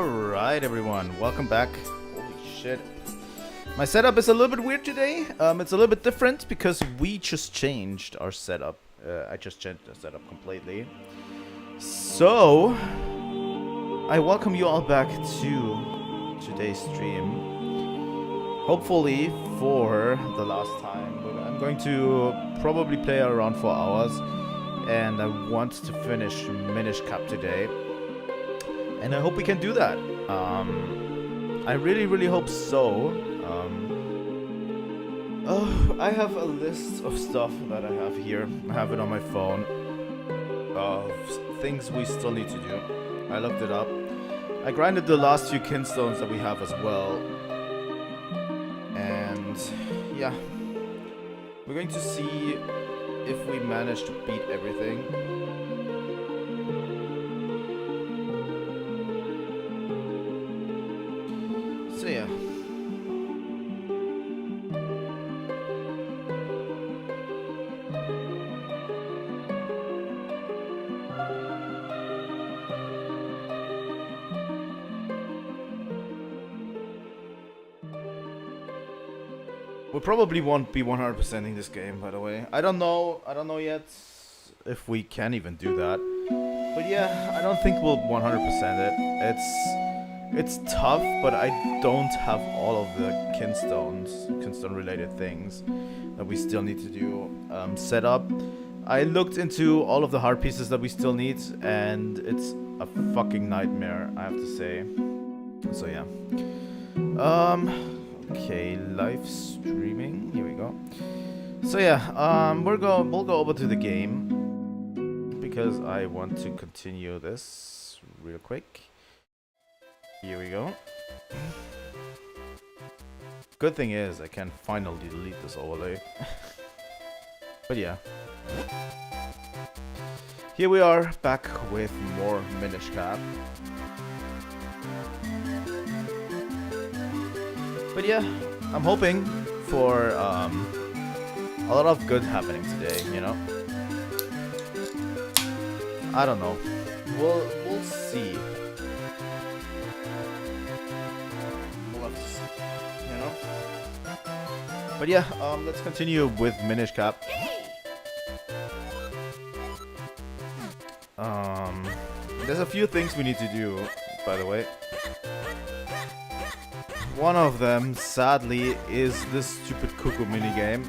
Alright everyone, welcome back. Holy shit. My setup is a little bit weird today. It's a little bit different because we just changed our setup. I just changed the setup completely. So, I welcome you all back to today's stream. Hopefully for the last time. I'm going to probably play around 4 hours. And I want to finish Minish Cap today. And I hope we can do that. I really hope so. I have a list of stuff that I have here. I have it on my phone. Of things we still need to do. I looked it up. I grinded the last few kinstones that we have as well. And yeah. We're going to see if we manage to beat everything. So yeah. We probably won't be 100%ing this game, by the way. I don't know yet if we can even do that. But yeah, I don't think we'll 100% it. It's tough, but I don't have all of the kinstone related things that we still need to do set up. I looked into all of the hard pieces that we still need, and it's a fucking nightmare, I have to say. So yeah. Okay, live streaming. Here we go. So yeah, we'll go over to the game because I want to continue this real quick. Here we go. Good thing is I can finally delete this overlay. But yeah. Here we are back with more Minish Cap. But yeah, I'm hoping for a lot of good happening today, you know? I don't know. We'll see. We'll have to see, you know? But yeah, let's continue with Minish Cap. There's a few things we need to do, by the way. One of them, sadly, is this stupid cuckoo minigame.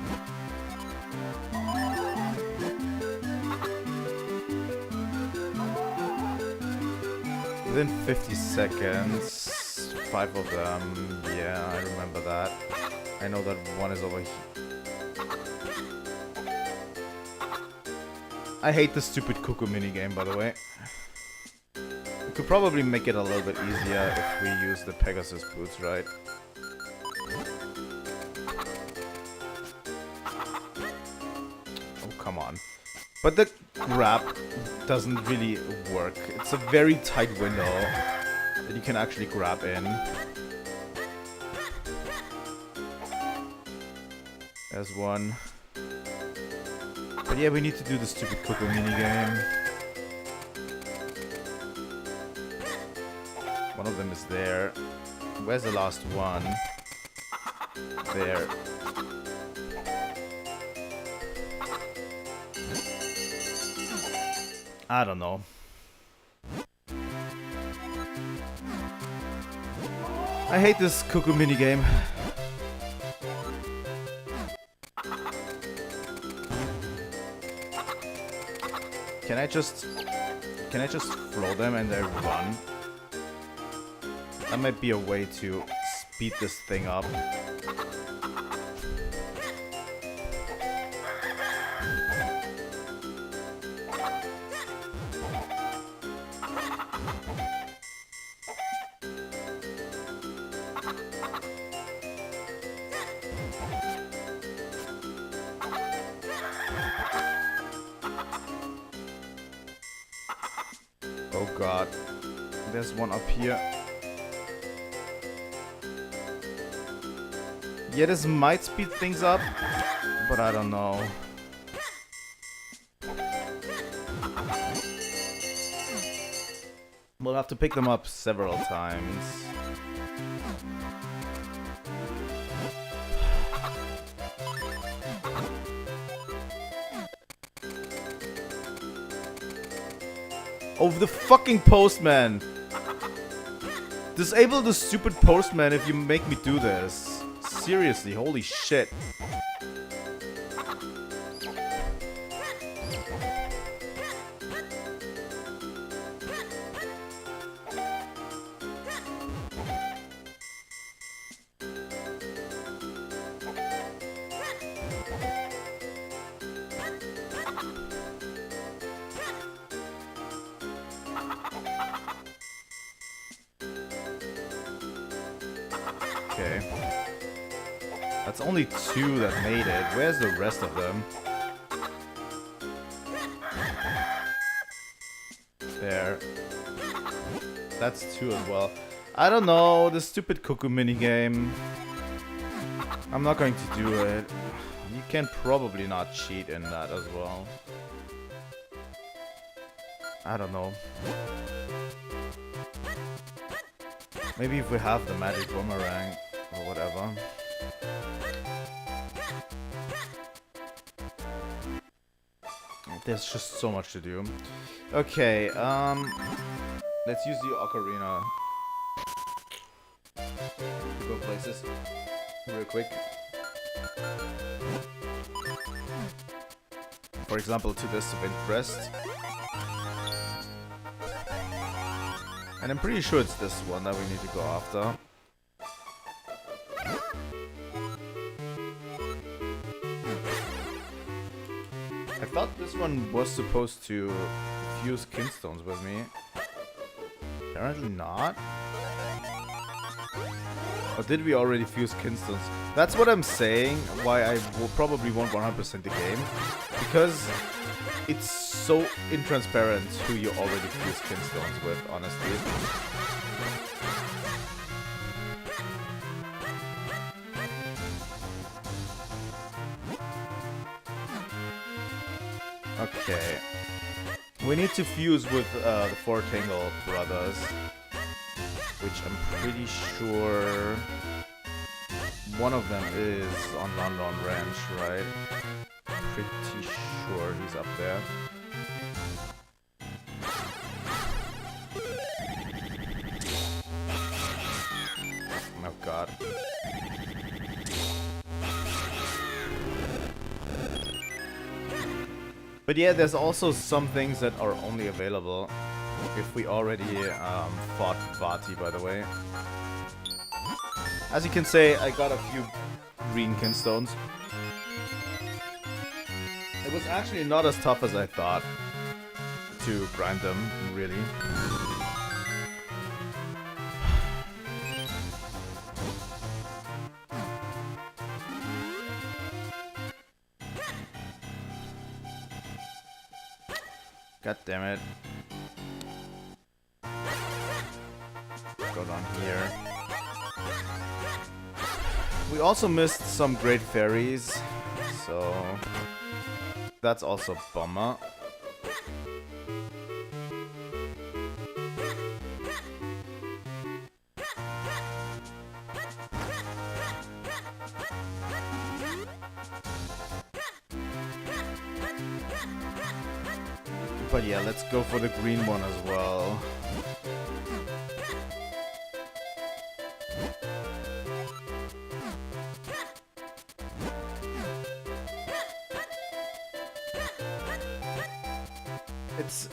Within 50 seconds, 5 of them, yeah, I remember that. I know that one is over here. I hate the stupid cuckoo minigame, by the way. We could probably make it a little bit easier if we use the Pegasus boots, right? Oh, come on. But the grab doesn't really work. It's a very tight window that you can actually grab in. There's one. But yeah, we need to do the stupid cuckoo minigame. One of them is there. Where's the last one? There. I don't know. I hate this cuckoo minigame. Can I just throw them and they run? That might be a way to speed this thing up. Oh god. There's one up here. Yeah, this might speed things up, but I don't know. We'll have to pick them up several times. Oh, the fucking postman! Disable the stupid postman if you make me do this. Seriously, holy shit. Okay. That's only 2 that made it. Where's the rest of them? There. That's 2 as well. I don't know, the stupid cuckoo minigame. I'm not going to do it. You can probably not cheat in that as well. I don't know. Maybe if we have the magic boomerang or whatever. There's just so much to do. Okay, let's use the ocarina to go places real quick. For example, to this Wind Crest. And I'm pretty sure it's this one that we need to go after. I thought this one was supposed to fuse Kinstones with me. Apparently not. Or did we already fuse Kinstones? That's what I'm saying, why I will probably won't 100% the game. Because it's so intransparent who you already fuse Kinstones with, honestly. Okay. We need to fuse with the 4 Tangle brothers. Which I'm pretty sure one of them is on London Ranch, right? Pretty sure he's up there. Oh god. But yeah, there's also some things that are only available if we already fought Vati, by the way. As you can say, I got a few green Kinstones. It was actually not as tough as I thought to grind them, really. God damn it. Go down here. We also missed some great fairies, so that's also a bummer. But yeah, let's go for the green one as well.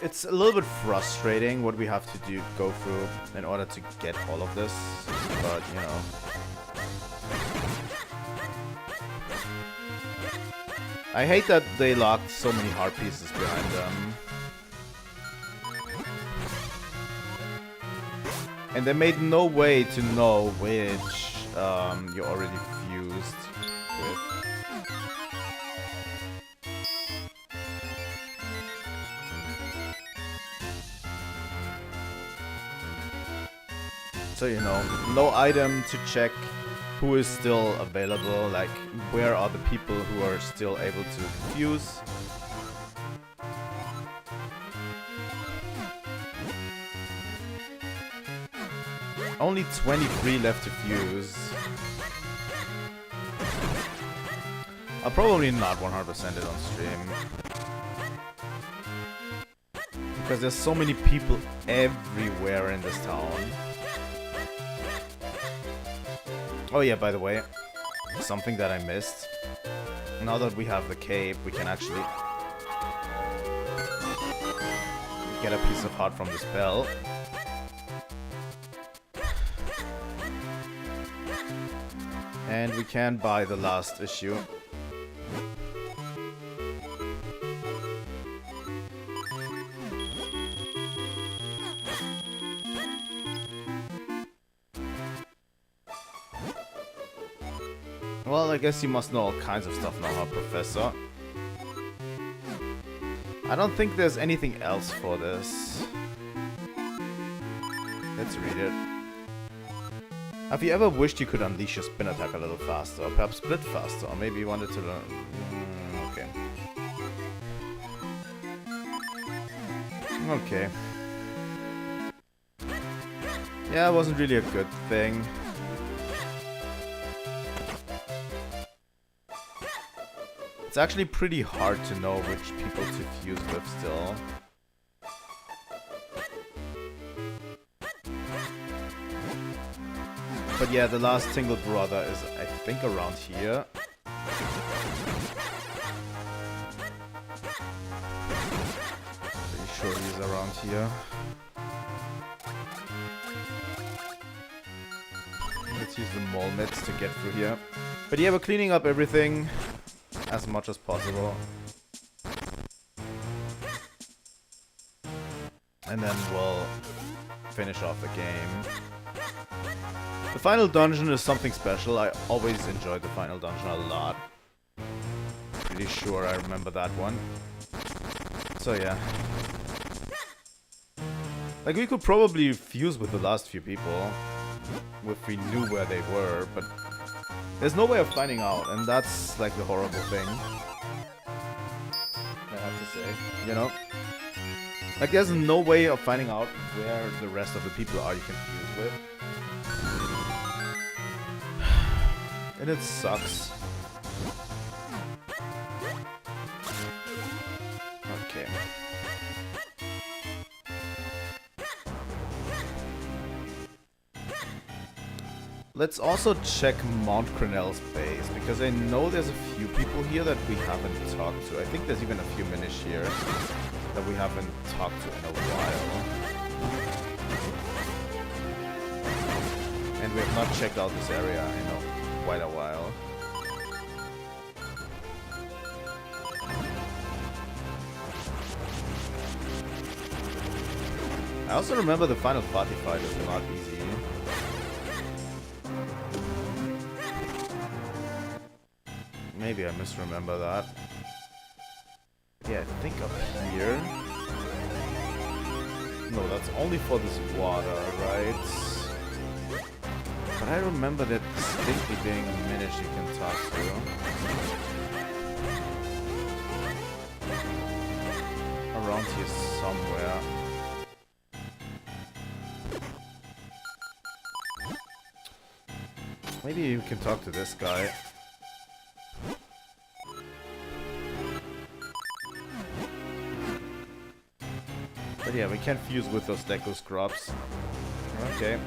It's a little bit frustrating what we have to go through in order to get all of this, but you know. I hate that they locked so many heart pieces behind them. And they made no way to know which you already fused with. So, you know, no item to check who is still available, like where are the people who are still able to fuse. Only 23 left to fuse. I'll probably not 100% it on stream. Because there's so many people everywhere in this town. Oh yeah, by the way, something that I missed. Now that we have the cape, we can actually get a piece of heart from this bell. And we can buy the last issue. Well, I guess you must know all kinds of stuff now, huh, Professor? I don't think there's anything else for this. Let's read it. Have you ever wished you could unleash your spin attack a little faster, or perhaps split faster, or maybe you wanted to learn... okay. Okay. Yeah, it wasn't really a good thing. It's actually pretty hard to know which people to fuse with still. But yeah, the last single brother is, I think, around here. Pretty sure he's around here. Let's use the mole mitts to get through here. But yeah, we're cleaning up everything as much as possible. And then we'll finish off the game. The final dungeon is something special. I always enjoyed the final dungeon a lot. Pretty sure I remember that one. So yeah. Like, we could probably fuse with the last few people if we knew where they were, but there's no way of finding out, and that's like the horrible thing. I have to say, you know? Like, there's no way of finding out where the rest of the people are you can fuse with. And it sucks. Okay. Let's also check Mount Crenel's base, because I know there's a few people here that we haven't talked to. I think there's even a few Minish here that we haven't talked to in a while. And we have not checked out this area in quite a while. I also remember the final party fight is not easy. Maybe I misremember that. Yeah, I think up here. No, that's only for this water, right? But I remember that distinctly being a Minish you can talk to. Around here somewhere. Maybe you can talk to this guy. But yeah, we can fuse with those Deku Scrubs. Okay.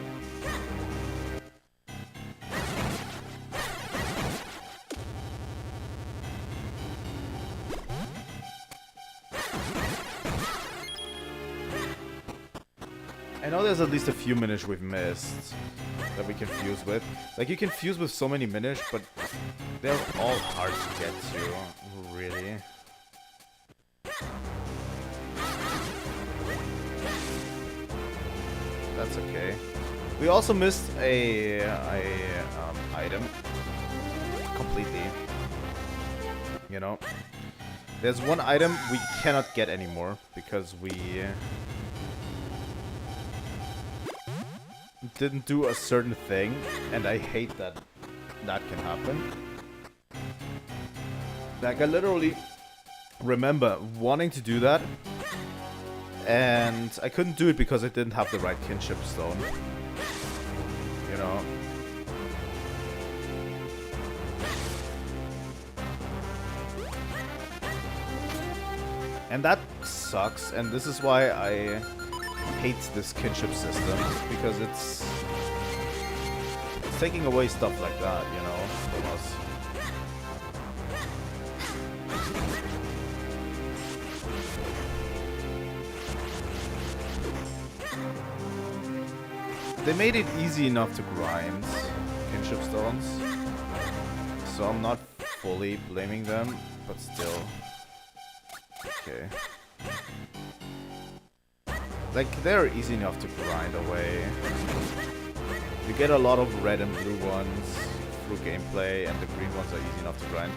I know there's at least a few Minish we've missed that we can fuse with. Like, you can fuse with so many Minish, but they're all hard to get to, really. That's okay. We also missed a item completely. You know, there's one item we cannot get anymore because we didn't do a certain thing, and I hate that that can happen. Like, I literally remember wanting to do that, and I couldn't do it because I didn't have the right kinship stone. know. And that sucks, and this is why I hate this kinship system, because it's taking away stuff like that, you know, from us. They made it easy enough to grind kinship stones, so I'm not fully blaming them, but still. Okay. Like, they're easy enough to grind away. You get a lot of red and blue ones through gameplay, and the green ones are easy enough to grind.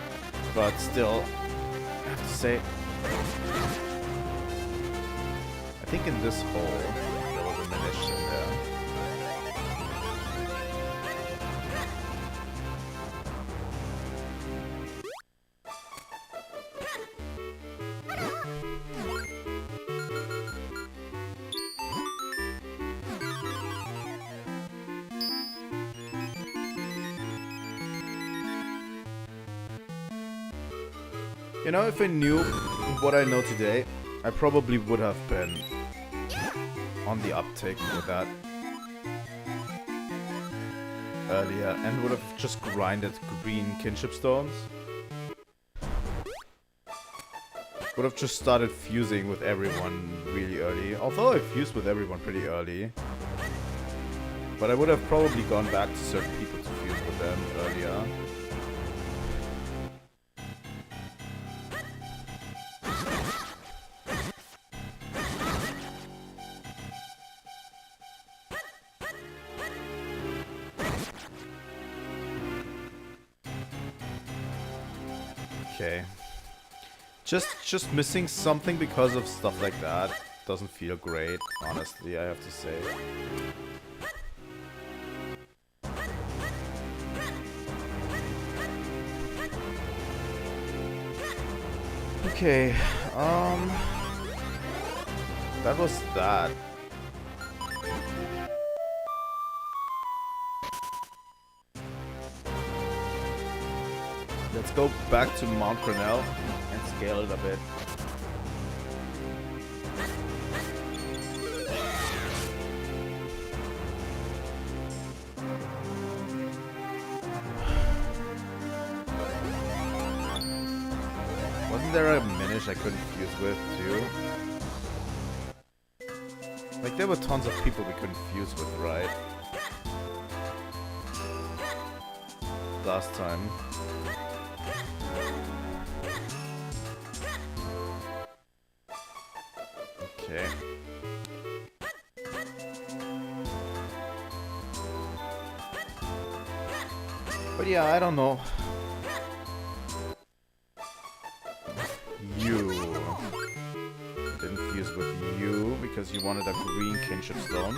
But still, I have to say, I think in this hole, there was a Minish in there. You know, if I knew what I know today, I probably would have been on the uptick with that earlier and would have just grinded green kinship stones. Would have just started fusing with everyone really early, although I fused with everyone pretty early. But I would have probably gone back to certain people to fuse with them earlier. Okay. Just missing something because of stuff like that doesn't feel great, honestly, I have to say. Okay, that was that. Let's go back to Mount Cornell and scale it a bit. Wasn't there a Minish I couldn't fuse with too? Like, there were tons of people we couldn't fuse with, right? Last time. Okay. But yeah, I don't know. You didn't fuse with you because you wanted a green kinship stone.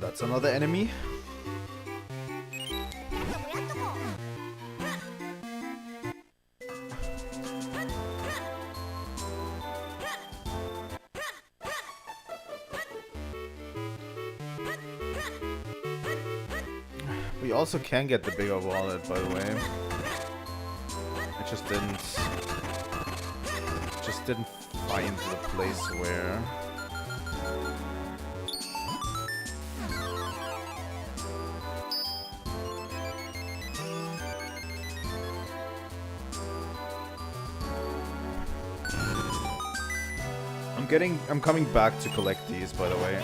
That's another enemy. We also can get the bigger wallet, by the way. I just didn't find the place where. I'm coming back to collect these, by the way.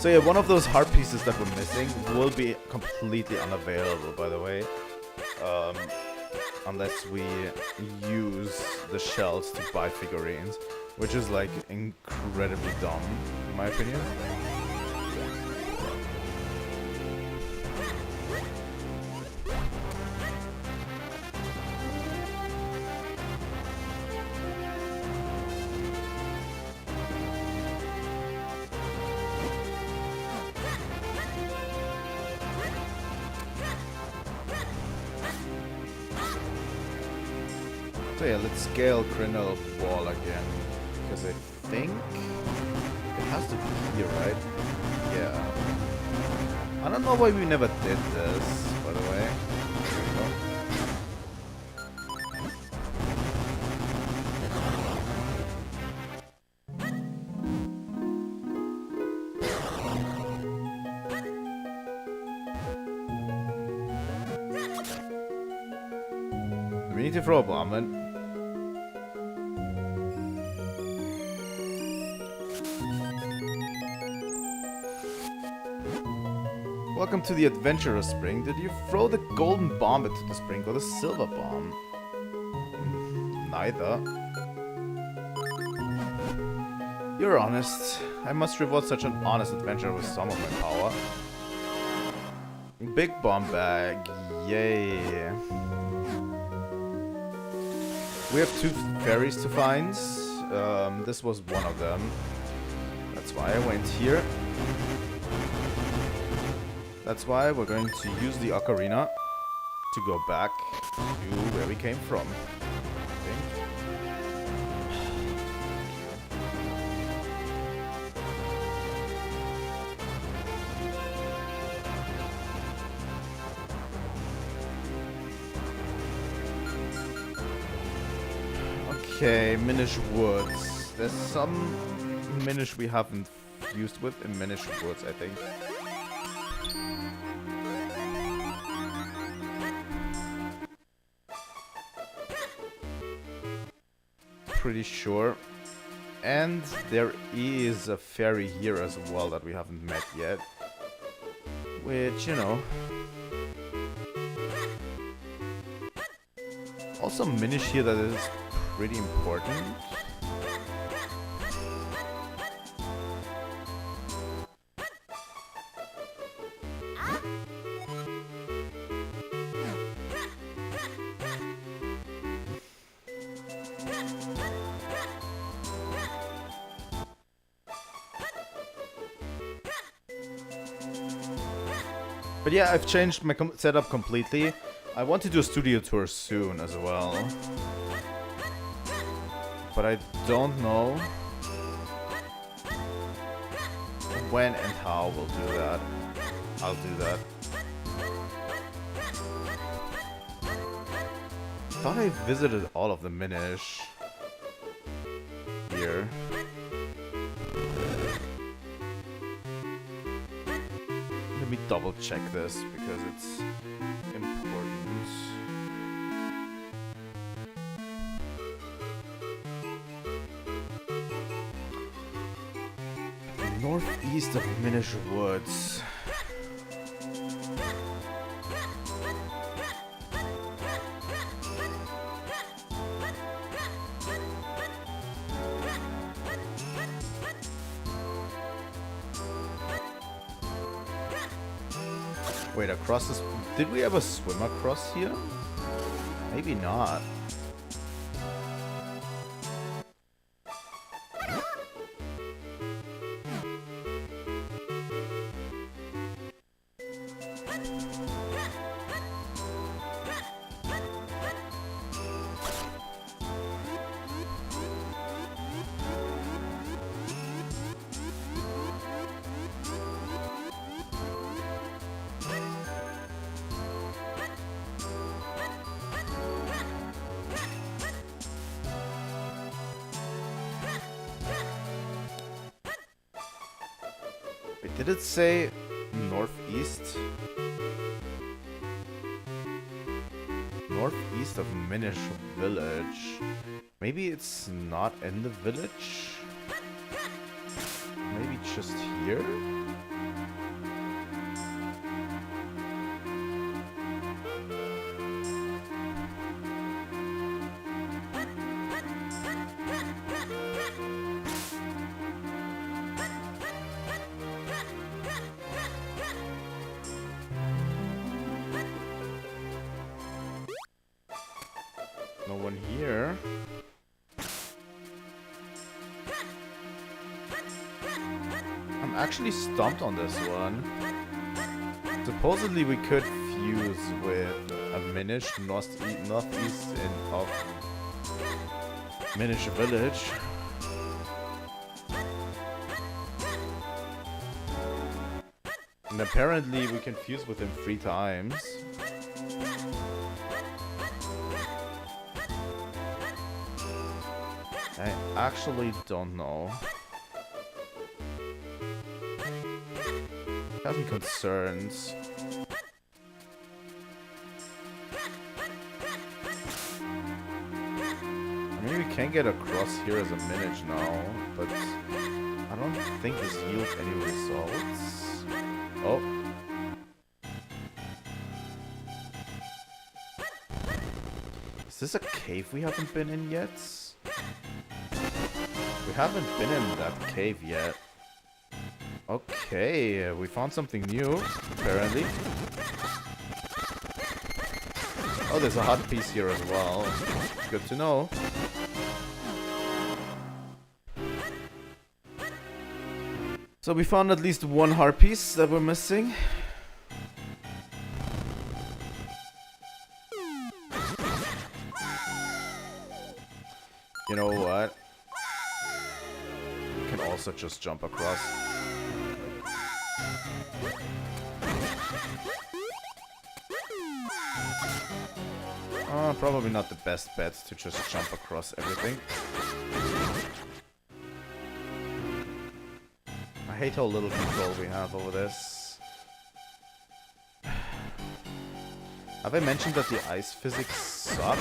So yeah, one of those heart pieces that we're missing will be completely unavailable, by the way. Unless we use the shells to buy figurines, which is like incredibly dumb, in my opinion. So yeah, let's scale Grinnell Ball again. Because I think it has to be here, right? Yeah. I don't know why we never did this, by the way. We need to throw a bomb then. Welcome to the Adventurous Spring. Did you throw the golden bomb into the spring or the silver bomb? Neither. You're honest. I must reward such an honest adventurer with some of my power. Big bomb bag. Yay. We have 2 fairies to find. This was one of them. That's why I went here. That's why we're going to use the ocarina to go back to where we came from. Okay, Minish Woods. There's some Minish we haven't used with in Minish Woods, I think. Pretty sure. And there is a fairy here as well that we haven't met yet. Which, you know. Also Minish here that is pretty important. But yeah, I've changed my setup completely. I want to do a studio tour soon as well. But I don't know when and how we'll do that. I'll do that. Thought I visited all of the Minish here. Let me double check this because it's important. Northeast of Minish Woods. Wait, across this... Did we ever swim across here? Maybe not. Wait, did it say northeast? Northeast of Minish Village. Maybe it's not in the village? Maybe just here? No one here. I'm actually stumped on this one. Supposedly we could fuse with a Minish northeast of Minish Village. And apparently we can fuse with him 3 times. I actually don't know. I have some concerns. I mean, we can get across here as a Minish now, but I don't think this yields any results. Oh. Is this a cave we haven't been in yet? We haven't been in that cave yet. Okay, we found something new, apparently. Oh, there's a hot piece here as well. Good to know. So we found at least one heart piece that we're missing. You know what? We can also just jump across. Probably not the best bet to just jump across everything. I hate how little control we have over this. Have I mentioned that the ice physics suck?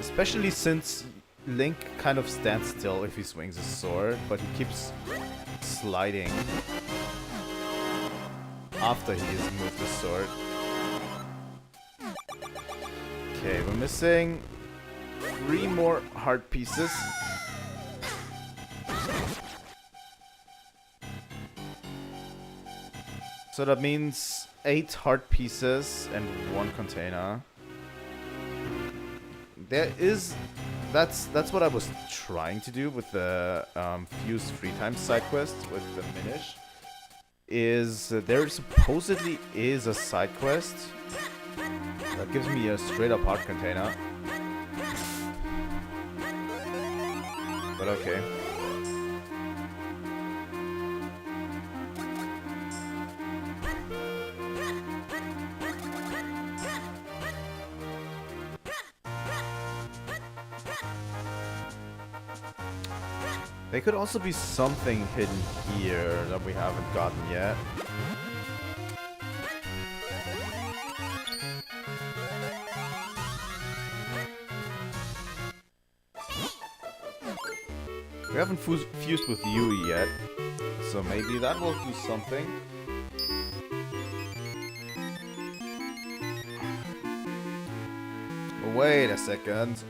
Especially since Link kind of stands still if he swings his sword, but he keeps sliding after he has moved his sword. Okay, we're missing 3 more heart pieces. So that means 8 heart pieces and 1 container. That's what I was trying to do with the fuse 3 times side quest with the Minish. There supposedly is a side quest that gives me a straight up heart container. But okay. There could also be something hidden here that we haven't gotten yet. We haven't fused with Yui yet, so maybe that will do something. Wait a second.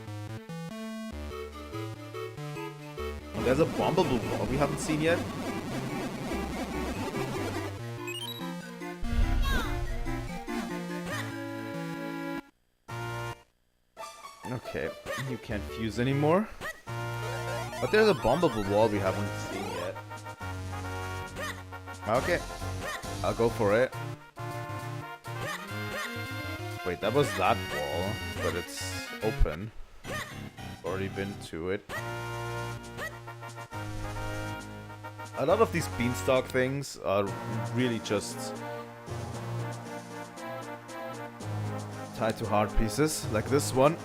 Oh, there's a bombable wall we haven't seen yet. Okay, you can't fuse anymore. But there's a bombable wall we haven't seen yet. Okay, I'll go for it. Wait, that was that wall, but it's open. Already been to it. A lot of these beanstalk things are really just tied to hard pieces, like this one.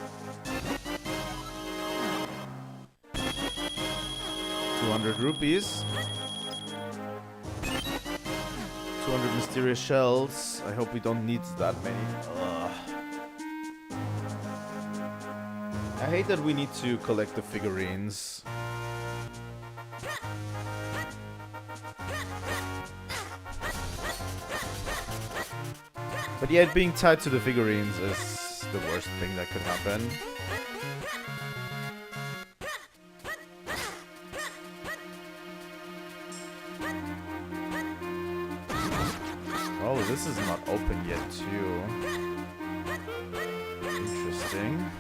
200 rupees. 200 mysterious shells. I hope we don't need that many. Ugh. I hate that we need to collect the figurines. But yeah, being tied to the figurines is the worst thing that could happen. Oh, this is not open yet, too. Interesting.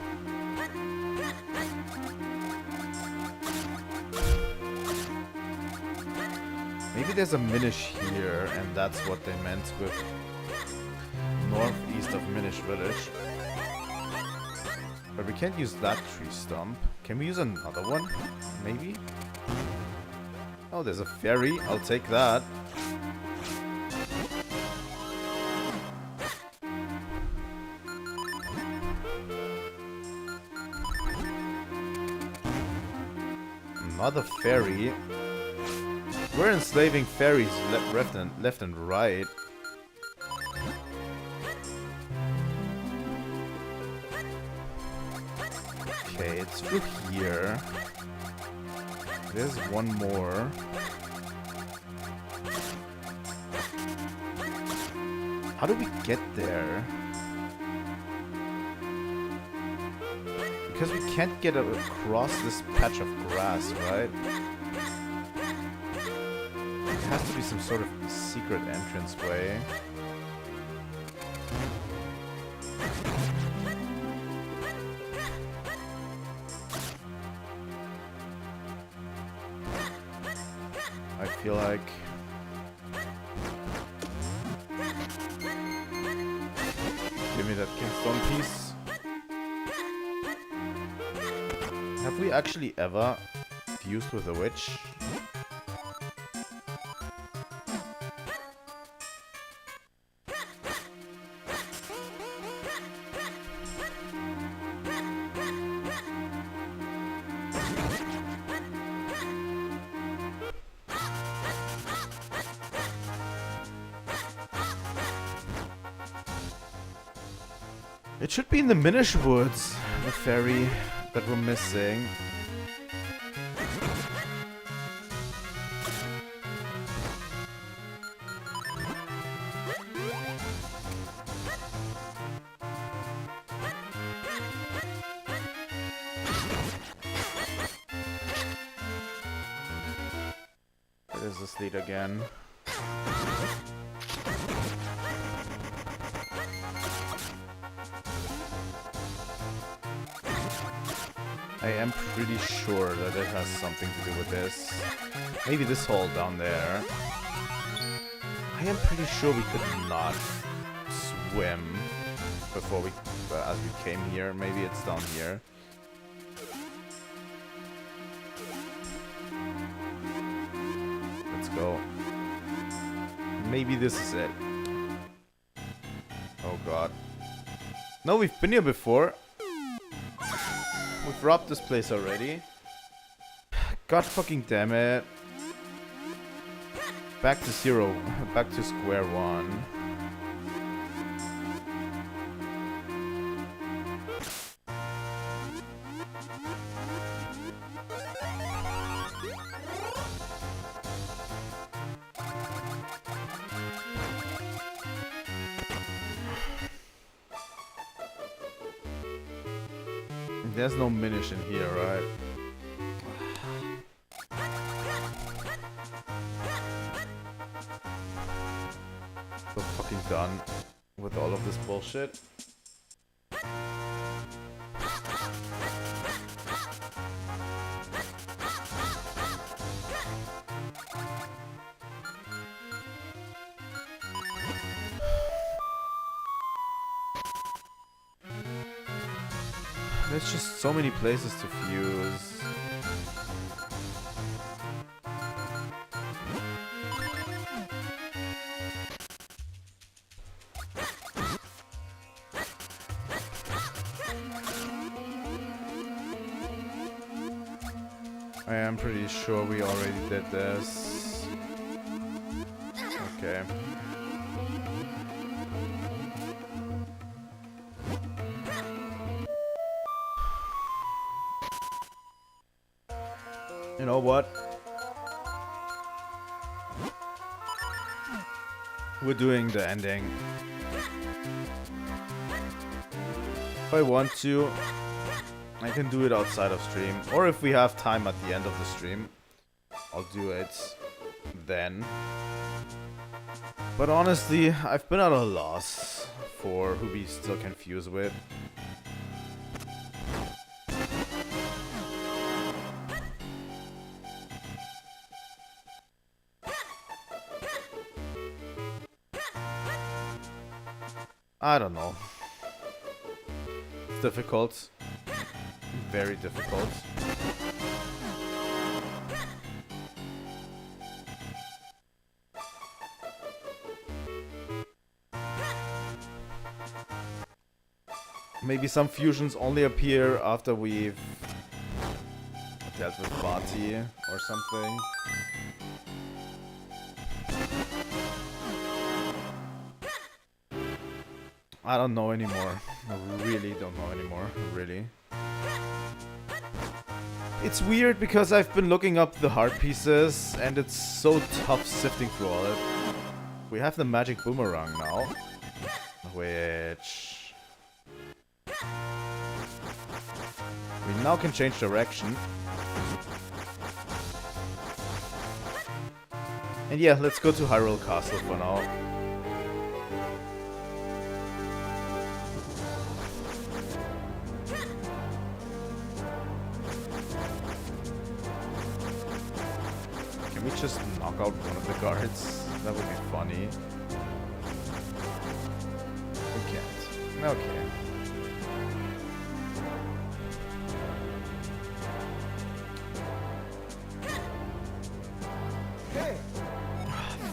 Maybe there's a Minish here, and that's what they meant with northeast of Minish Village. But we can't use that tree stump. Can we use another one? Maybe? Oh, there's a fairy. I'll take that. Another fairy. We're enslaving fairies left and right. Okay, it's through here. There's one more. How do we get there? Because we can't get across this patch of grass, right? There has to be some sort of secret entranceway. I feel like... Give me that Kingstone piece. Have we actually ever fused with a witch? It should be in the Minish Woods, the fairy that we're missing. Where does this lead again? I am pretty sure that it has something to do with this. Maybe this hole down there. I am pretty sure we could not swim before we, as we came here. Maybe it's down here. Let's go. Maybe this is it. Oh god. No, we've been here before. We've robbed this place already. God fucking damn it. Back to zero. Back to square one. There's no Minish in here, right? So fucking done with all of this bullshit. There's just so many places to fuse. I am pretty sure we already did this. Okay. You know what? We're doing the ending. If I want to, I can do it outside of stream. Or if we have time at the end of the stream, I'll do it then. But honestly, I've been at a loss for who we still can fuse with. I don't know. It's difficult. Very difficult. Maybe some fusions only appear after we've dealt with Vati or something. I don't know anymore. I really don't know anymore. Really. It's weird because I've been looking up the heart pieces and it's so tough sifting through all it. We have the magic boomerang now, which we now can change direction. And yeah, let's go to Hyrule Castle for now. Can we just knock out one of the guards? That would be funny. We can't. Okay.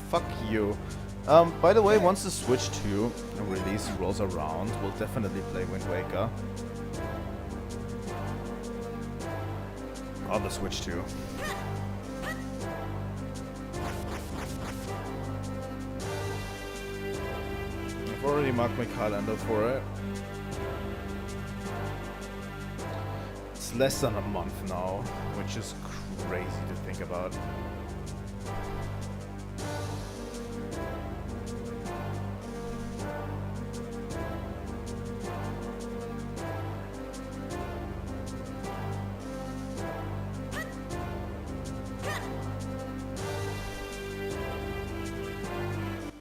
Fuck you. By the way, once the Switch 2 release rolls around, we'll definitely play Wind Waker. On the Switch 2. I've already marked my calendar for it. It's less than a month now, which is crazy to think about.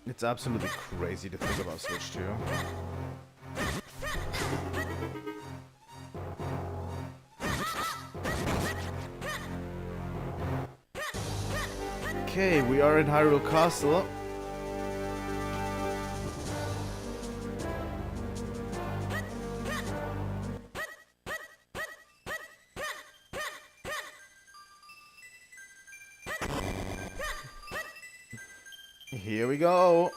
It's absolutely crazy to think about Switch 2. Okay, we are in Hyrule Castle. Here we go.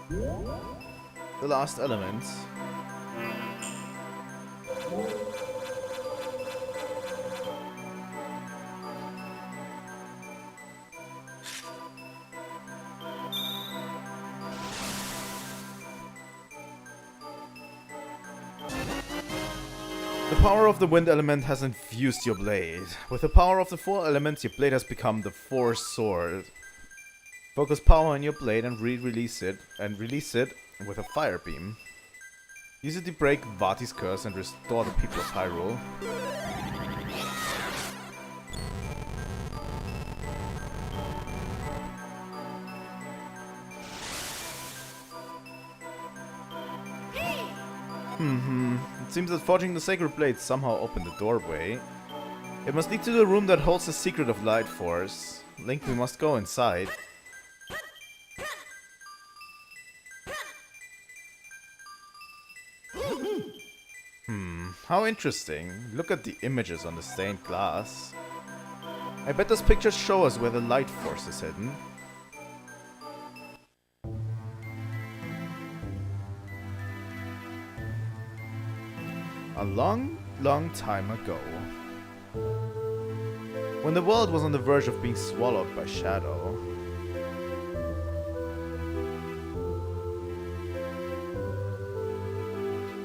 The last element. The power of the wind element has infused your blade. With the power of the four elements, your blade has become the Force Sword. Focus power on your blade and release it with a fire beam. Use it to break Vati's curse and restore the people of Hyrule. It seems that forging the sacred blade somehow opened the doorway. It must lead to the room that holds the secret of Light Force. Link, we must go inside. How interesting. Look at the images on the stained glass. I bet those pictures show us where the Light Force is hidden. A long, long time ago, when the world was on the verge of being swallowed by shadow,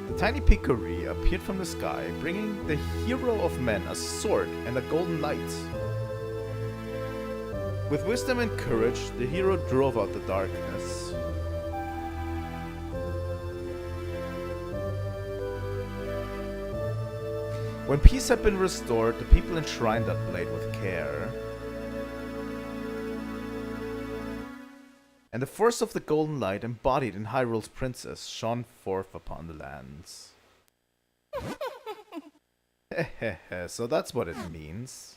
the tiny peccary appeared from the sky, bringing the hero of men a sword and a golden light. With wisdom and courage, the hero drove out the darkness. When peace had been restored, the people enshrined that blade with care. And the force of the golden light embodied in Hyrule's princess shone forth upon the lands. So that's what it means.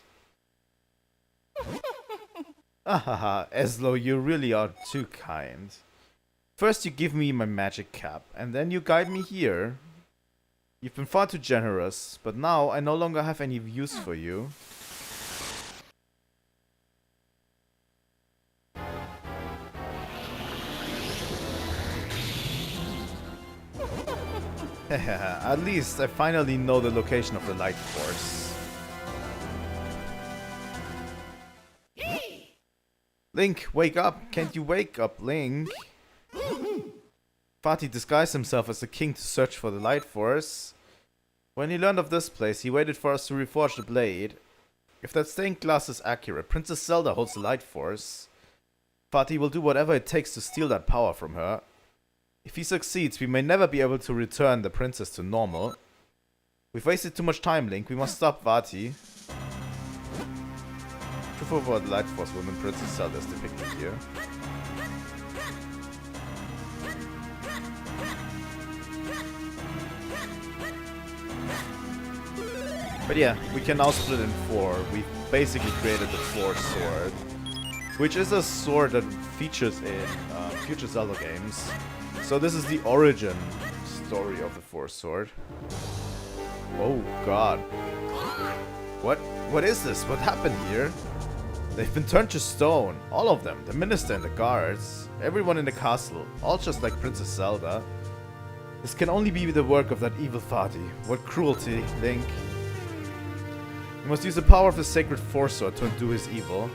Ahaha, Eslo, you really are too kind. First you give me my magic cap, and then you guide me here. You've been far too generous, but now I no longer have any use for you. At least I finally know the location of the light force. Link, wake up! Can't you wake up, Link? Fatih disguised himself as the king to search for the light force. When he learned of this place, he waited for us to reforge the blade. If that stained glass is accurate, Princess Zelda holds the light force. Fatih will do whatever it takes to steal that power from her. If he succeeds, we may never be able to return the princess to normal. We've wasted too much time, Link. We must stop Vati. Proof of what the light force woman Princess Zelda is depicted here. But yeah, we can now split in 4. We've basically created the Force Sword, which is a sword that features in future Zelda games. So this is the origin story of the Force Sword. Oh god. What is this? What happened here? They've been turned to stone. All of them. The minister and the guards. Everyone in the castle. All just like Princess Zelda. This can only be the work of that evil Fatih. What cruelty, Link. You must use the power of the sacred Force Sword to undo his evil.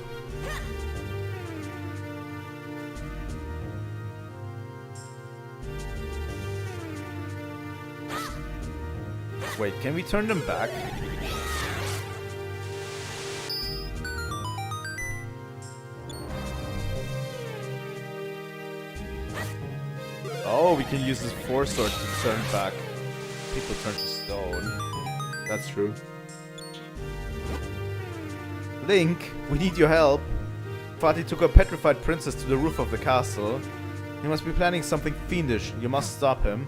Wait, can we turn them back? Oh, we can use this Force Sword to turn back. People turn to stone. That's true. Link, we need your help. Fatih took a petrified princess to the roof of the castle. He must be planning something fiendish. You must stop him.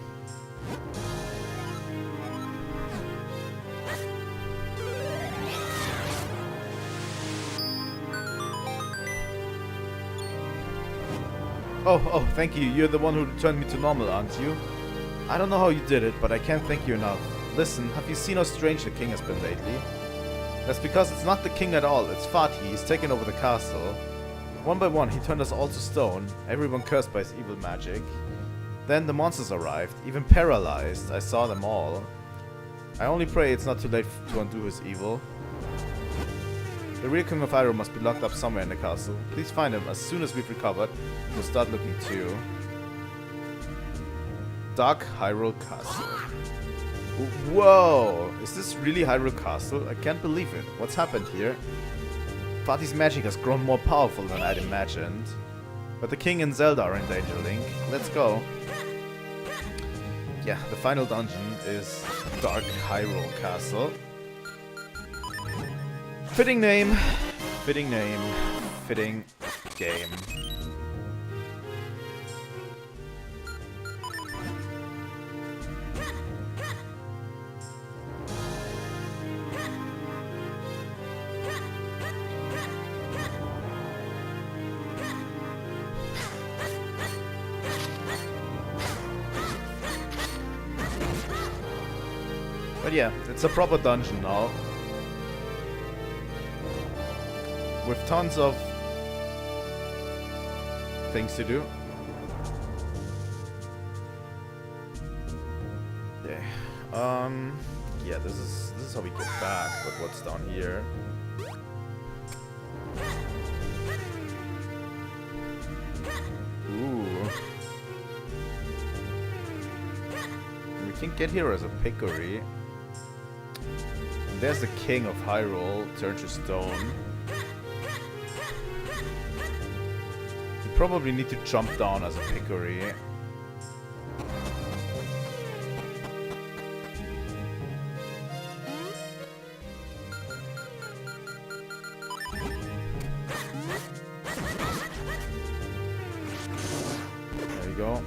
Oh, thank you. You're the one who turned me to normal, aren't you? I don't know how you did it, but I can't thank you enough. Listen, have you seen how strange the king has been lately? That's because it's not the king at all, it's Fatih. He's taken over the castle. One by one, he turned us all to stone, everyone cursed by his evil magic. Then the monsters arrived, even paralyzed. I saw them all. I only pray it's not too late to undo his evil. The real King of Hyrule must be locked up somewhere in the castle. Please find him as soon as we've recovered. We'll start looking too. Dark Hyrule Castle. Whoa! Is this really Hyrule Castle? I can't believe it. What's happened here? Fatih's magic has grown more powerful than I'd imagined. But the king and Zelda are in danger, Link. Let's go. Yeah, the final dungeon is Dark Hyrule Castle. Fitting name. Fitting name. Fitting game. But yeah, it's a proper dungeon now. With tons of things to do. Okay. Yeah, this is how we get back, but what's down here? Ooh. We can get here as a pickery. There's the king of Hyrule, turned to stone. You probably need to jump down as a pickery. There you go.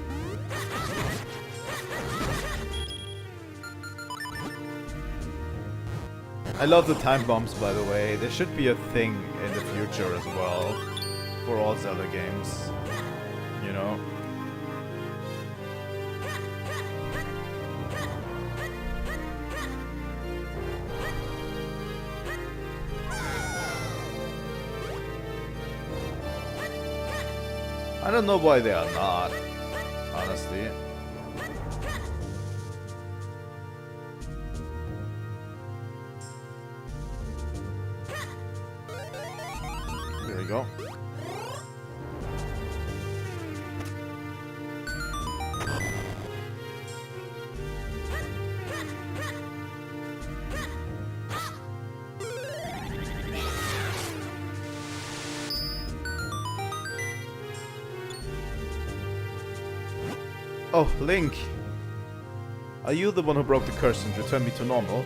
I love the time bombs, by the way. There should be a thing in the future as well for all Zelda games, you know. I don't know why they are not, honestly. we go. Oh, Link! Are you the one who broke the curse and returned me to normal?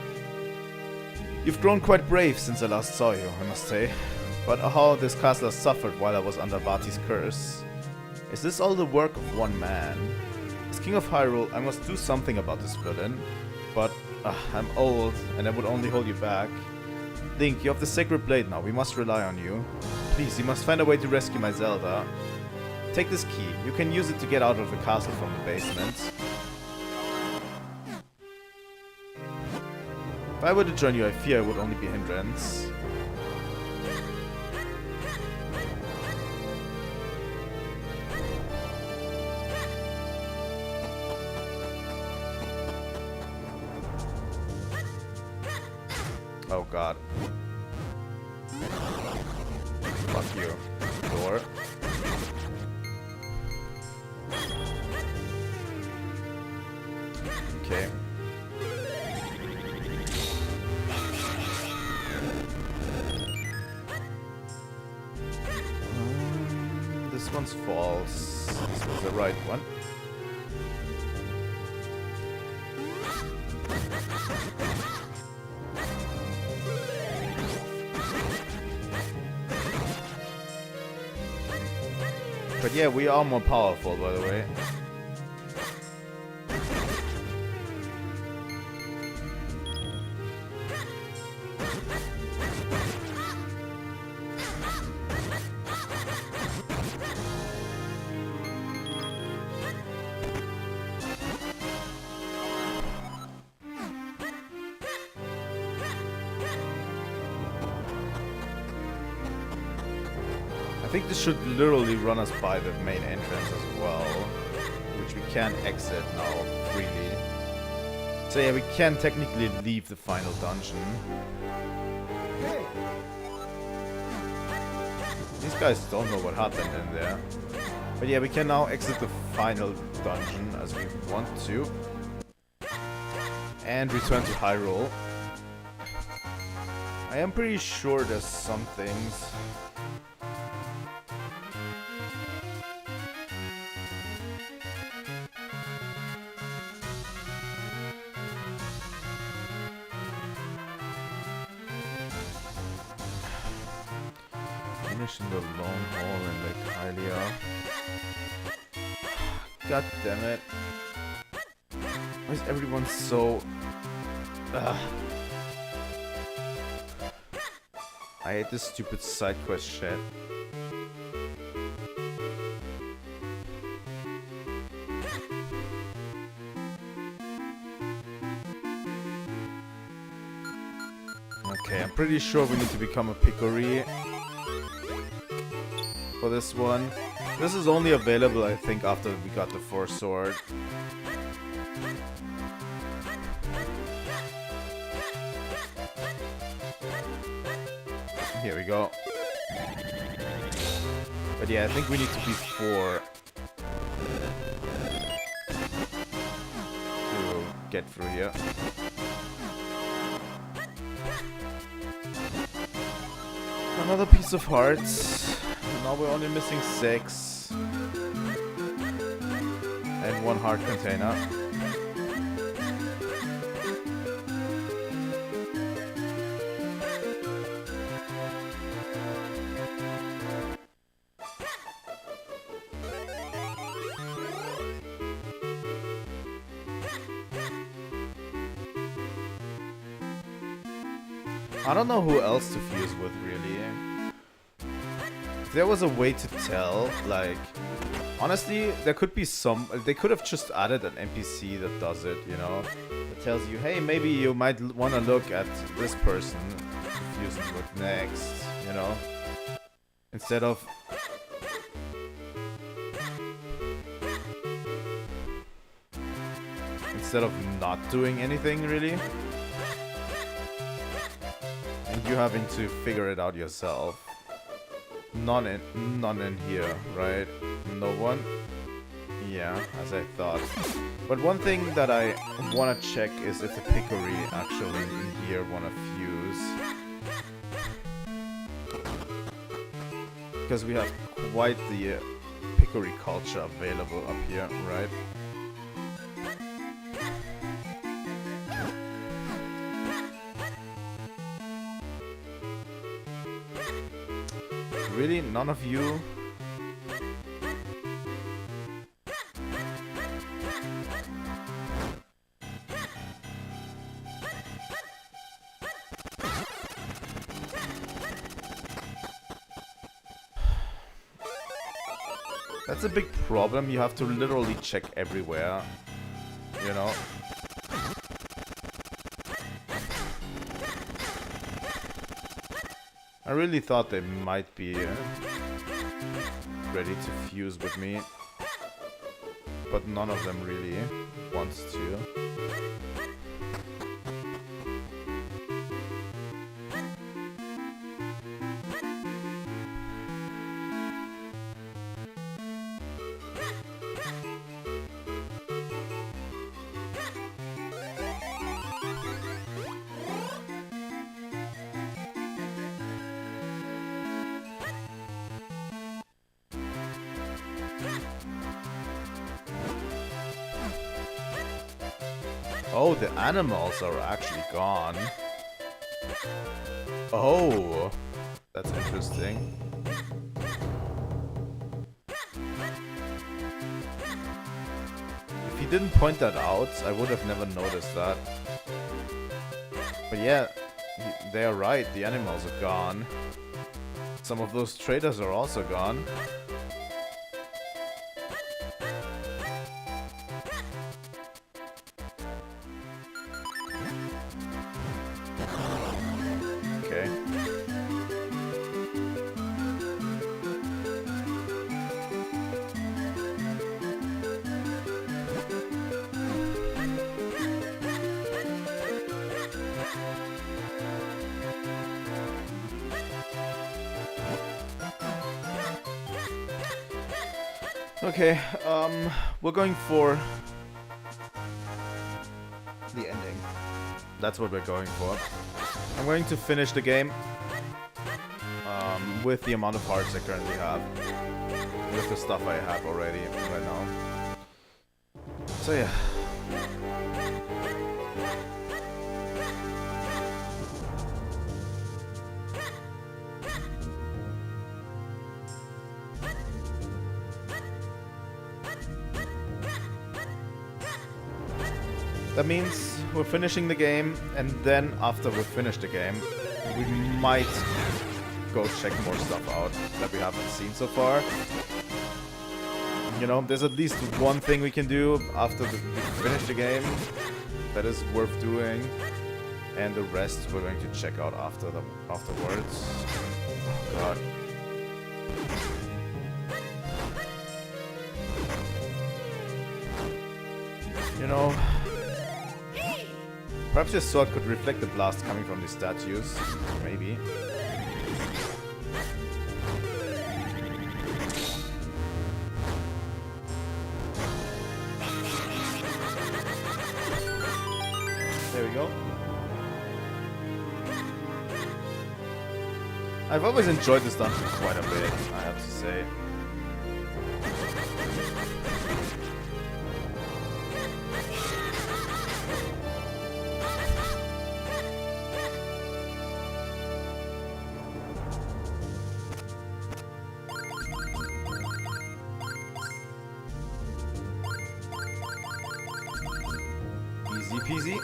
You've grown quite brave since I last saw you, I must say. But how this castle has suffered while I was under Vati's curse. Is this all the work of one man? As King of Hyrule, I must do something about this villain. But I'm old, and I would only hold you back. Link, you have the Sacred Blade now, we must rely on you. Please, you must find a way to rescue my Zelda. Take this key. You can use it to get out of the castle from the basement. If I were to join you, I fear it would only be a hindrance. Oh god. Fuck you. Door. Okay. This one's false. This was the right one. But yeah, we are more powerful, by the way. I think this should literally run us by the main entrance as well, which we can't exit now freely. So yeah, we can technically leave the final dungeon. These guys don't know what happened in there. But yeah, we can now exit the final dungeon as we want to. And return to Hyrule. I am pretty sure there's some things. In the long hall in Lake Hylia. God damn it. Why is everyone so... I hate this stupid side quest shit. Okay, I'm pretty sure we need to become a Picori for this one. This is only available, I think, after we got the 4 sword. Here we go. But yeah, I think we need to be 4 to get through here. Another piece of hearts. Now we're only missing 6. And 1 heart container. I don't know who else to fuse with, really. If there was a way to tell, like, honestly, there could be some, they could have just added an NPC that does it, you know, that tells you, hey, maybe you might want to look at this person to fuse it with next, you know, instead of not doing anything, really, and you having to figure it out yourself. None in here, right? No one? Yeah, as I thought. But one thing that I want to check is if the Piccory actually in here want to fuse. Because we have quite the Piccory culture available up here, right? Really? None of you? That's a big problem. You have to literally check everywhere, you know? I really thought they might be ready to fuse with me, but none of them really wants to. Oh, the animals are actually gone. Oh, that's interesting. If he didn't point that out, I would have never noticed that. But yeah, they are right, the animals are gone. Some of those traders are also gone. Okay, we're going for the ending. That's what we're going for. I'm going to finish the game with the amount of hearts I currently have, with the stuff I have already right now. So yeah. That means we're finishing the game, and then after we finish the game, we might go check more stuff out that we haven't seen so far. You know, there's at least one thing we can do after we finish the game that is worth doing, and the rest we're going to check out afterwards. Oh god. You know, perhaps your sword could reflect the blast coming from the statues. Maybe. There we go. I've always enjoyed this dungeon quite a bit, I have to say. Easy peasy.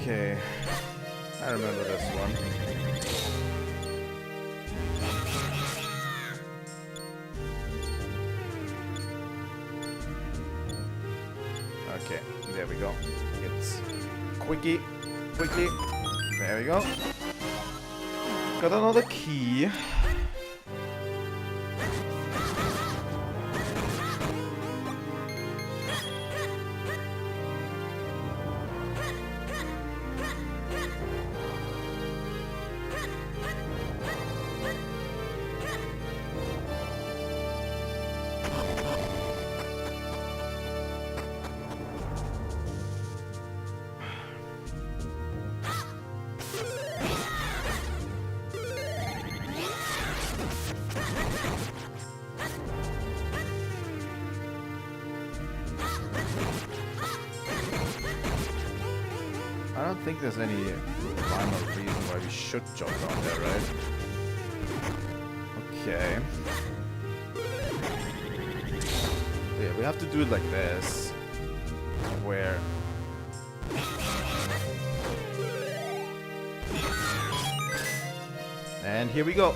Okay, I remember this one. Okay, there we go. It's quickly. There we go. Got another key. I don't think there's any rhyme or reason why we should jump down there, right? Okay. Yeah, we have to do it like this. Where... And here we go.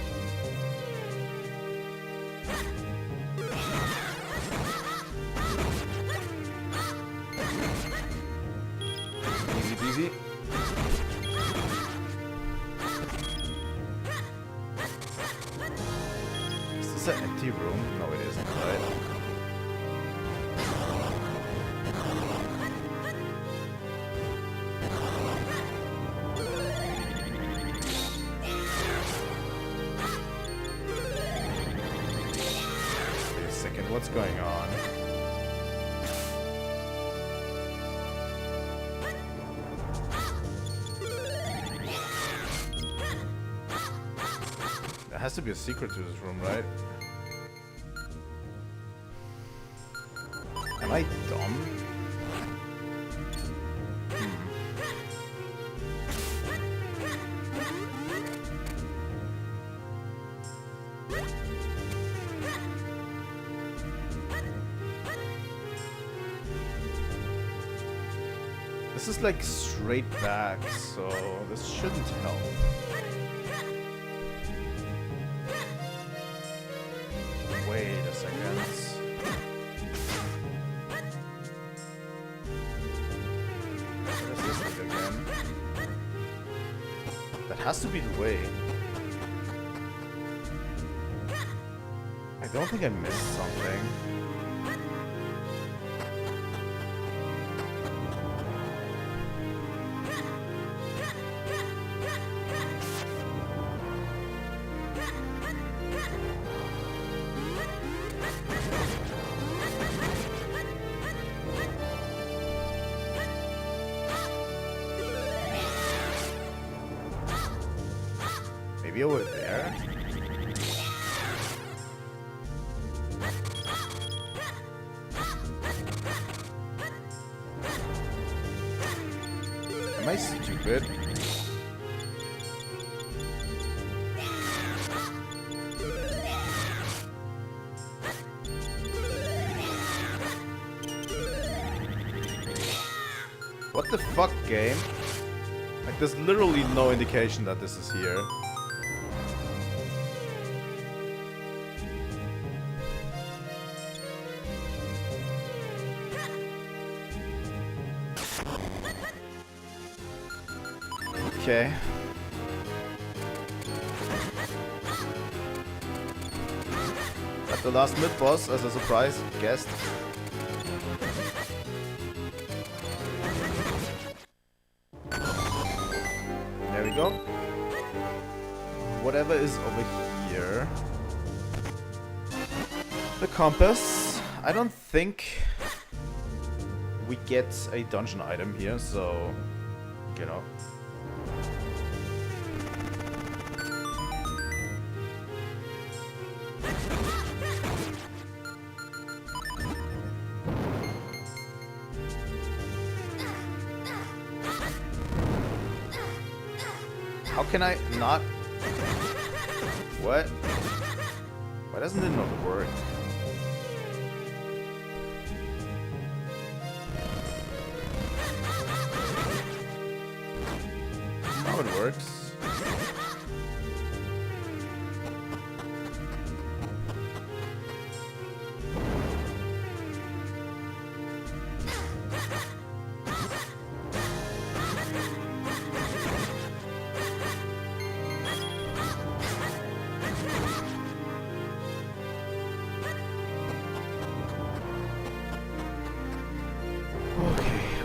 Easy peasy. Is this an empty room? No, it isn't, right? Wait a second, what's going on? There has to be a secret to this room, right? Am I dumb? This is like straight back, so this shouldn't help. Wait a second. What is this again? That has to be the way. I don't think I missed something. Maybe over there? Am I stupid? What the fuck, game? Like, there's literally no indication that this is here. Okay. At the last mid-boss as a surprise guest. There we go. Whatever is over here. The compass. I don't think we get a dungeon item here, so you know. How can I not? What? Why doesn't it not work? Now it works.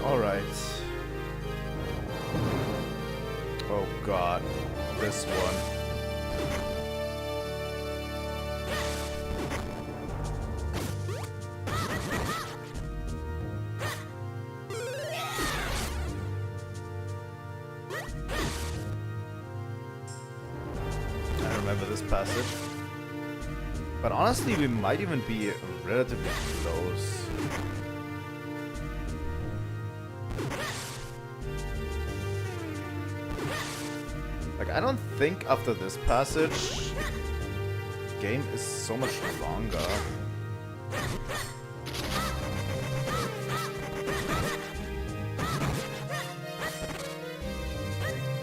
Alright. Oh god. This one. I remember this passage. But honestly, we might even be relatively close. Like, I don't think after this passage, the game is so much longer.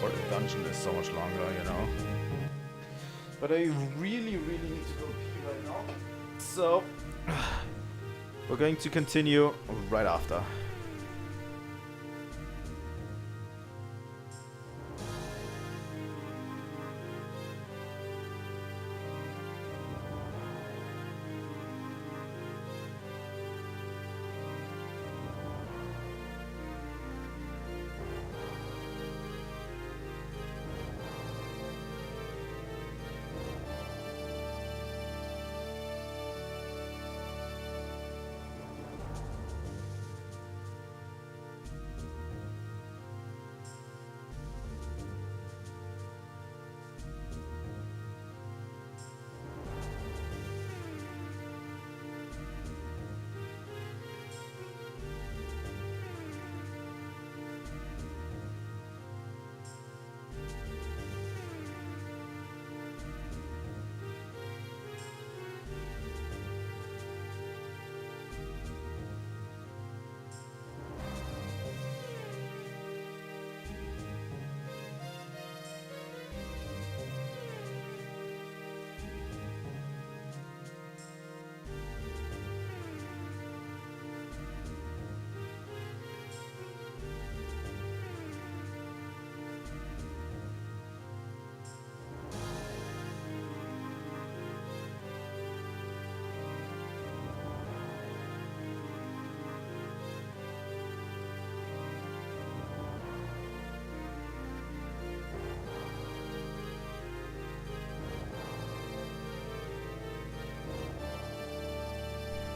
Or the dungeon is so much longer, you know. But I really, really need to go pee right now. So, we're going to continue right after.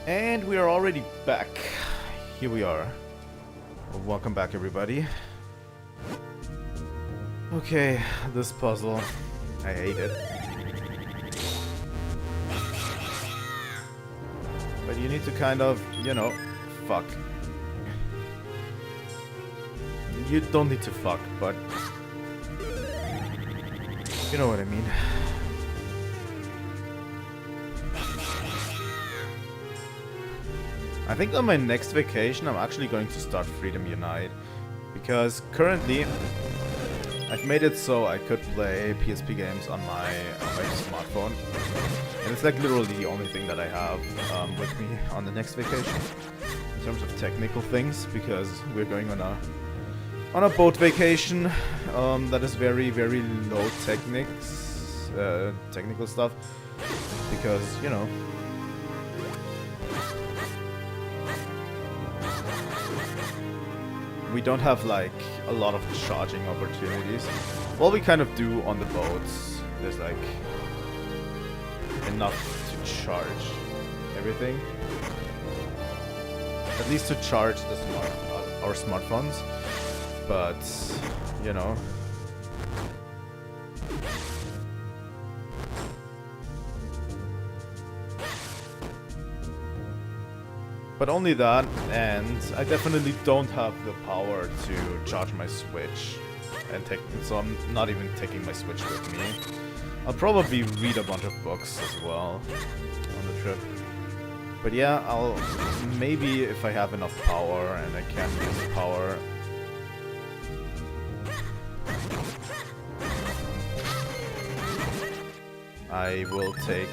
And we are already back. Here we are. Welcome back, everybody. Okay, this puzzle. I hate it. But you need to kind of, you know, fuck. You don't need to fuck, but you know what I mean. I think on my next vacation I'm actually going to start Freedom Unite, because currently I've made it so I could play PSP games on my smartphone, and it's like literally the only thing that I have with me on the next vacation in terms of technical things, because we're going on a boat vacation that is very, very low technical stuff, because, you know, we don't have like a lot of charging opportunities. What we kind of do on the boats, there's like enough to charge everything. At least to charge our smartphones. But, you know, but only that, and I definitely don't have the power to charge my Switch, and so I'm not even taking my Switch with me. I'll probably read a bunch of books as well on the trip. But yeah, I'll maybe, if I have enough power and I can use power, I will take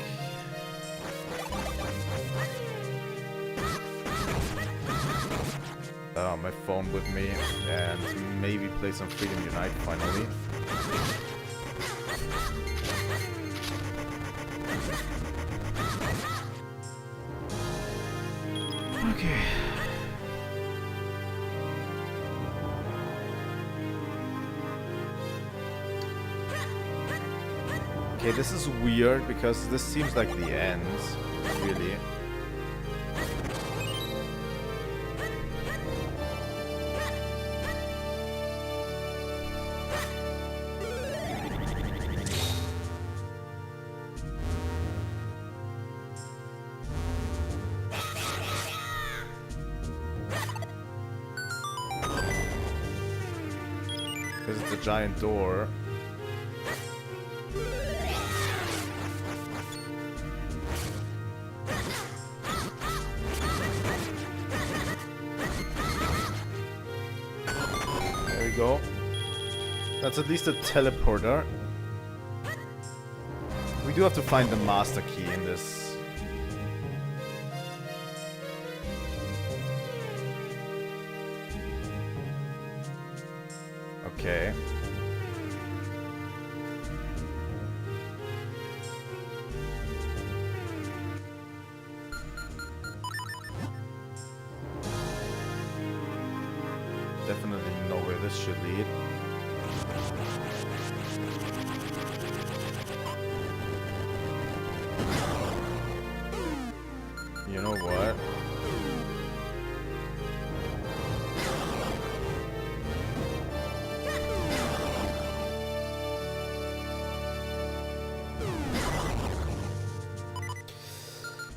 my phone with me and maybe play some Freedom Unite finally. Okay. Okay, this is weird because this seems like the end, really. Because it's a giant door. There we go. That's at least a teleporter. We do have to find the master key in this. Okay. Definitely know where this should lead. You know what?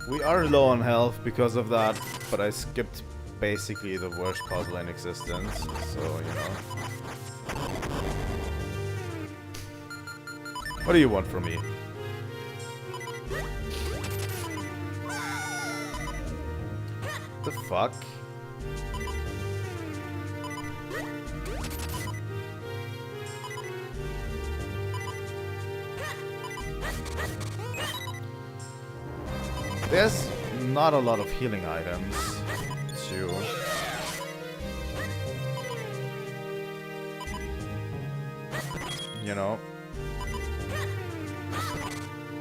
We are low on health because of that, but I skipped basically the worst puzzle in existence, so you know. What do you want from me? The fuck? There's not a lot of healing items, too. You know.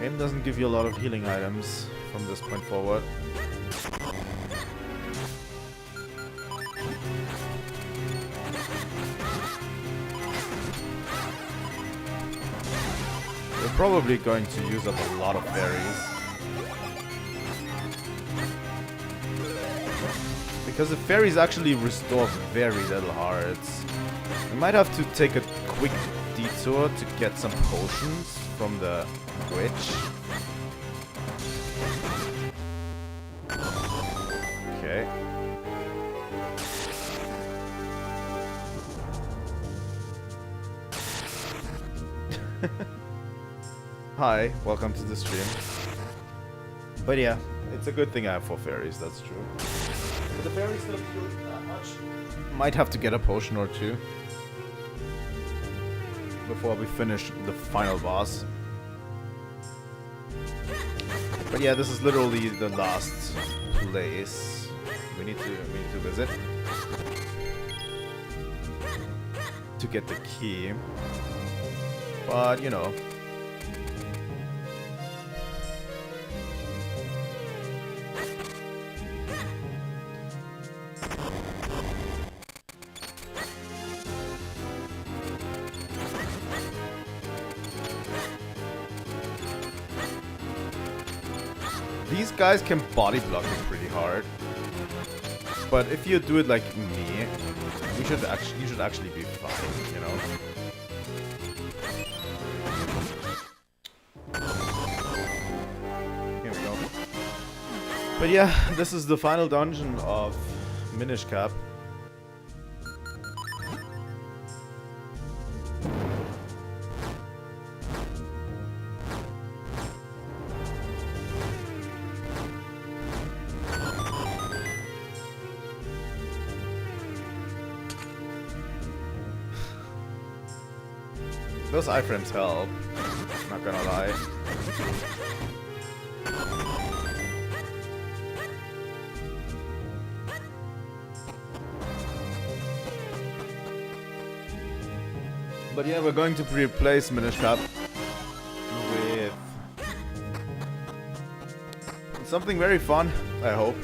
Game doesn't give you a lot of healing items from this point forward. We're probably going to use up a lot of berries. Because the fairies actually restore very little hearts. We might have to take a quick detour to get some potions from the witch. Okay. Hi, welcome to the stream. But yeah, it's a good thing I have 4 fairies, that's true. But the fairies don't kill that much. Might have to get a potion or 2 before we finish the final boss. But yeah, this is literally the last place we need to visit to get the key. But you know. These guys can body block it pretty hard, but if you do it like me, you should actually be fine, you know. Here we go. But yeah, this is the final dungeon of Minish Cap. Those iframes help, not gonna lie. But yeah, we're going to replace Minish Cap with something very fun, I hope.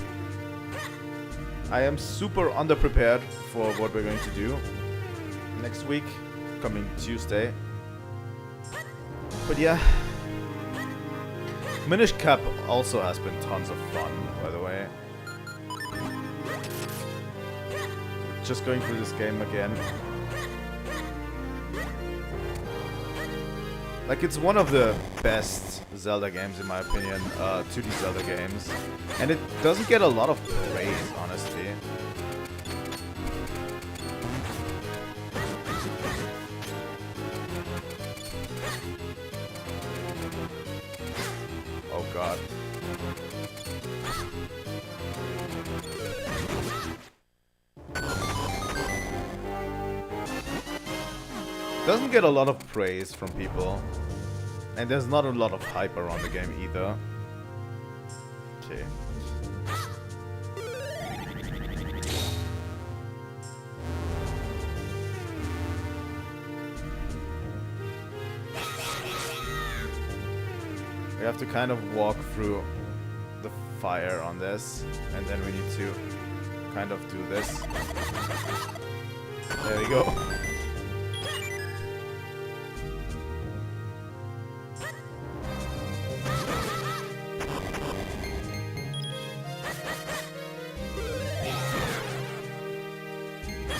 I am super underprepared for what we're going to do next week, coming Tuesday. But yeah, Minish Cap also has been tons of fun, by the way. Just going through this game again. Like, it's one of the best Zelda games, in my opinion, 2D Zelda games. And it doesn't get a lot of praise, honestly. Oh god. Doesn't get a lot of praise from people. And there's not a lot of hype around the game either. Okay. We have to kind of walk through the fire on this, and then we need to kind of do this. There we go.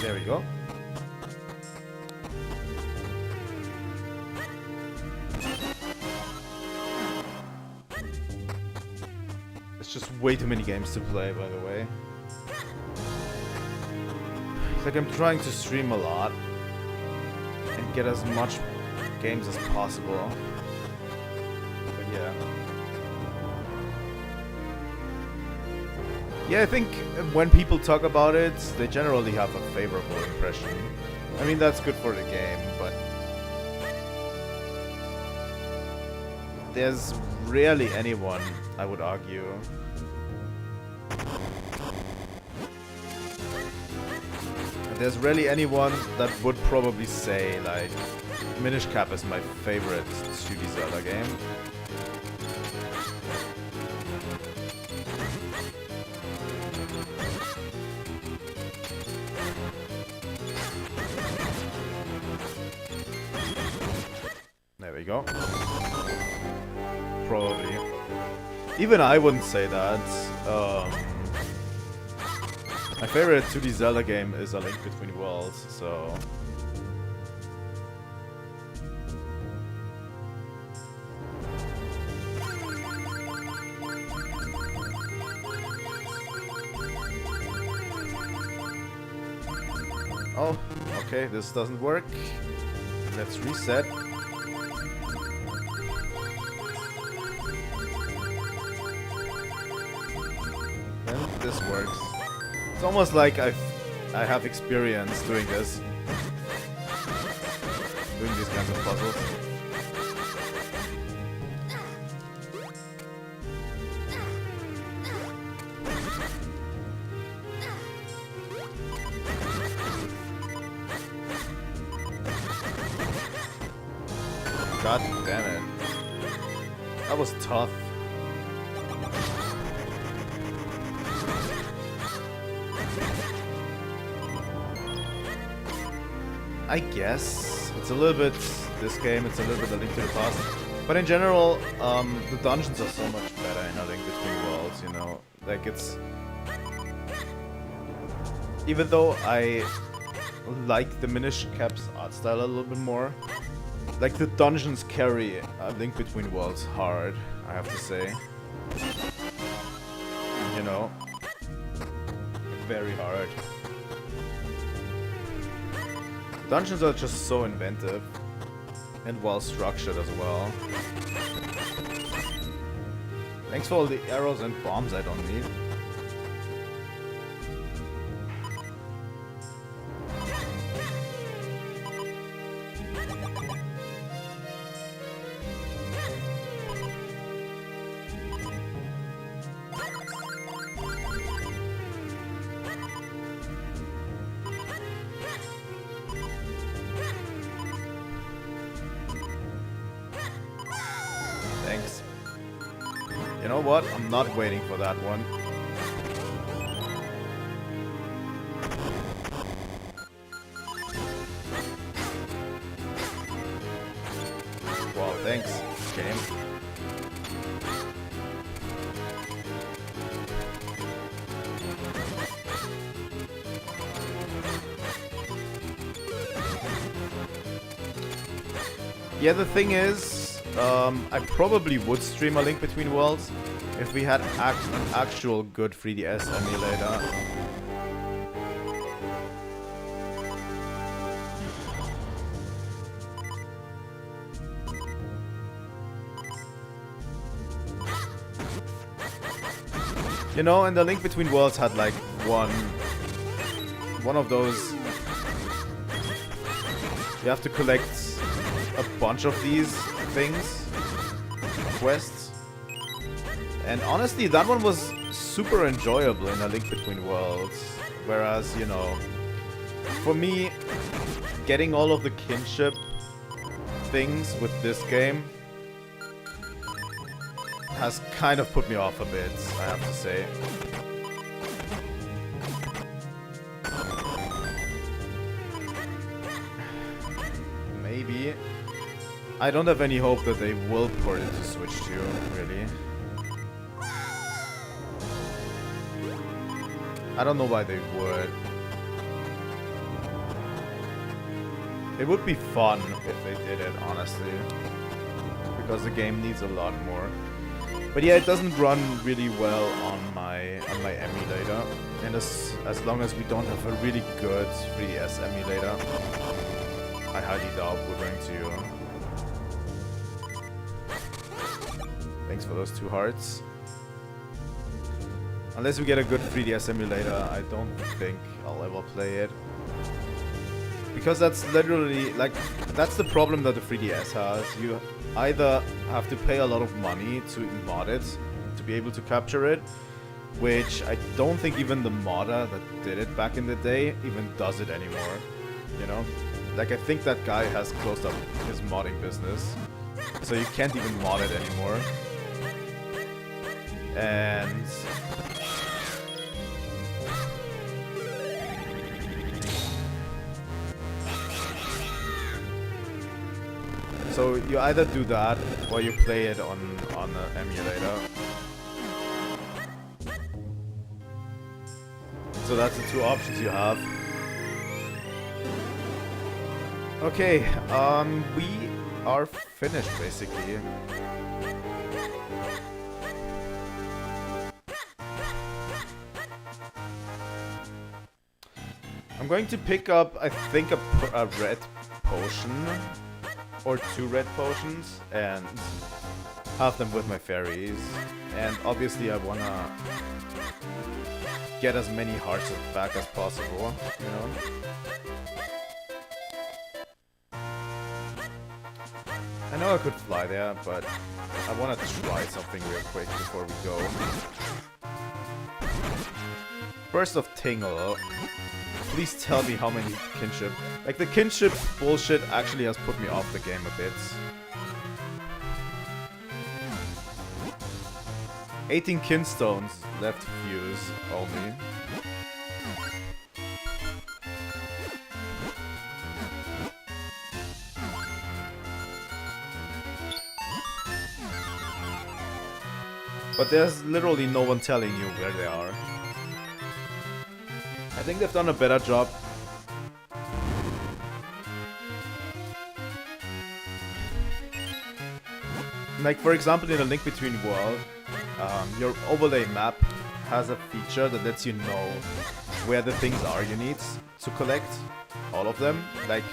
There we go. It's just way too many games to play, by the way. It's like I'm trying to stream a lot and get as much games as possible. But yeah. Yeah, I think when people talk about it, they generally have a favorable impression. I mean, that's good for the game, but there's rarely anyone, I would argue, there's rarely anyone that would probably say, like, Minish Cap is my favorite 2D Zelda game. There we go. Probably. Even I wouldn't say that. My favorite 2D Zelda game is A Link Between Worlds, so... Oh, okay, this doesn't work. Let's reset. And this works. It's almost like I have experience doing this. Doing these kinds of puzzles. God damn it. That was tough. I guess it's a little bit this game, it's a little bit A Link to the Past. But in general, the dungeons are so much better in A Link Between Worlds, you know? Like, it's... Even though I like the Minish Cap's art style a little bit more, like, the dungeons carry A Link Between Worlds hard, I have to say. You know? Very hard. Dungeons are just so inventive and well structured as well. Thanks for all the arrows and bombs I don't need. Thanks. You know what? I'm not waiting for that one. Wow, thanks, game. Yeah, the thing is, I probably would stream A Link Between Worlds if we had an actual good 3DS emulator. You know, and The Link Between Worlds had like one of those. You have to collect a bunch of these things, quests, and honestly, that one was super enjoyable in A Link Between Worlds. Whereas, you know, for me, getting all of the kinship things with this game has kind of put me off a bit, I have to say. Maybe. I don't have any hope that they will port it to Switch 2, really. I don't know why they would. It would be fun if they did it, honestly. Because the game needs a lot more. But yeah, it doesn't run really well on my emulator, and as long as we don't have a really good 3DS emulator, I highly doubt we're going to. Thanks for those 2 hearts. Unless we get a good 3DS emulator, I don't think I'll ever play it. Because that's literally, like, that's the problem that the 3DS has. You either have to pay a lot of money to mod it, to be able to capture it, which I don't think even the modder that did it back in the day even does it anymore, you know? Like, I think that guy has closed up his modding business, so you can't even mod it anymore. And so you either do that, or you play it on an emulator. So that's the 2 options you have. Okay, we are finished, basically. I'm going to pick up, I think, a red potion. Or 2 red potions, and have them with my fairies. And obviously I wanna get as many hearts back as possible, you know? I know I could fly there, but I wanna try something real quick before we go. Burst of Tingle. Please tell me how many kinship. Like, the kinship bullshit actually has put me off the game a bit. 18 kinstones left to fuse only. But there's literally no one telling you where they are. I think they've done a better job. Like, for example, in A Link Between Worlds, your overlay map has a feature that lets you know where the things are you need to collect. All of them. Like,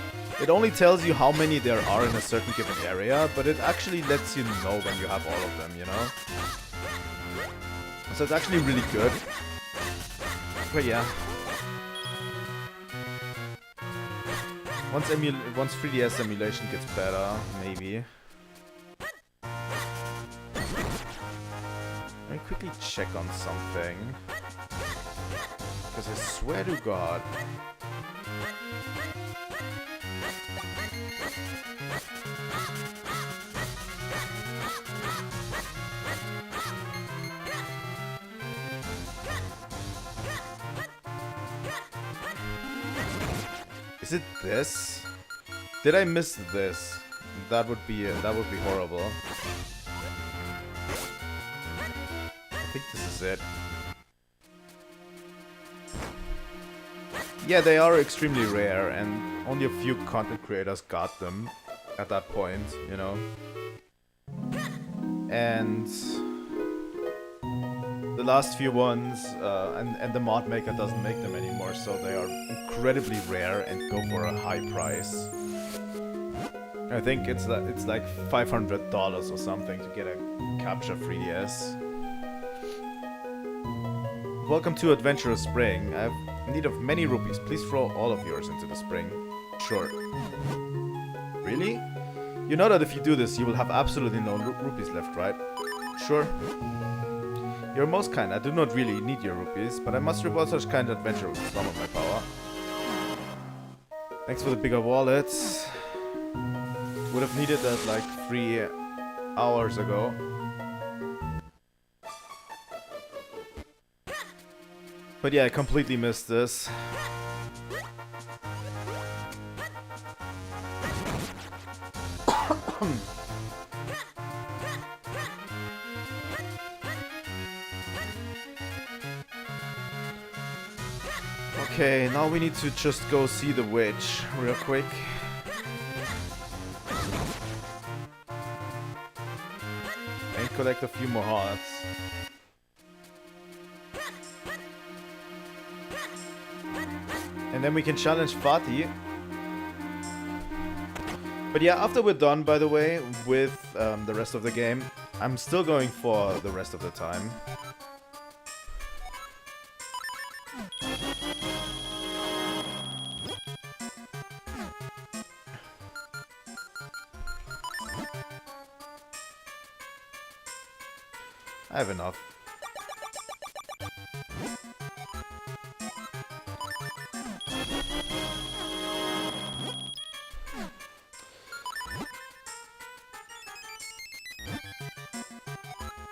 it only tells you how many there are in a certain given area, but it actually lets you know when you have all of them, you know? So it's actually really good. But yeah. Once 3DS emulation gets better, maybe. Let me quickly check on something. Because I swear to God. Is it this? Did I miss this? That would be horrible. I think this is it. Yeah, they are extremely rare, and only a few content creators got them. at that point, you know. And the last few ones, and the mod maker doesn't make them anymore, so they are incredibly rare and go for a high price. I think it's like $500 or something to get a capture 3DS. Welcome to Adventurous Spring. I have need of many rupees. Please throw all of yours into the spring. Sure. Really? You know that if you do this, you will have absolutely no rupees left, right? Sure. You're most kind. I do not really need your rupees, but I must reward such kind adventure with some of my power. Thanks for the bigger wallet. Would have needed that like 3 hours ago. But yeah, I completely missed this. Okay, now we need to just go see the witch real quick. And collect a few more hearts. And then we can challenge Fatih. But yeah, after we're done, by the way, with the rest of the game, I'm still going for the rest of the time. I have enough.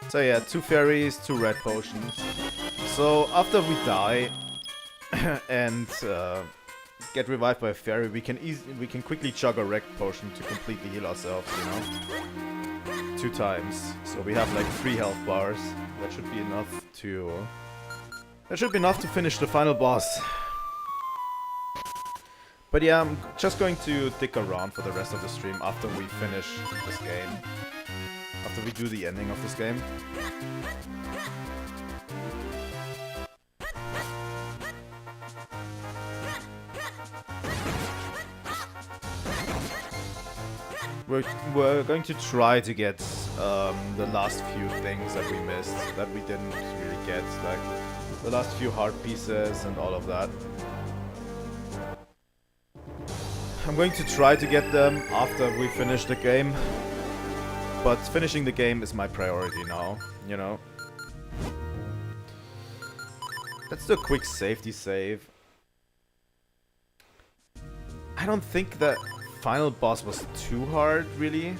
So yeah, 2 fairies, 2 red potions. So after we die and get revived by a fairy, we can quickly chug a red potion to completely heal ourselves, you know, 2 times. So we have like 3 health bars. That should be enough to. That should be enough to finish the final boss. But yeah, I'm just going to stick around for the rest of the stream after we finish this game. After we do the ending of this game. We're going to try to get the last few things that we missed, that we didn't really get, like the last few heart pieces and all of that. I'm going to try to get them after we finish the game. But finishing the game is my priority now, you know. Let's do a quick safety save. I don't think that final boss was too hard, really.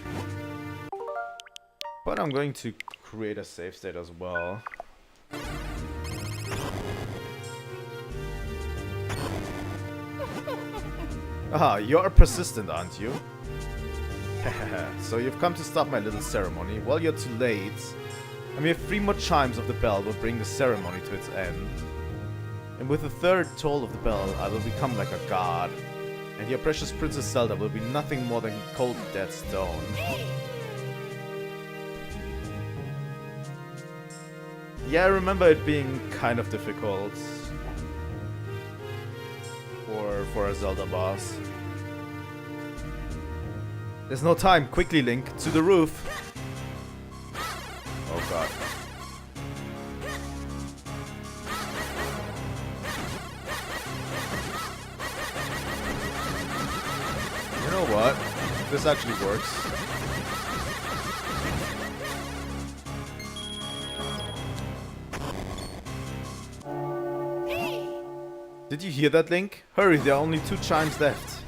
But I'm going to create a save state as well. Aha, you're persistent, aren't you? So you've come to stop my little ceremony. Well, you're too late. A mere 3 more chimes of the bell will bring the ceremony to its end. And with the 3rd toll of the bell, I will become like a god. And your precious Princess Zelda will be nothing more than cold dead stone. Yeah, I remember it being kind of difficult for a Zelda boss. There's no time. Quickly, Link, to the roof. Oh god. You know what? This actually works. Did you hear that, Link? Hurry, there are only 2 chimes left.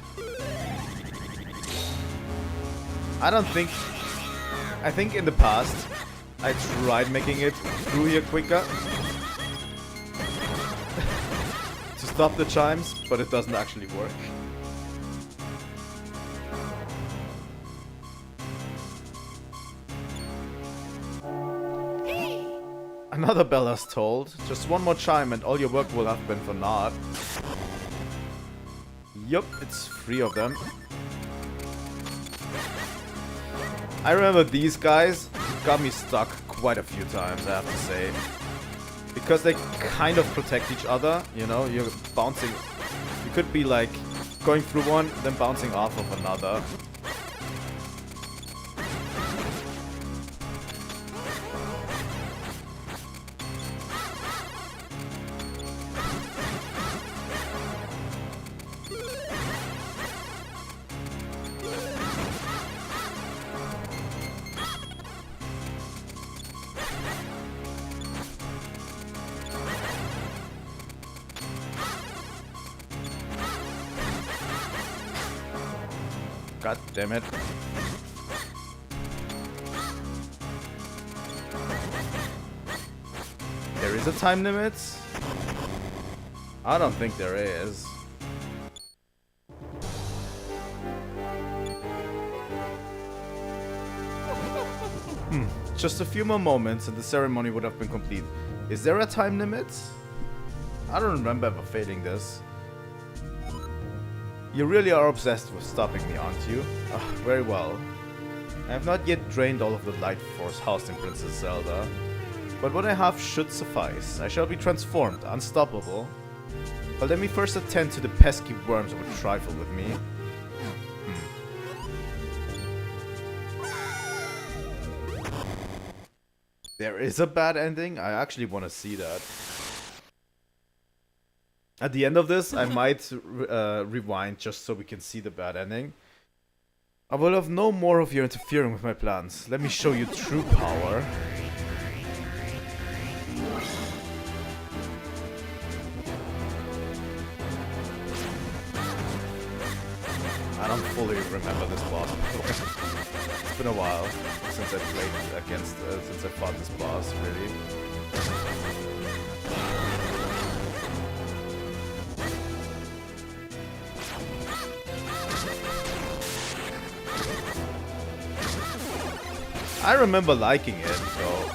I think in the past I tried making it through here quicker to stop the chimes, but it doesn't actually work. Another bell has tolled. Just 1 more chime and all your work will have been for naught. Yup, it's 3 of them. I remember these guys got me stuck quite a few times, I have to say. Because they kind of protect each other, you know, you're bouncing. You could be like going through one, then bouncing off of another. God damn it. There is a time limit? I don't think there is. Just a few more moments and the ceremony would have been complete. Is there a time limit? I don't remember ever failing this. You really are obsessed with stopping me, aren't you? Very well. I have not yet drained all of the life force housed in Princess Zelda, but what I have should suffice. I shall be transformed, unstoppable. But let me first attend to the pesky worms who would trifle with me. There is a bad ending? I actually want to see that. At the end of this, I might rewind just so we can see the bad ending. I will have no more of you interfering with my plans. Let me show you true power. I don't fully remember this boss before. It's been a while since I played against, since I fought this boss, really. I remember liking it, so...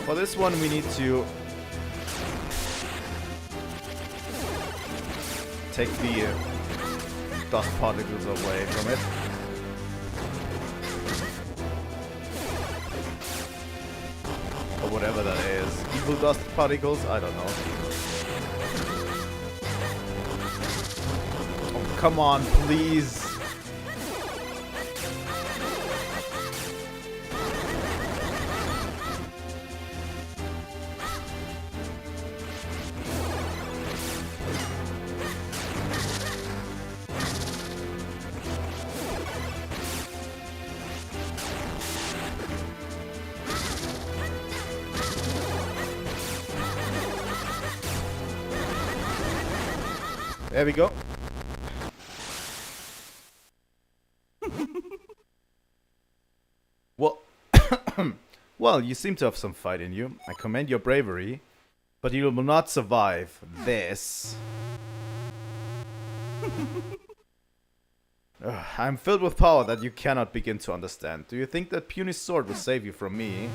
For this one we need to take the dust particles away from it. Or whatever that is. Evil dust particles? I don't know. Oh, come on, please. There we go. Well, well, you seem to have some fight in you. I commend your bravery, but you will not survive this. I'm filled with power that you cannot begin to understand. Do you think that puny sword will save you from me?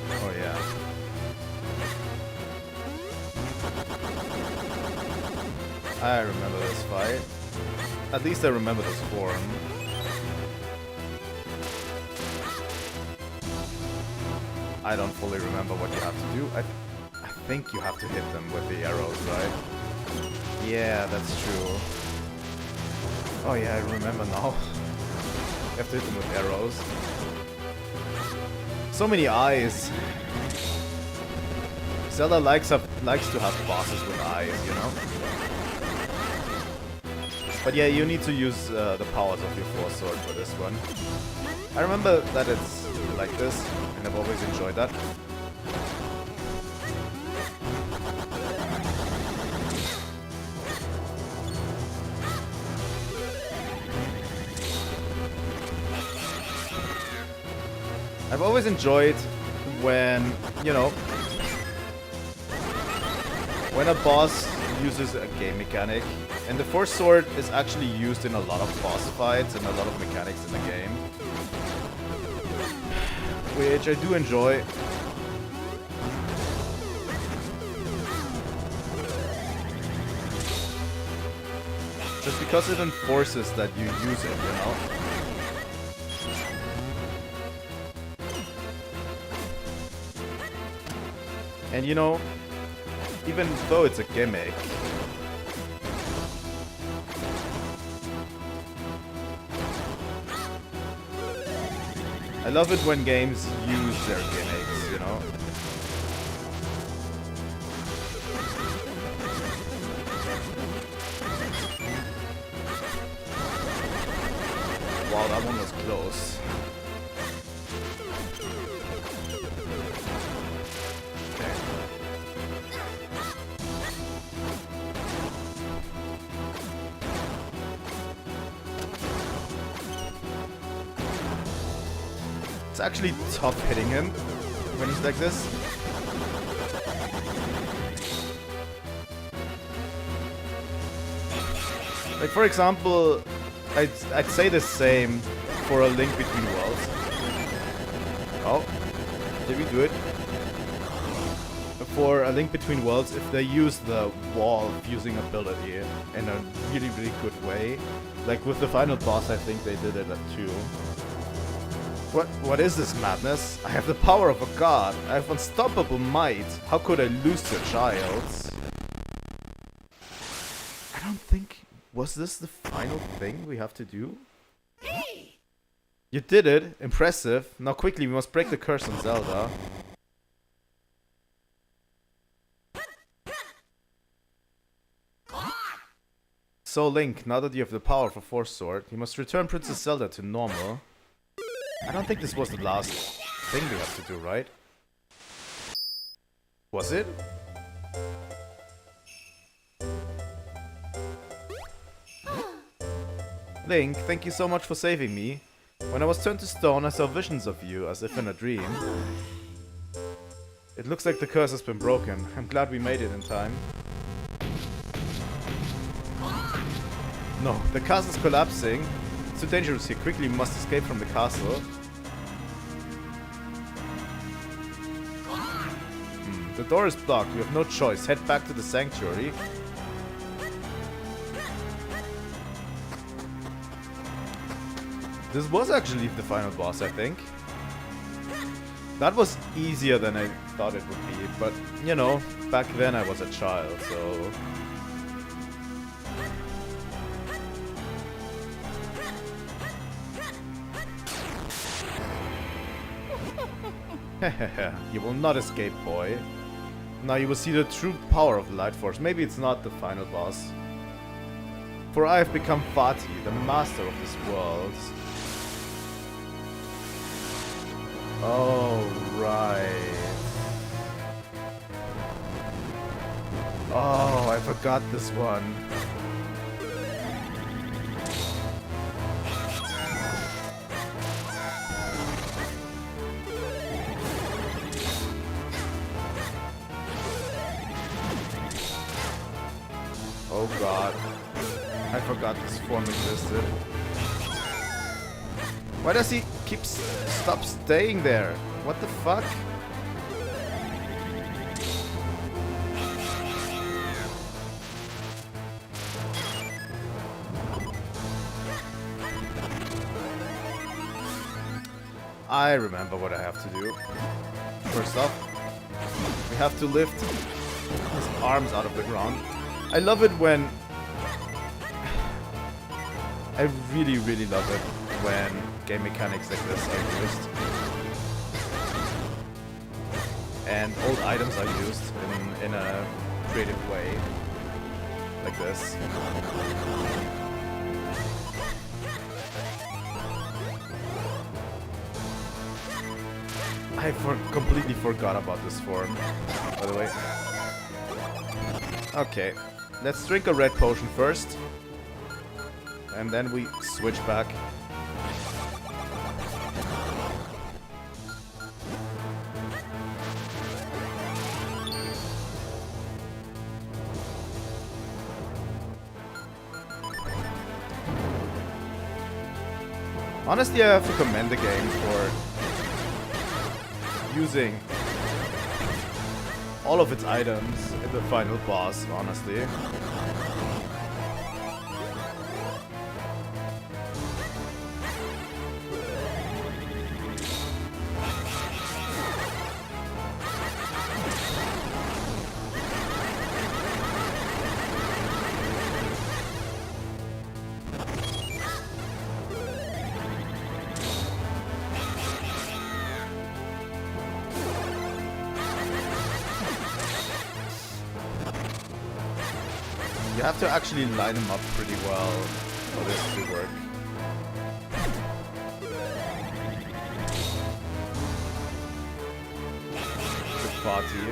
Oh yeah. I remember this fight. At least I remember this form. I don't fully remember what you have to do. I think you have to hit them with the arrows, right? Yeah, that's true. Oh yeah, I remember now. You have to hit them with arrows. So many eyes. Zelda likes to have bosses with eyes, you know? But yeah, you need to use the powers of your Force Sword for this one. I remember that it's like this, and I've always enjoyed that. I've always enjoyed when, you know, when a boss uses a game mechanic, and the Force Sword is actually used in a lot of boss fights and a lot of mechanics in the game, which I do enjoy. Just because it enforces that you use it, you know? And you know, even though it's a gimmick, I love it when games use their gimmicks, you know? Wow, that one was close. Okay. It's actually tough hitting him when he's like this. Like, for example, I'd say the same for A Link Between Worlds. Oh, did we do it? For A Link Between Worlds, if they use the wall fusing ability in a really, really good way, like with the final boss, I think they did it too. What is this madness? I have the power of a god. I have unstoppable might. How could I lose to a child? I don't think... Was this the final thing we have to do? Hey! You did it. Impressive. Now quickly, we must break the curse on Zelda. So Link, now that you have the power of a Force Sword, you must return Princess Zelda to normal. I don't think this was the last thing we have to do, right? Was it? Link, thank you so much for saving me. When I was turned to stone, I saw visions of you, as if in a dream. It looks like the curse has been broken. I'm glad we made it in time. No, the castle's collapsing. It's too dangerous here. Quickly, we must escape from the castle. The door is blocked. We have no choice. Head back to the sanctuary. This was actually the final boss, I think. That was easier than I thought it would be, but, you know, back then I was a child, so... You will not escape, boy. Now you will see the true power of the Light Force. Maybe it's not the final boss. For I have become Vati, the master of this world. Oh, right. Oh, I forgot this one. Oh god. I forgot this form existed. Why does he stop staying there? What the fuck? I remember what I have to do. First off, we have to lift his arms out of the ground. I love it when... I really, really love it when game mechanics like this are used. And old items are used in a creative way. Like this. I completely forgot about this form, by the way. Okay, let's drink a red potion first. And then we switch back. Honestly, I have to commend the game for using all of its items in the final boss, honestly. You have to actually line them up pretty well for this to work. Good party.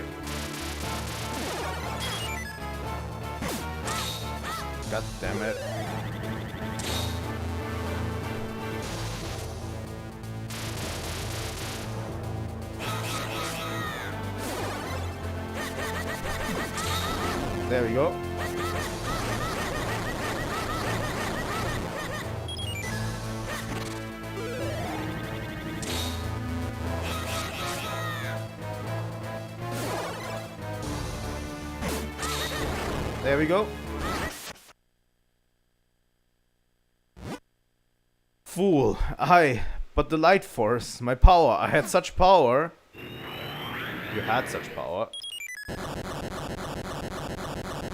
God damn it. There we go. There we go. Fool. But the light force, my power. I had such power. You had such power.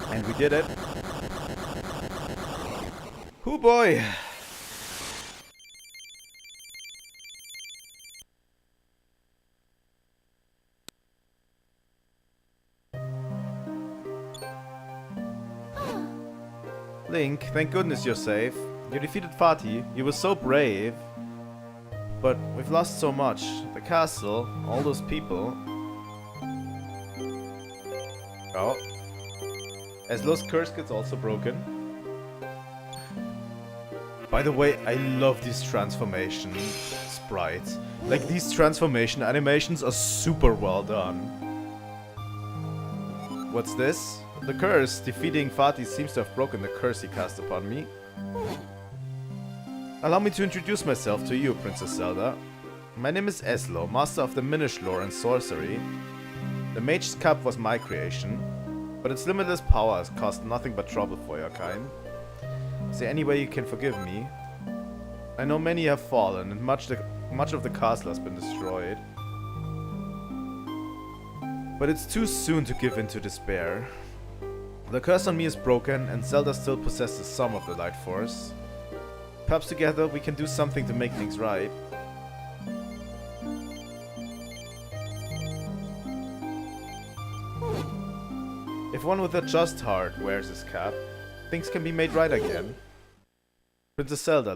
And we did it. Hoo boy. Link, thank goodness you're safe. You defeated Fatih. You were so brave. But we've lost so much. The castle, all those people. Oh. Eslo's curse gets also broken. By the way, I love these transformation sprites. Like, these transformation animations are super well done. What's this? The curse. Defeating Fatih seems to have broken the curse he cast upon me. Allow me to introduce myself to you, Princess Zelda. My name is Eslo, master of the Minish lore and sorcery. The Mage's Cap was my creation, but its limitless power has caused nothing but trouble for your kind. Is there any way you can forgive me? I know many have fallen, and much of the castle has been destroyed. But it's too soon to give in to despair. The curse on me is broken, and Zelda still possesses some of the light force. Perhaps together we can do something to make things right. If one with a just heart wears his cap, things can be made right again. Princess Zelda,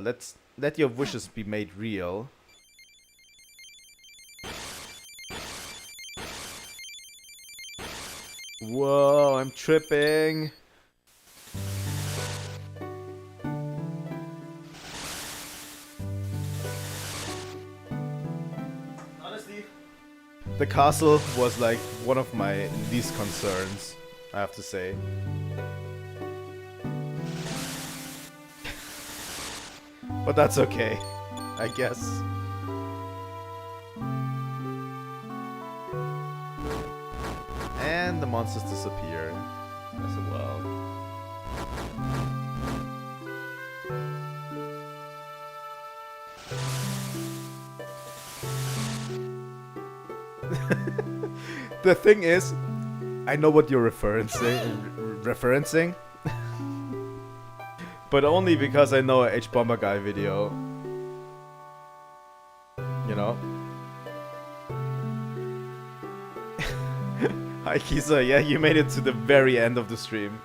let your wishes be made real. Whoa, I'm tripping. Honestly, the castle was like one of my least concerns, I have to say. But that's okay, I guess. And the monsters disappear as well. The thing is, I know what you're referencing. But only because I know a H-Bomber Guy video. You know? Hi Kisa, yeah, you made it to the very end of the stream.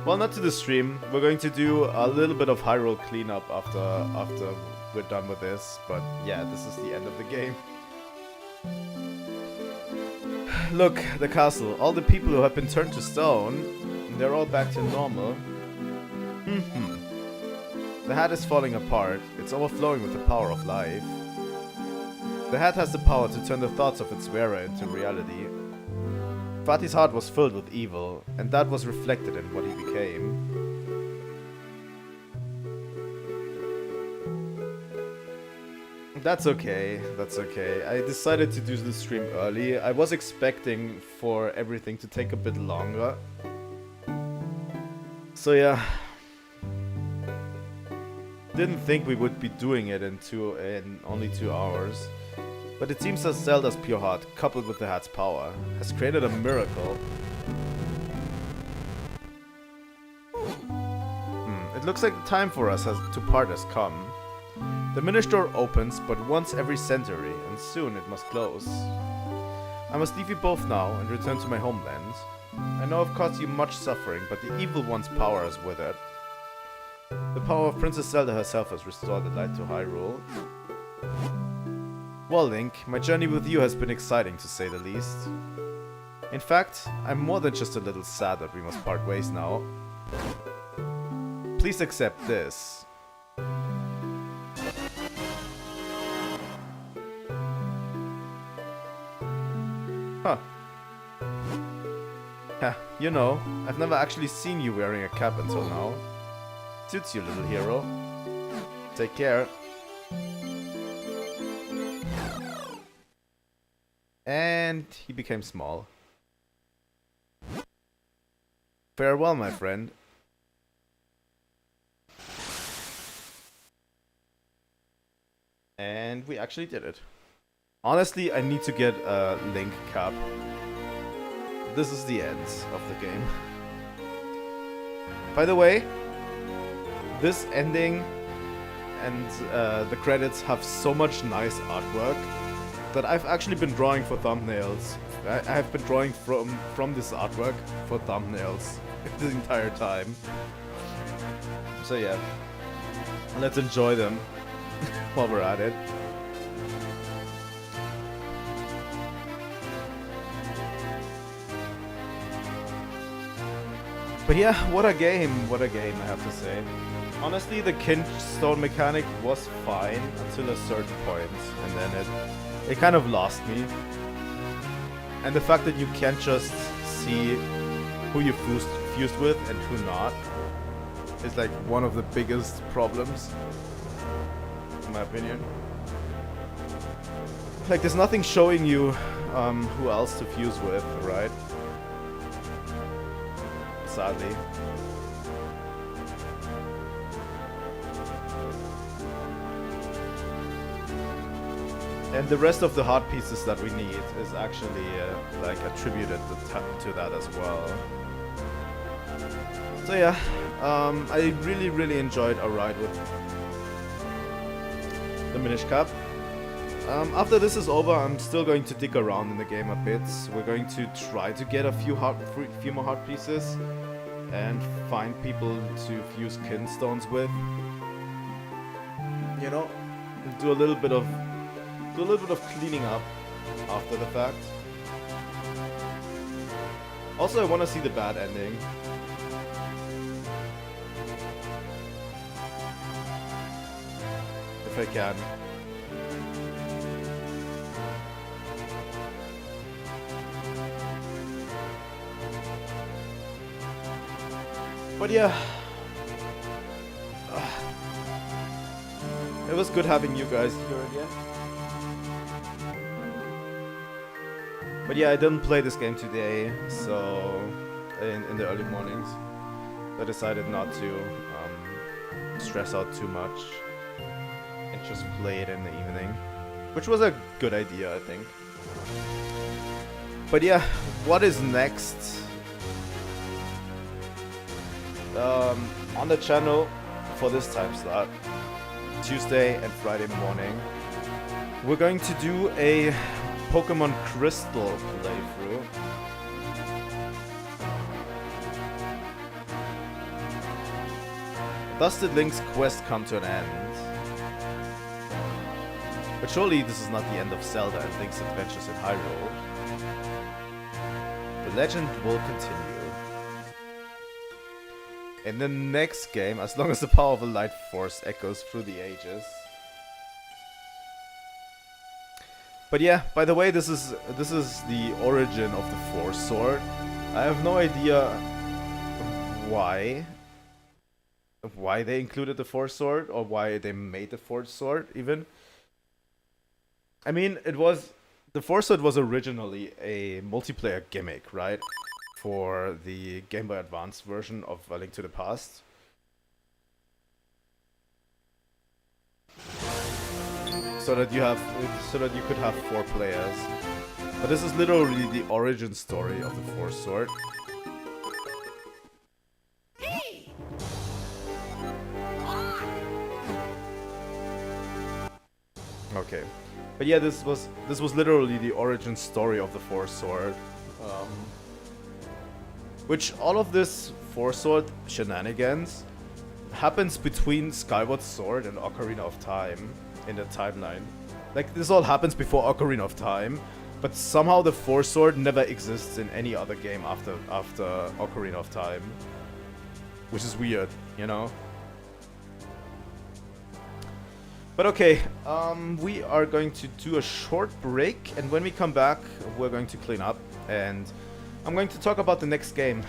Well, not to the stream. We're going to do a little bit of Hyrule cleanup after we're done with this. But yeah, this is the end of the game. Look, the castle. All the people who have been turned to stone, they're all back to normal. The hat is falling apart. It's overflowing with the power of life. The hat has the power to turn the thoughts of its wearer into reality. Fatih's heart was filled with evil, and that was reflected in what he became. That's okay, that's okay. I decided to do the stream early. I was expecting for everything to take a bit longer. So yeah. Didn't think we would be doing it in only 2 hours. But it seems that Zelda's pure heart, coupled with the heart's power, has created a miracle. It looks like the time for us to part has come. The Minish door opens but once every century, and soon it must close. I must leave you both now and return to my homeland. I know I've caused you much suffering, but the evil one's power has withered. The power of Princess Zelda herself has restored the light to Hyrule. Well, Link, my journey with you has been exciting to say the least. In fact, I'm more than just a little sad that we must part ways now. Please accept this. Huh. Yeah, you know, I've never actually seen you wearing a cap until now. Suits you, little hero. Take care. And he became small. Farewell, my friend. And we actually did it. Honestly, I need to get a Link cap. This is the end of the game. By the way, this ending and the credits have so much nice artwork that I've actually been drawing for thumbnails. I have been drawing from this artwork for thumbnails the entire time. So yeah, let's enjoy them while we're at it. But yeah, what a game, I have to say. Honestly, the Kinstone mechanic was fine until a certain point, and then it kind of lost me. And the fact that you can't just see who you fused with and who not is like one of the biggest problems, in my opinion. Like, there's nothing showing you who else to fuse with, right? Sadly. And the rest of the heart pieces that we need is actually like attributed to that as well. So yeah, I really enjoyed our ride with the Minish Cap. After this is over, I'm still going to dig around in the game a bit. We're going to try to get a few more heart pieces and find people to fuse kinstones with. You know, do a little bit of cleaning up after the fact. Also, I want to see the bad ending. If I can. But yeah, it was good having you guys here again. But yeah, I didn't play this game today, so in the early mornings, I decided not to stress out too much and just play it in the evening, which was a good idea, I think. But yeah, what is next? On the channel for this time slot, Tuesday and Friday morning, we're going to do a Pokemon Crystal playthrough. Thus did Link's quest come to an end. But surely this is not the end of Zelda and Link's adventures in Hyrule. The legend will continue. In the next game, as long as the power of the light force echoes through the ages. But yeah, by the way, this is the origin of the Force Sword. I have no idea why they included the Force Sword or why they made the Force Sword even. I mean, it was the Force Sword was originally a multiplayer gimmick, right? For the Game Boy Advance version of A Link to the Past. So that you could have 4 players. But this is literally the origin story of the Force Sword. Okay. But yeah, this was literally the origin story of the Force Sword. Which all of this Force Sword shenanigans happens between Skyward Sword and Ocarina of Time in the timeline. Like, this all happens before Ocarina of Time, but somehow the Force Sword never exists in any other game after Ocarina of Time. Which is weird, you know? But okay, we are going to do a short break, and when we come back, we're going to clean up, and I'm going to talk about the next game.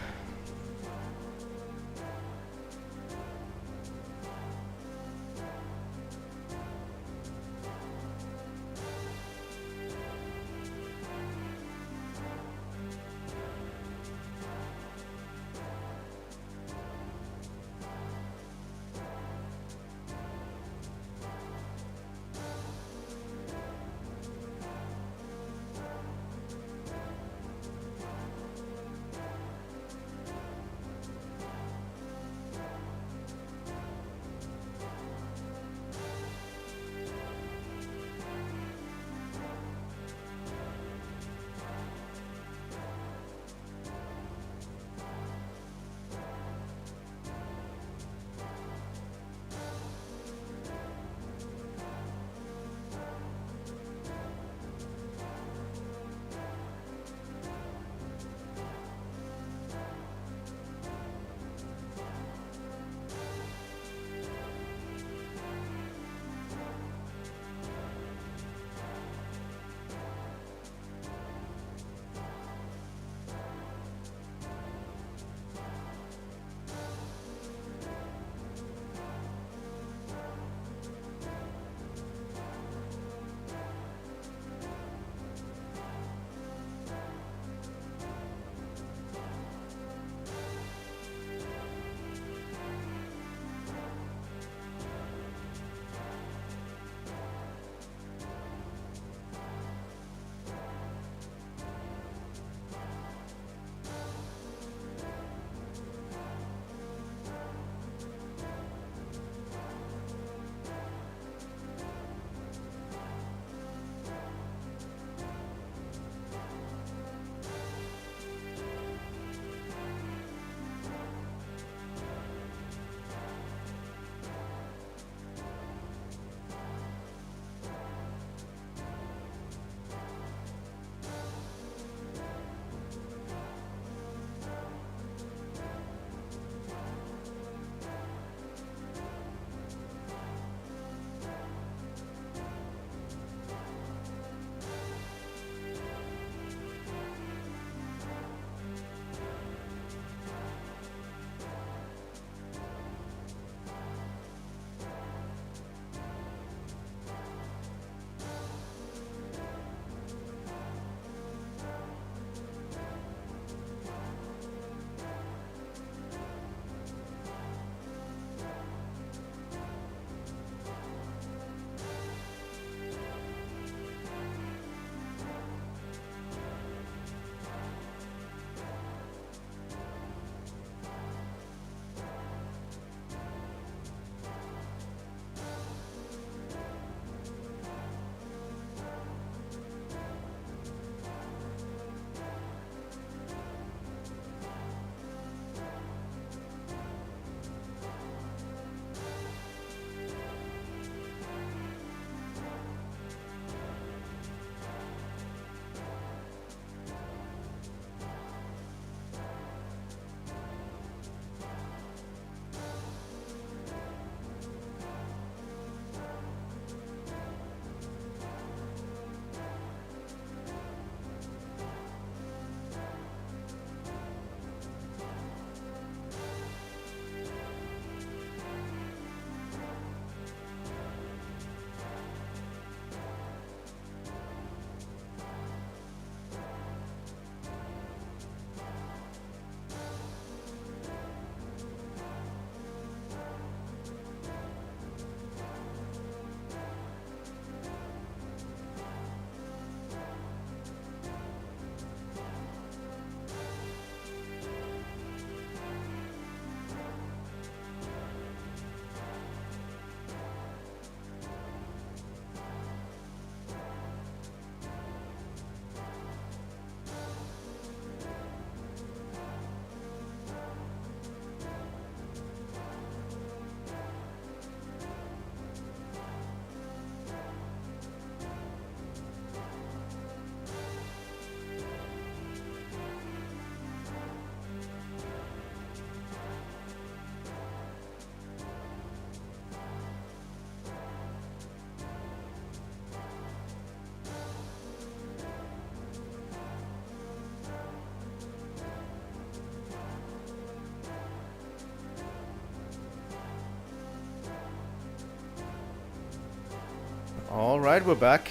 Alright, we're back.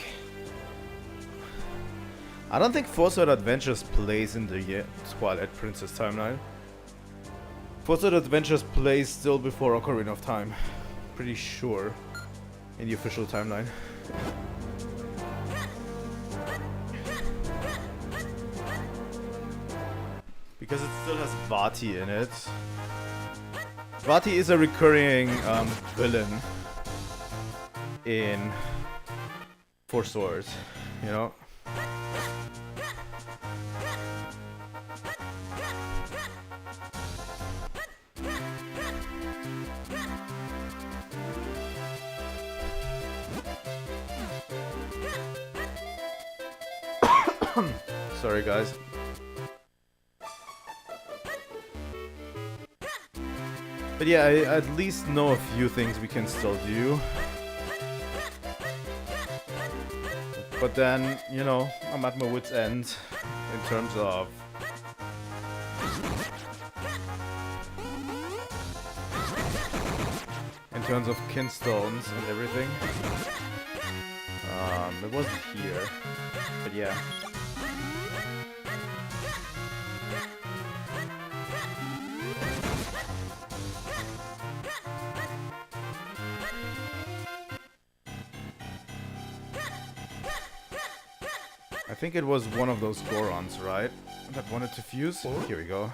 I don't think Forza Adventures plays in the Twilight Princess timeline. Forza Adventures plays still before Ocarina of Time. Pretty sure. In the official timeline. Because it still has Vati in it. Vati is a recurring villain in Four Swords, you know? Sorry guys. But yeah, I at least know a few things we can still do. But then, you know, I'm at my wit's end in terms of kinstones and everything. It wasn't here, but yeah. I think it was one of those Gorons, right? That wanted to fuse? Here we go.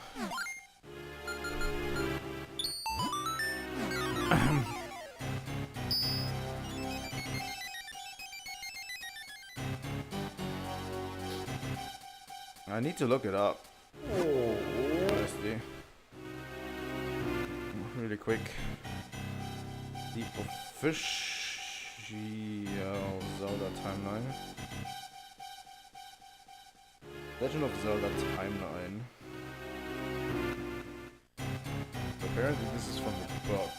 I need to look it up. Honestly. Really quick. The official Zelda timeline. Legend of Zelda timeline. Apparently this is from the book.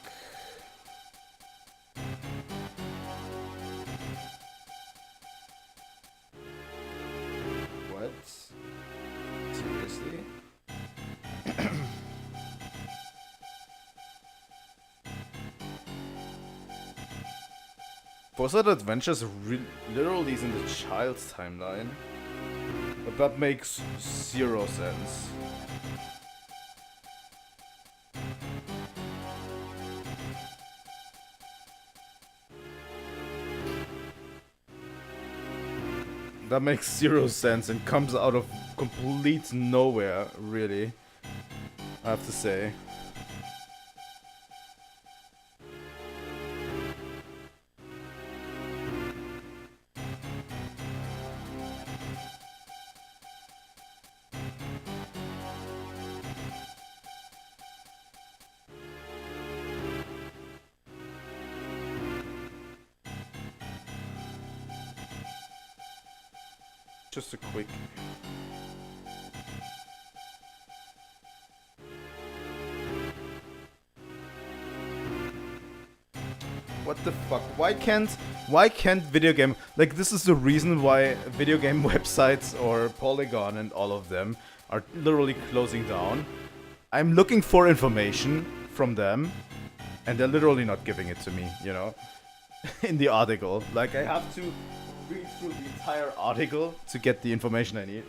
What? Seriously? Forza Adventures literally is in the child's timeline. But that makes zero sense. That makes zero sense and comes out of complete nowhere, really. I have to say. Just a quick. What the fuck? Why can't video game, like, this is the reason why video game websites or Polygon and all of them are literally closing down. I'm looking for information from them and they're literally not giving it to me, you know? In the article. Like, I have to read through the entire article to get the information I need.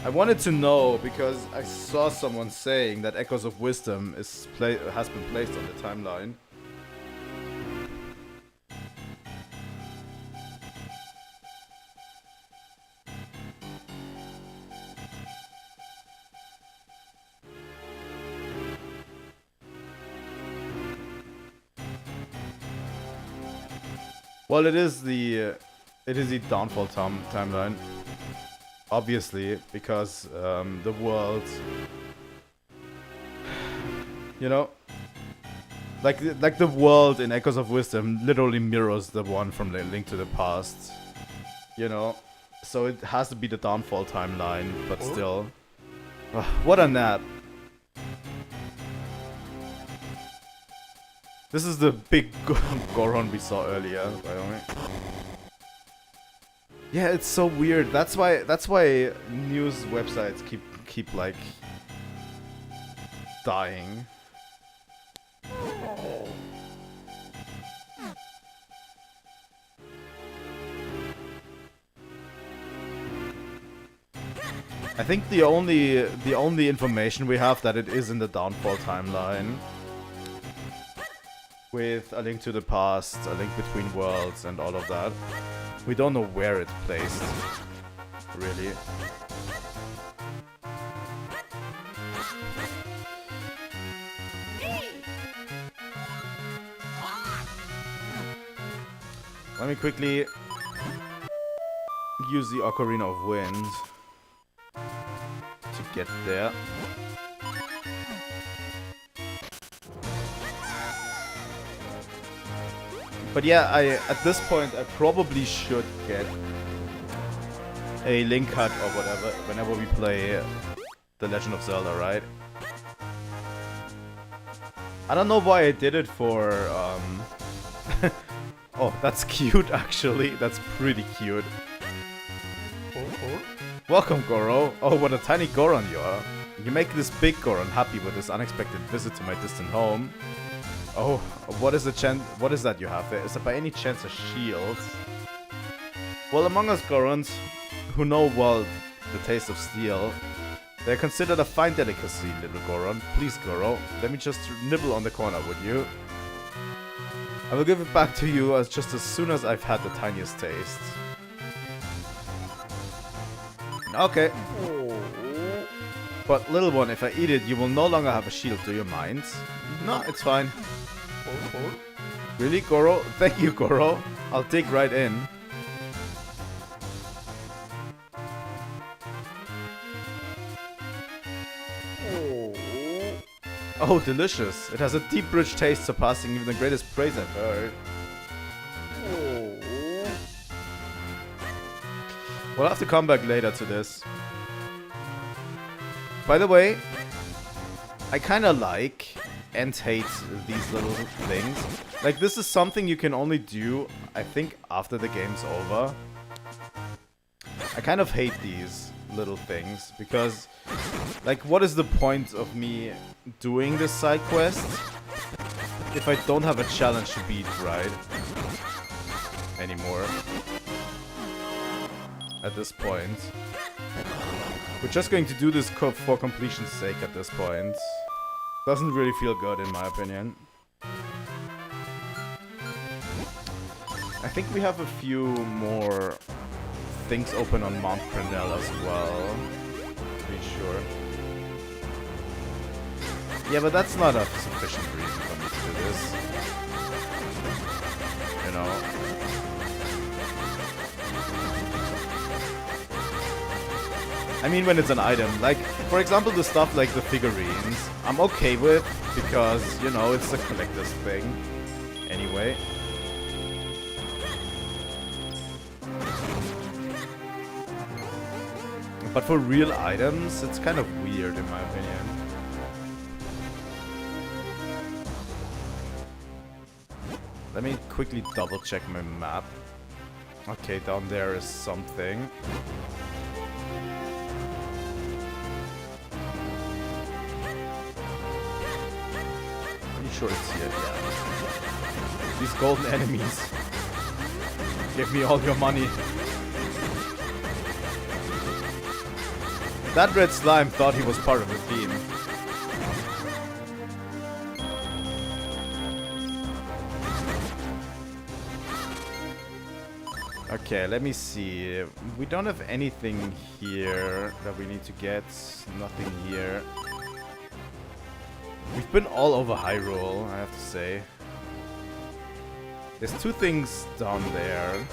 I wanted to know because I saw someone saying that Echoes of Wisdom has been placed on the timeline. Well, it is the downfall timeline, obviously, because the world, you know, like the world in Echoes of Wisdom literally mirrors the one from the Link to the Past, you know, so it has to be the downfall timeline, but still, what a nap. This is the big Goron we saw earlier, by the way. Yeah, it's so weird. That's why news websites keep like dying. I think the only information we have that it is in the downfall timeline. With A Link to the Past, A Link Between Worlds, and all of that. We don't know where it's placed, really. Let me quickly use the Ocarina of Wind to get there. But yeah, at this point I probably should get a link cut or whatever whenever we play The Legend of Zelda, right? I don't know why I did it for oh, that's cute actually. That's pretty cute. Welcome, Goro. Oh, what a tiny Goron you are. You make this big Goron happy with this unexpected visit to my distant home. Oh, what is that you have there? Is it by any chance a shield? Well, among us Gorons, who know well the taste of steel, they're considered a fine delicacy, little Goron. Please, Goro, let me just nibble on the corner, would you? I will give it back to you just as soon as I've had the tiniest taste. Okay. But, little one, if I eat it, you will no longer have a shield, do you mind? No, it's fine. Really, Goro? Thank you, Goro. I'll dig right in. Oh, delicious. It has a deep, rich taste surpassing even the greatest praise I've heard. We'll have to come back later to this. By the way, I kinda like and hate these little things. Like, this is something you can only do, I think, after the game's over. I kind of hate these little things, because, like, what is the point of me doing this side quest if I don't have a challenge to beat, right? Anymore. At this point. We're just going to do this for completion's sake at this point. Doesn't really feel good, in my opinion. I think we have a few more things open on Mount Prendel as well. Pretty sure. Yeah, but that's not a sufficient reason for me to do this. You know? I mean, when it's an item. Like, for example, the stuff like the figurines, I'm okay with, because, you know, it's a collector's thing. Anyway. But for real items, it's kind of weird, in my opinion. Let me quickly double check my map. Okay, down there is something. Sure it's here, yeah. These golden enemies. Give me all your money. That red slime thought he was part of the team. Okay, let me see. We don't have anything here that we need to get. Nothing here. We've been all over Hyrule, I have to say. There's two things down there.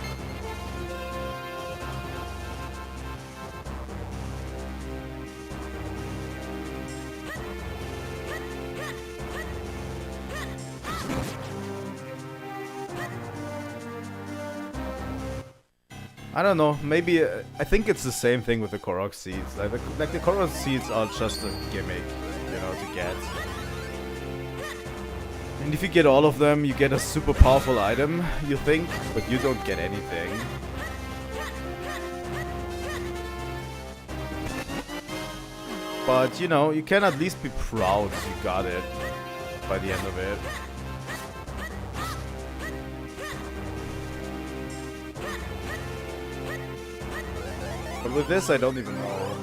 I don't know, maybe, I think it's the same thing with the Korok seeds. Like the Korok seeds are just a gimmick, you know, to get. And if you get all of them, you get a super powerful item, you think, but you don't get anything. But, you know, you can at least be proud you got it by the end of it. But with this, I don't even know.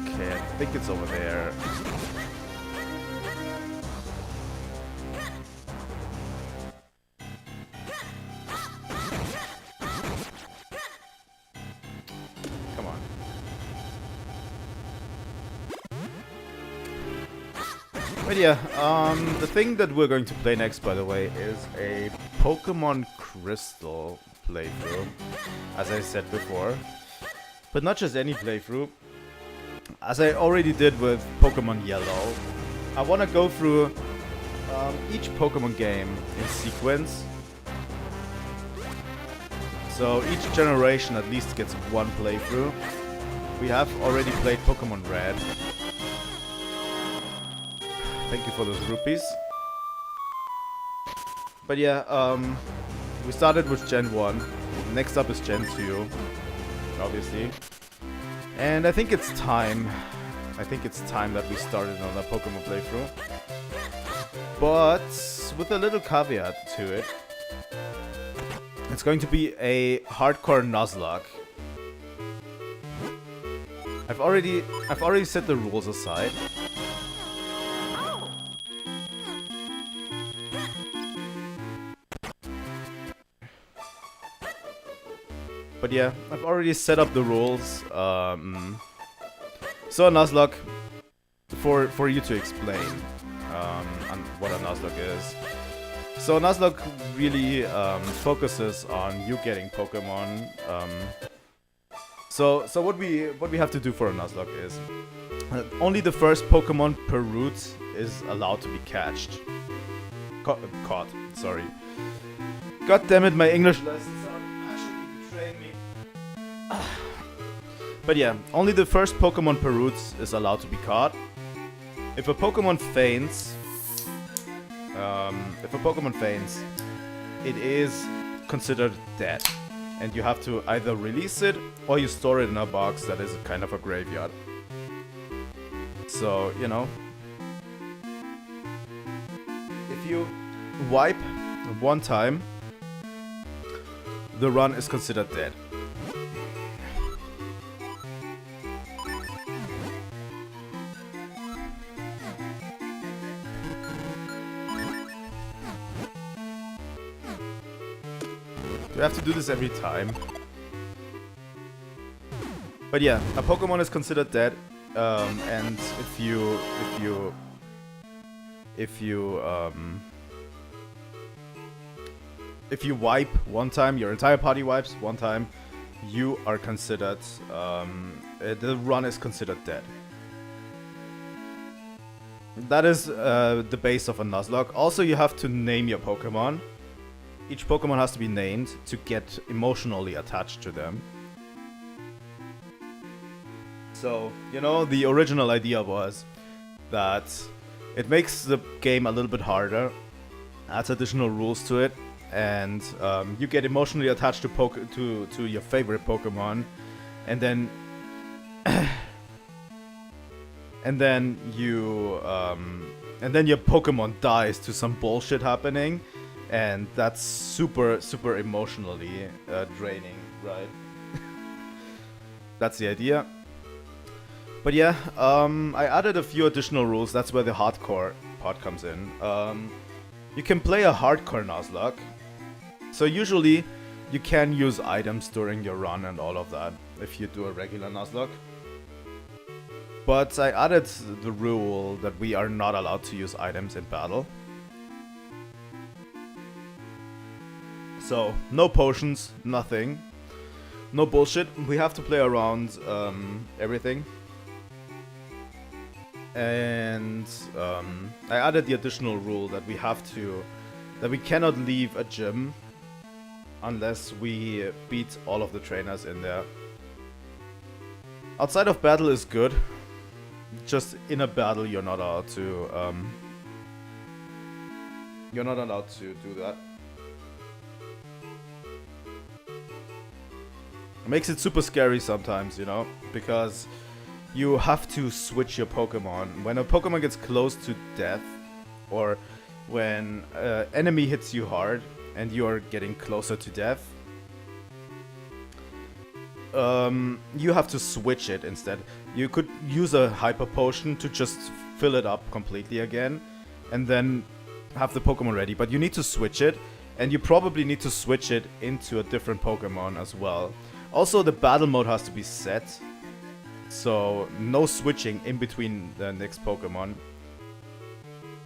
Okay, I think it's over there. Come on. But yeah, the thing that we're going to play next, by the way, is a Pokemon Crystal playthrough, as I said before. But not just any playthrough. As I already did with Pokemon Yellow, I want to go through each Pokemon game in sequence. So each generation at least gets one playthrough. We have already played Pokemon Red. Thank you for those rupees. But yeah, we started with Gen 1. Next up is Gen 2, obviously. And I think it's time. I think it's time that we started on a Pokemon playthrough. But with a little caveat to it. It's going to be a hardcore Nuzlocke. I've already set the rules aside. But yeah, I've already set up the rules. So a Nuzlocke, for you to explain what a Nuzlocke is. So a Nuzlocke really focuses on you getting Pokemon. So what we have to do for a Nuzlocke is only the first Pokemon per route is allowed to be caught. Sorry. God damn it, my English lessons are actually betraying me. But yeah, only the first Pokemon per route is allowed to be caught. If a Pokemon faints, it is considered dead, and you have to either release it or you store it in a box that is kind of a graveyard. So, you know, if you wipe one time, the run is considered dead. You have to do this every time. But yeah, a Pokemon is considered dead, and if you wipe one time, your entire party wipes one time, you are considered, the run is considered dead. That is the base of a Nuzlocke. Also, you have to name your Pokemon. Each Pokemon has to be named to get emotionally attached to them. So, you know, the original idea was that it makes the game a little bit harder, adds additional rules to it, and you get emotionally attached to your favorite Pokemon, and then your Pokemon dies to some bullshit happening. And that's super emotionally draining, right? That's the idea. But yeah, I added a few additional rules. That's where the hardcore part comes in. You can play a hardcore Nuzlocke. So usually, you can use items during your run and all of that if you do a regular Nuzlocke. But I added the rule that we are not allowed to use items in battle. So, no potions, nothing. No bullshit. We have to play around everything. And I added the additional rule that we cannot leave a gym unless we beat all of the trainers in there. Outside of battle is good. Just in a battle, you're not allowed to do that. It makes it super scary sometimes, you know, because you have to switch your Pokemon. When a Pokemon gets close to death, or when an enemy hits you hard and you're getting closer to death, you have to switch it instead. You could use a Hyper Potion to just fill it up completely again, and then have the Pokemon ready, but you need to switch it, and you probably need to switch it into a different Pokemon as well. Also, the battle mode has to be set, so no switching in between the next Pokemon.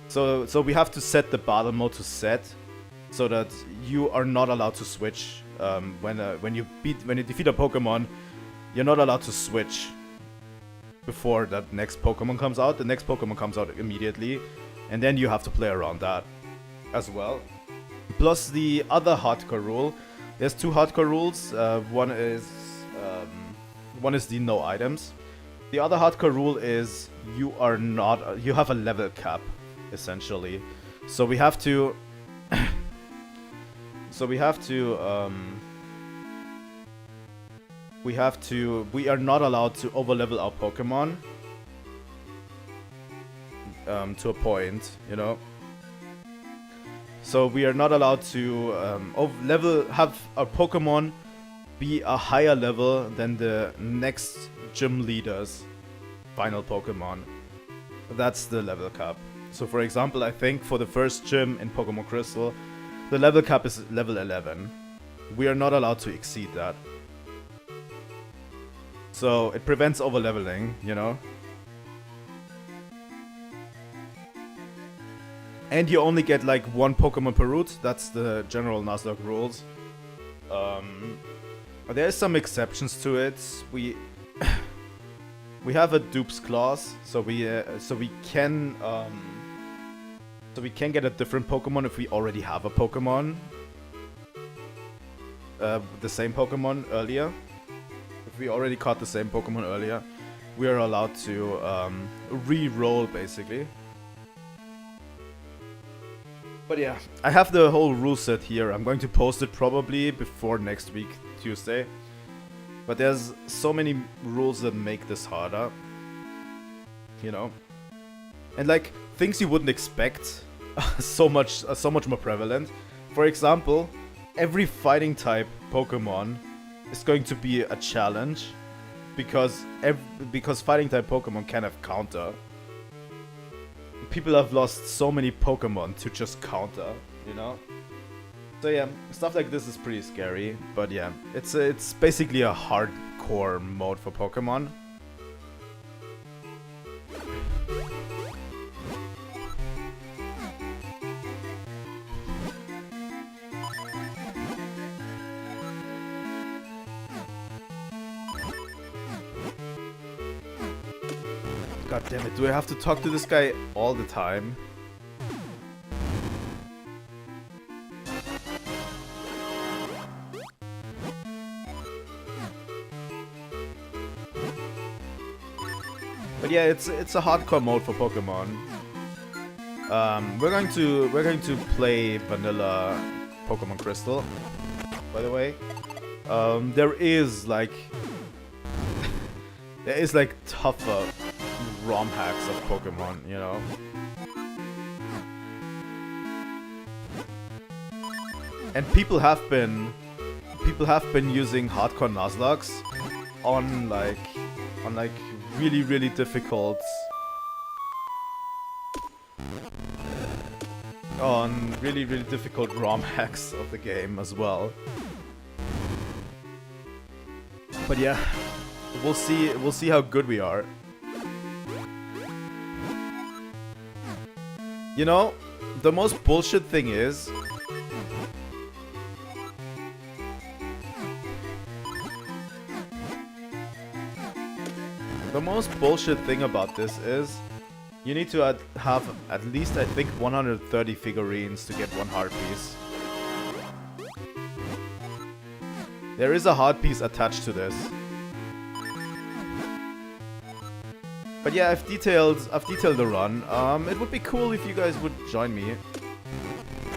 So we have to set the battle mode to set, so that you are not allowed to switch. When you defeat a Pokemon, you're not allowed to switch before that next Pokemon comes out. The next Pokemon comes out immediately, and then you have to play around that as well. Plus the other hardcore rule. There's two hardcore rules. One is the no items. The other hardcore rule is you have a level cap, essentially. So we have to we are not allowed to overlevel our Pokemon to a point, you know. So we are not allowed to have our Pokemon be a higher level than the next gym leader's final Pokemon. That's the level cap. So for example, I think for the first gym in Pokemon Crystal, the level cap is level 11. We are not allowed to exceed that. So it prevents overleveling, you know. And you only get like one Pokemon per route. That's the general Nuzlocke rules. There's some exceptions to it. We have a dupes clause, so we can get a different Pokemon if we already have a Pokemon. The same Pokemon earlier. If we already caught the same Pokemon earlier, we are allowed to re-roll basically. But yeah, I have the whole rule set here. I'm going to post it probably before next week, Tuesday. But there's so many rules that make this harder. You know? And like, things you wouldn't expect so much more prevalent. For example, every fighting type Pokemon is going to be a challenge. Because fighting type Pokemon can have counter. People have lost so many Pokemon to just counter, you know? So yeah, stuff like this is pretty scary, but yeah, it's basically a hardcore mode for Pokemon. God damn it, do I have to talk to this guy all the time? But yeah, it's a hardcore mode for Pokemon. We're going to play vanilla Pokemon Crystal, by the way. There is like tougher ROM hacks of Pokemon, you know. And people have been using hardcore Nuzlocke on really difficult ROM hacks of the game as well. But yeah, we'll see how good we are. You know, the most bullshit thing is about this is you need to have at least, I think, 130 figurines to get one heart piece. There is a heart piece attached to this. But yeah, I've detailed the run. It would be cool if you guys would join me.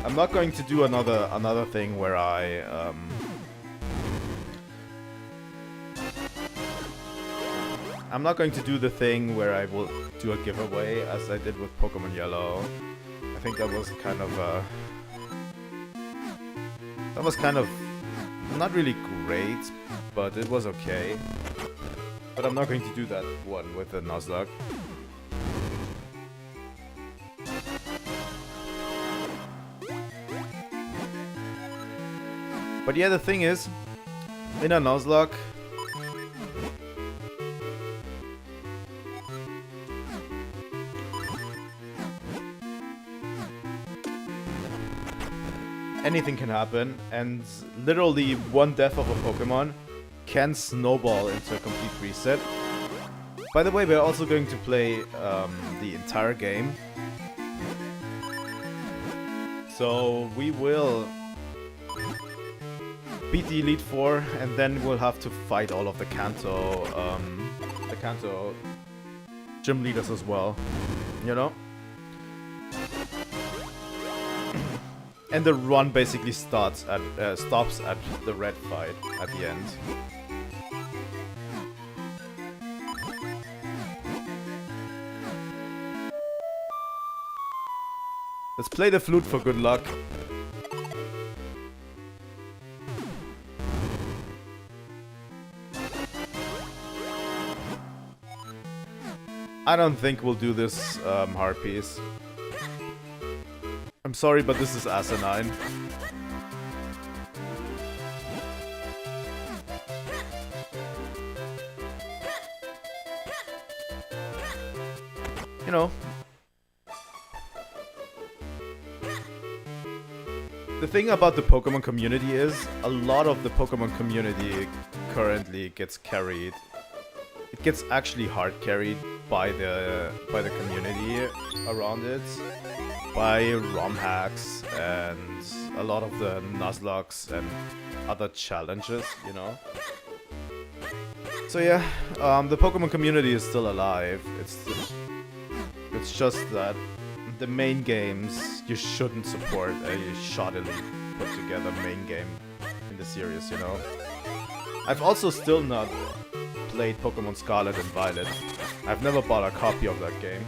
I'm not going to do another thing where I I'm not going to do the thing where I will do a giveaway as I did with Pokemon Yellow. I think that was kind of not really great, but it was okay. But I'm not going to do that one with the Nuzlocke. But yeah, the thing is, in a Nuzlocke, anything can happen, and literally one death of a Pokemon can snowball into a complete reset. By the way, we're also going to play the entire game. So we will beat the Elite Four, and then we'll have to fight all of the Kanto gym leaders as well, you know? And the run basically stops at the red fight at the end. Let's play the flute for good luck. I don't think we'll do this Harpies. I'm sorry, but this is asinine. You know. The thing about the Pokemon community is, a lot of the Pokemon community currently gets carried. It gets actually hard carried by the community around it. By ROM hacks and a lot of the Nuzlocks and other challenges, you know. So yeah, the Pokemon community is still alive. It's just that the main games you shouldn't support a shoddily put together main game in the series, you know. I've also still not played Pokemon Scarlet and Violet. I've never bought a copy of that game.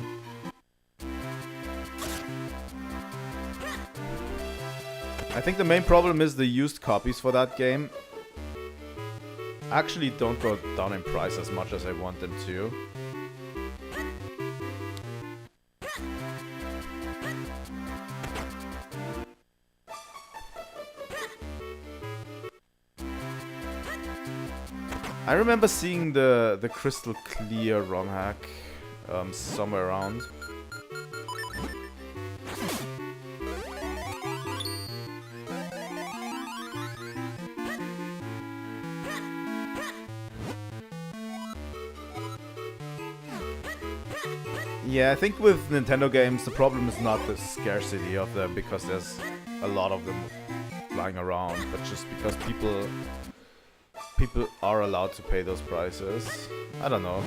I think the main problem is the used copies for that game actually don't go down in price as much as I want them to. I remember seeing the Crystal Clear ROM hack somewhere around. Yeah, I think with Nintendo games, the problem is not the scarcity of them, because there's a lot of them flying around, but just because people are allowed to pay those prices. I don't know.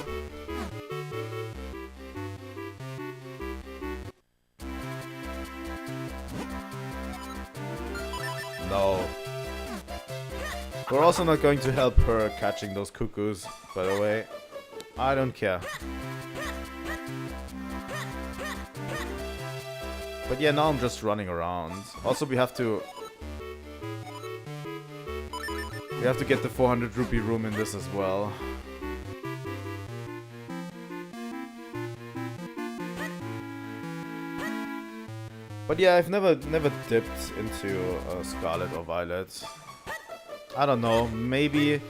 No. We're also not going to help her catching those cuckoos, by the way. I don't care. But yeah, now I'm just running around. Also, we have to get the 400 rupee room in this as well. But yeah, I've never dipped into Scarlet or Violet. I don't know, maybe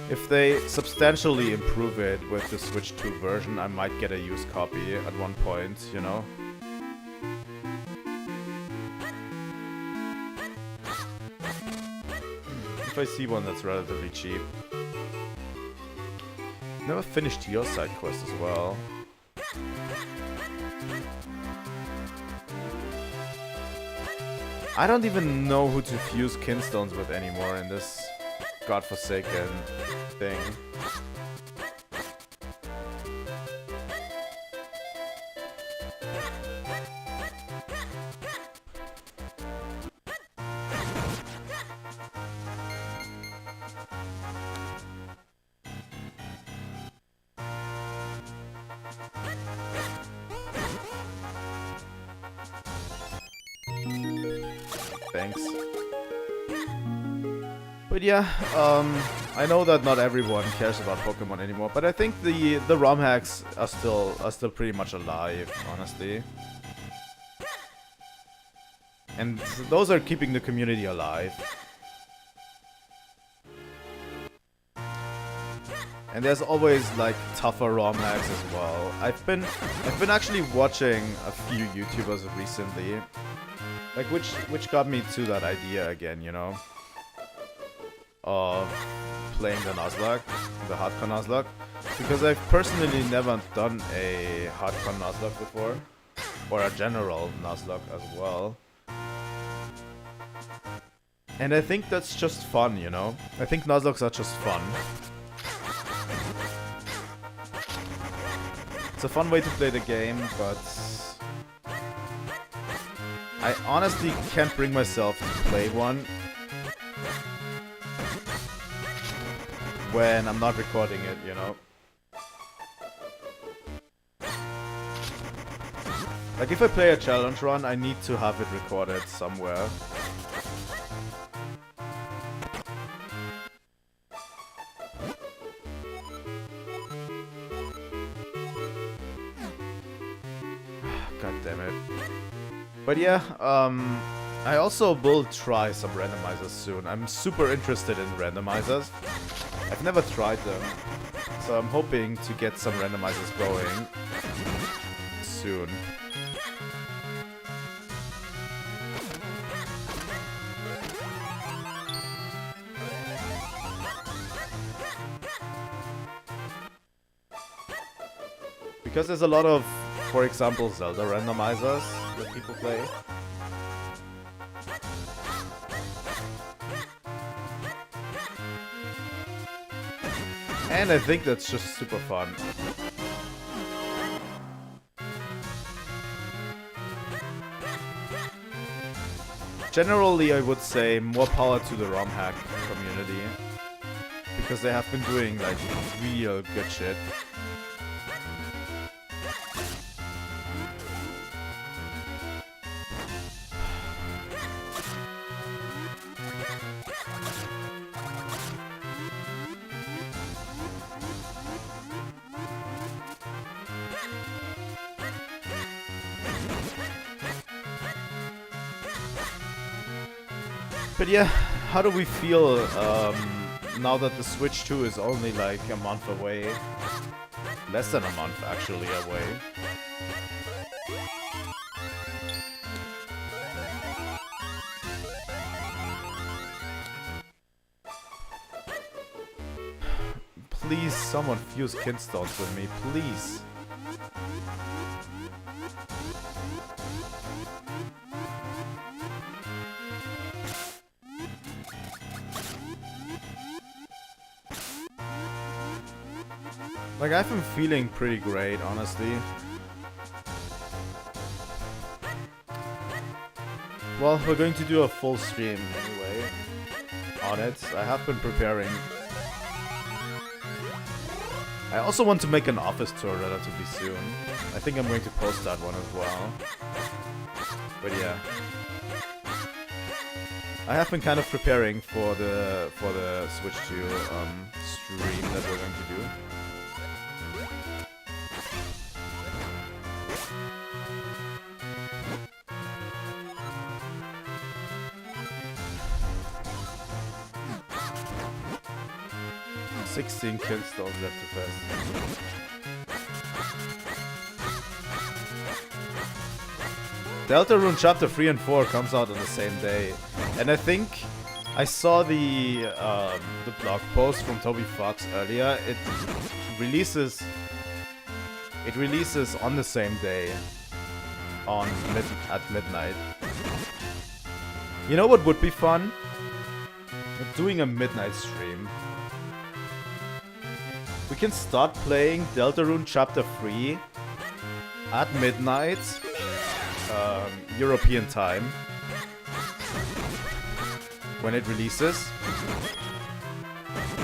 if they substantially improve it with the Switch 2 version, I might get a used copy at one point, you know? If I see one that's relatively cheap. Never finished your side quest as well. I don't even know who to fuse Kinstones with anymore in this godforsaken thing. Thanks. But yeah, I know that not everyone cares about Pokemon anymore, but I think the ROM hacks are still pretty much alive, honestly. And those are keeping the community alive. And there's always like tougher ROM hacks as well. I've been actually watching a few YouTubers recently, like which got me to that idea again, you know, of playing the Nuzlocke, the hardcore Nuzlocke, because I've personally never done a hardcore Nuzlocke before, or a general Nuzlocke as well. And I think that's just fun, you know. I think Nuzlocks are just fun. It's a fun way to play the game, but I honestly can't bring myself to play one when I'm not recording it, you know? Like if I play a challenge run, I need to have it recorded somewhere. God damn it. But yeah, I also will try some randomizers soon. I'm super interested in randomizers. I've never tried them, so I'm hoping to get some randomizers going soon. Because there's a lot of, for example, Zelda randomizers that people play. And I think that's just super fun. Generally, I would say more power to the ROM hack community, because they have been doing like real good shit. But yeah, how do we feel now that the Switch 2 is only like a month away? Less than a month actually away. Please, someone fuse Kinstones with me, please. Like, I've been feeling pretty great, honestly. Well, we're going to do a full stream anyway on it. I have been preparing. I also want to make an office tour relatively soon. I think I'm going to post that one as well. But yeah. I have been kind of preparing for the Switch 2 stream that we're going to do. $16 Kinstones left to fest. Deltarune Chapter 3 and 4 comes out on the same day. And I think I saw the blog post from Toby Fox earlier. It releases on the same day at midnight. You know what would be fun? Doing a midnight stream. We can start playing Deltarune Chapter 3 at midnight, European time, when it releases.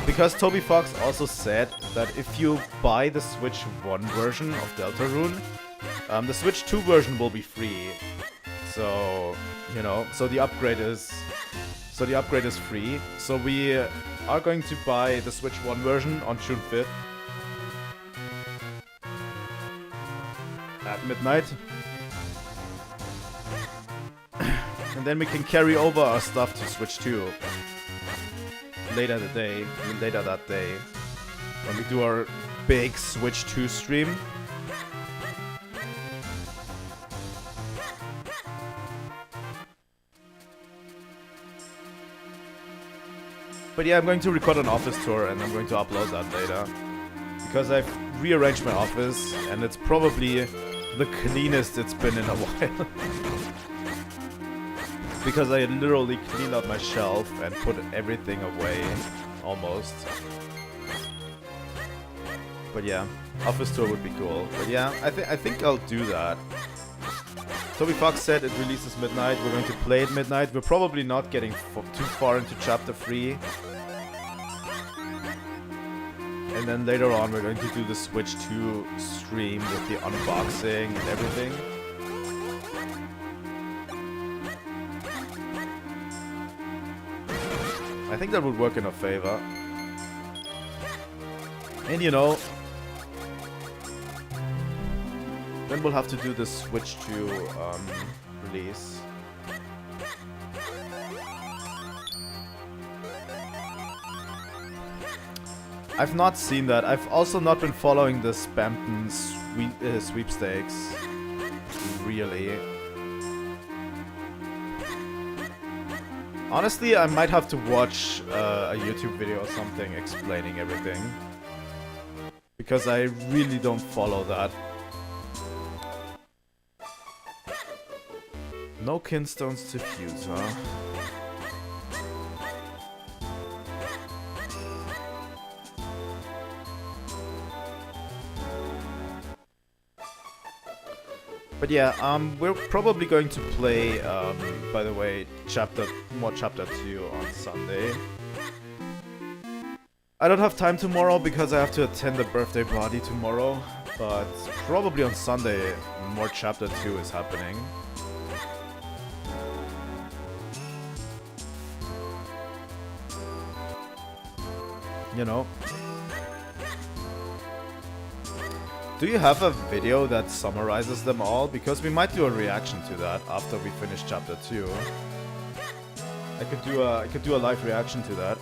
Because Toby Fox also said that if you buy the Switch 1 version of Deltarune, the Switch 2 version will be free. So, you know, so the upgrade is free. So we are going to buy the Switch 1 version on June 5th at midnight. And then we can carry over our stuff to Switch 2 later that day, when we do our big Switch 2 stream. But yeah, I'm going to record an office tour and I'm going to upload that later. Because I've rearranged my office and it's probably the cleanest it's been in a while. Because I literally cleaned out my shelf and put everything away, almost. But yeah, office tour would be cool. But yeah, I think I'll do that. Toby Fox said it releases midnight. We're going to play at midnight. We're probably not getting too far into chapter 3. And then later on we're going to do the Switch 2 stream with the unboxing and everything. I think that would work in our favor. And you know, then we'll have to do the Switch 2 release. I've not seen that. I've also not been following the Spampton sweepstakes, really. Honestly, I might have to watch a YouTube video or something explaining everything. Because I really don't follow that. No kinstones to fuse, huh? But yeah, we're probably going to play, by the way, chapter 2 on Sunday. I don't have time tomorrow because I have to attend a birthday party tomorrow, but probably on Sunday more chapter 2 is happening. You know. Do you have a video that summarizes them all? Because we might do a reaction to that after we finish chapter 2. I could do a live reaction to that.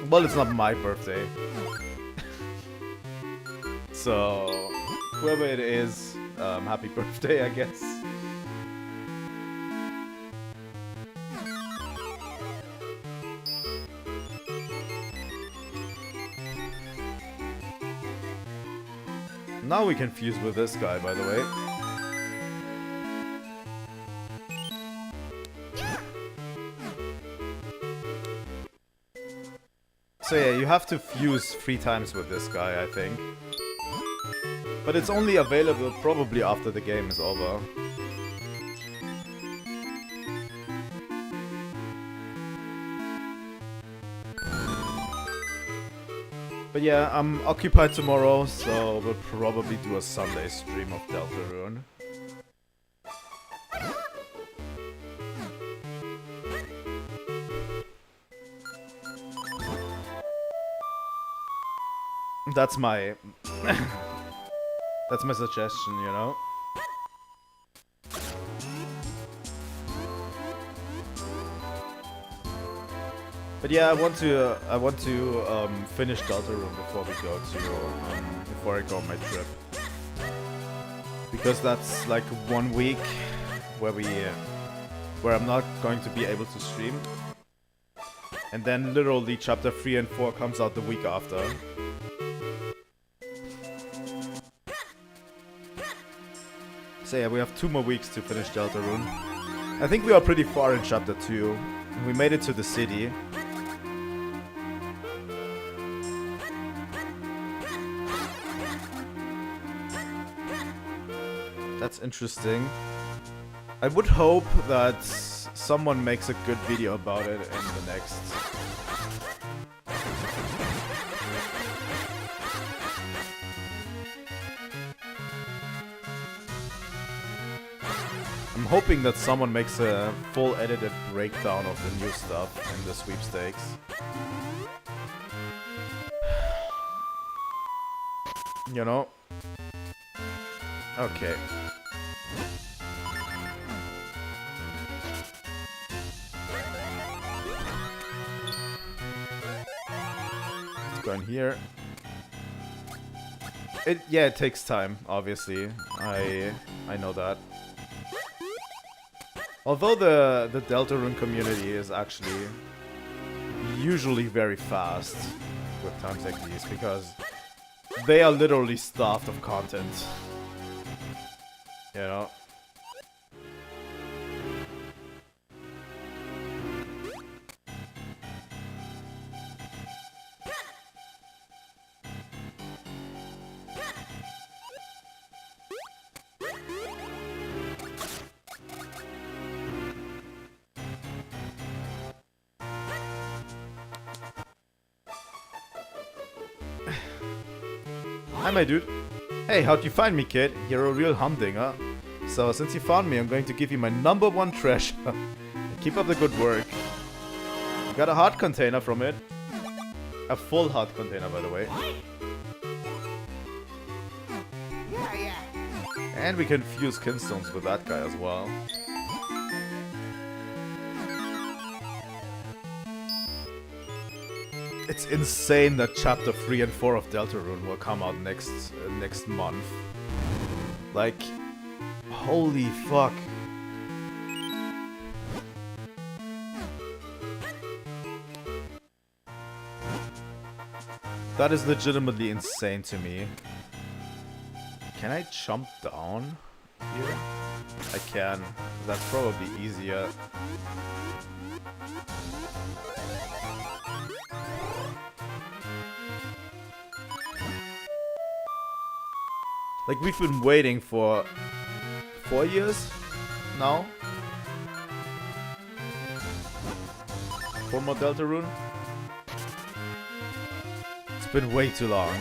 Well, it's not my birthday. So, whoever it is, happy birthday, I guess. Now we can fuse with this guy, by the way. So yeah, you have to fuse 3 times with this guy, I think. But it's only available probably after the game is over. But yeah, I'm occupied tomorrow, so we'll probably do a Sunday stream of Deltarune. That's my... that's my suggestion, you know? But yeah, I want to finish Deltarune before we go to before I go on my trip, because that's like 1 week where I'm not going to be able to stream, and then literally chapter 3 and 4 comes out the week after. So yeah, we have 2 more weeks to finish Deltarune. I think we are pretty far in chapter 2. We made it to the city. That's interesting. I would hope that someone makes a good video about it in the next... hoping that someone makes a full edited breakdown of the new stuff in the sweepstakes. You know? Okay. Let's go in here. Yeah, it takes time, obviously. I know that. Although the Deltarune community is actually usually very fast with times like these, because they are literally starved of content. You know? Hi, my dude. Hey, how'd you find me, kid? You're a real humdinger. So, since you found me, I'm going to give you my #1 treasure. Keep up the good work. Got a heart container from it. A full heart container, by the way. And we can fuse kinstones with that guy as well. It's insane that Chapter 3 and 4 of Deltarune will come out next month. Like, holy fuck. That is legitimately insane to me. Can I jump down here? I can. That's probably easier. Like, we've been waiting for 4 years now for more Deltarune. It's been way too long.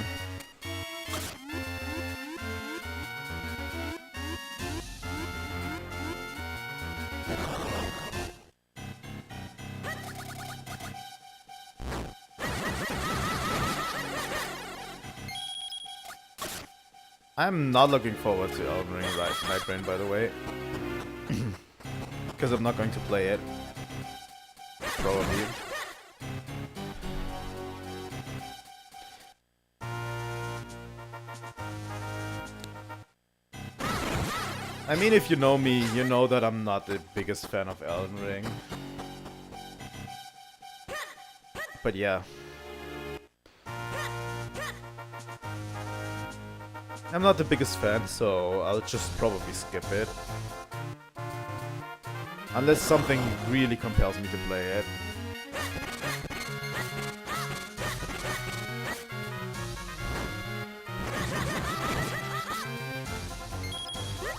I'm not looking forward to Elden Ring Night Rain, by the way. Because I'm not going to play it. Probably. I mean, if you know me, you know that I'm not the biggest fan of Elden Ring. But yeah. I'm not the biggest fan, so I'll just probably skip it. Unless something really compels me to play it.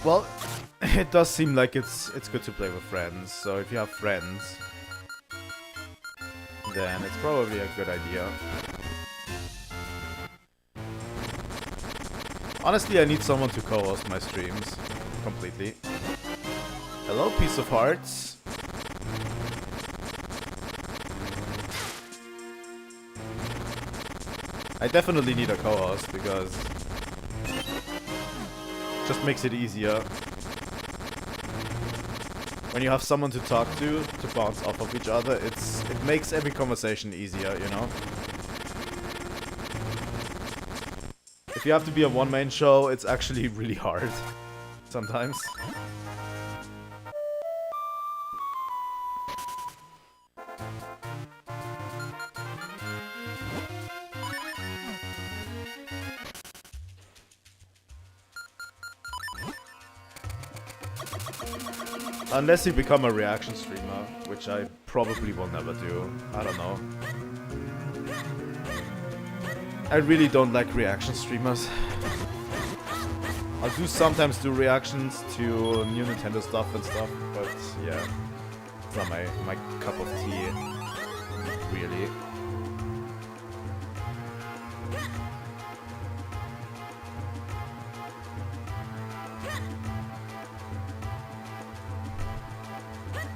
Well, it does seem like it's good to play with friends, so if you have friends, then it's probably a good idea. Honestly, I need someone to co-host my streams completely. Hello, piece of hearts. I definitely need a co-host because it just makes it easier. When you have someone to talk to bounce off of each other, it makes every conversation easier, you know? If you have to be a one-man show, it's actually really hard. Sometimes. Unless you become a reaction streamer, which I probably will never do. I don't know. I really don't like reaction streamers. I'll sometimes do reactions to new Nintendo stuff and stuff, but yeah, it's not my cup of tea, really.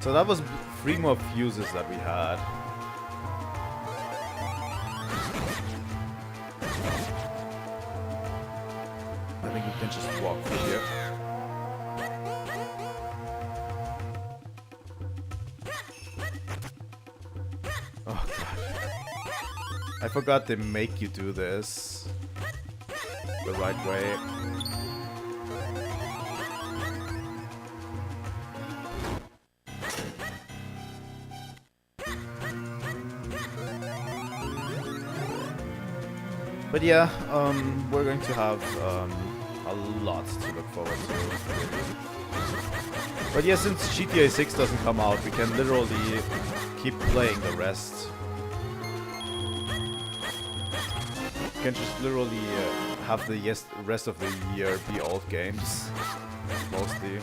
So that was 3 more fuses that we had. I think we can just walk through here. Oh god. I forgot they make you do this the right way. But yeah, we're going to have a lot to look forward to. But yeah, since GTA 6 doesn't come out, we can literally keep playing the rest. We can just literally have the rest of the year be old games, mostly.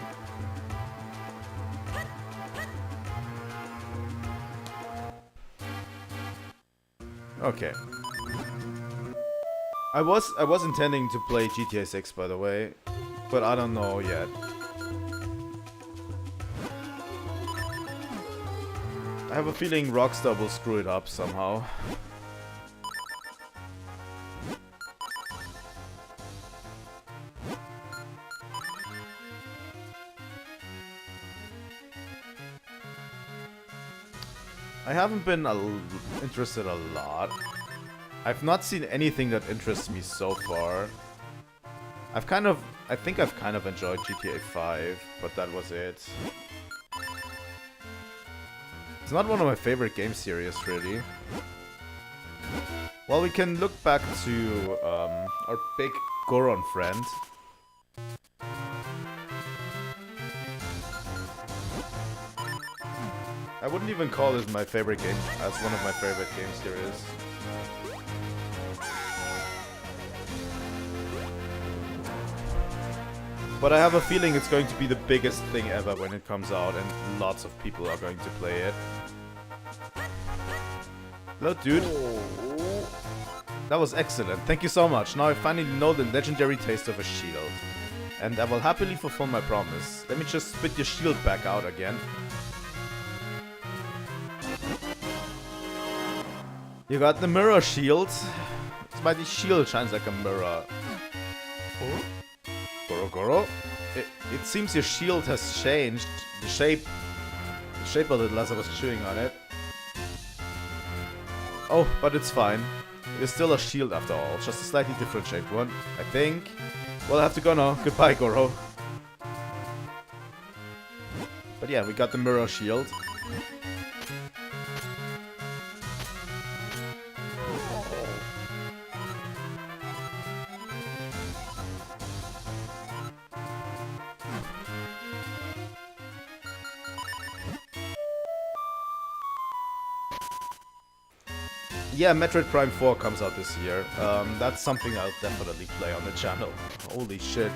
Okay. I was intending to play GTA 6, by the way, but I don't know yet. I have a feeling Rockstar will screw it up somehow. I haven't been interested a lot. I've not seen anything that interests me so far. I think I've kind of enjoyed GTA 5, but that was it. It's not one of my favorite game series, really. Well, we can look back to our big Goron friend. I wouldn't even call this my favorite game as one of my favorite game series. But I have a feeling it's going to be the biggest thing ever when it comes out, and lots of people are going to play it. Hello, dude. That was excellent. Thank you so much. Now I finally know the legendary taste of a shield. And I will happily fulfill my promise. Let me just spit your shield back out again. You got the mirror shield. It's mighty shield shines like a mirror. Oh? Goro. It seems your shield has changed the shape a little as I was chewing on it. Oh, but it's fine. It's still a shield after all, just a slightly different shaped one, I think. Well, I have to go now. Goodbye, Goro. But yeah, we got the mirror shield. Yeah, Metroid Prime 4 comes out this year. That's something I'll definitely play on the channel. Holy shit.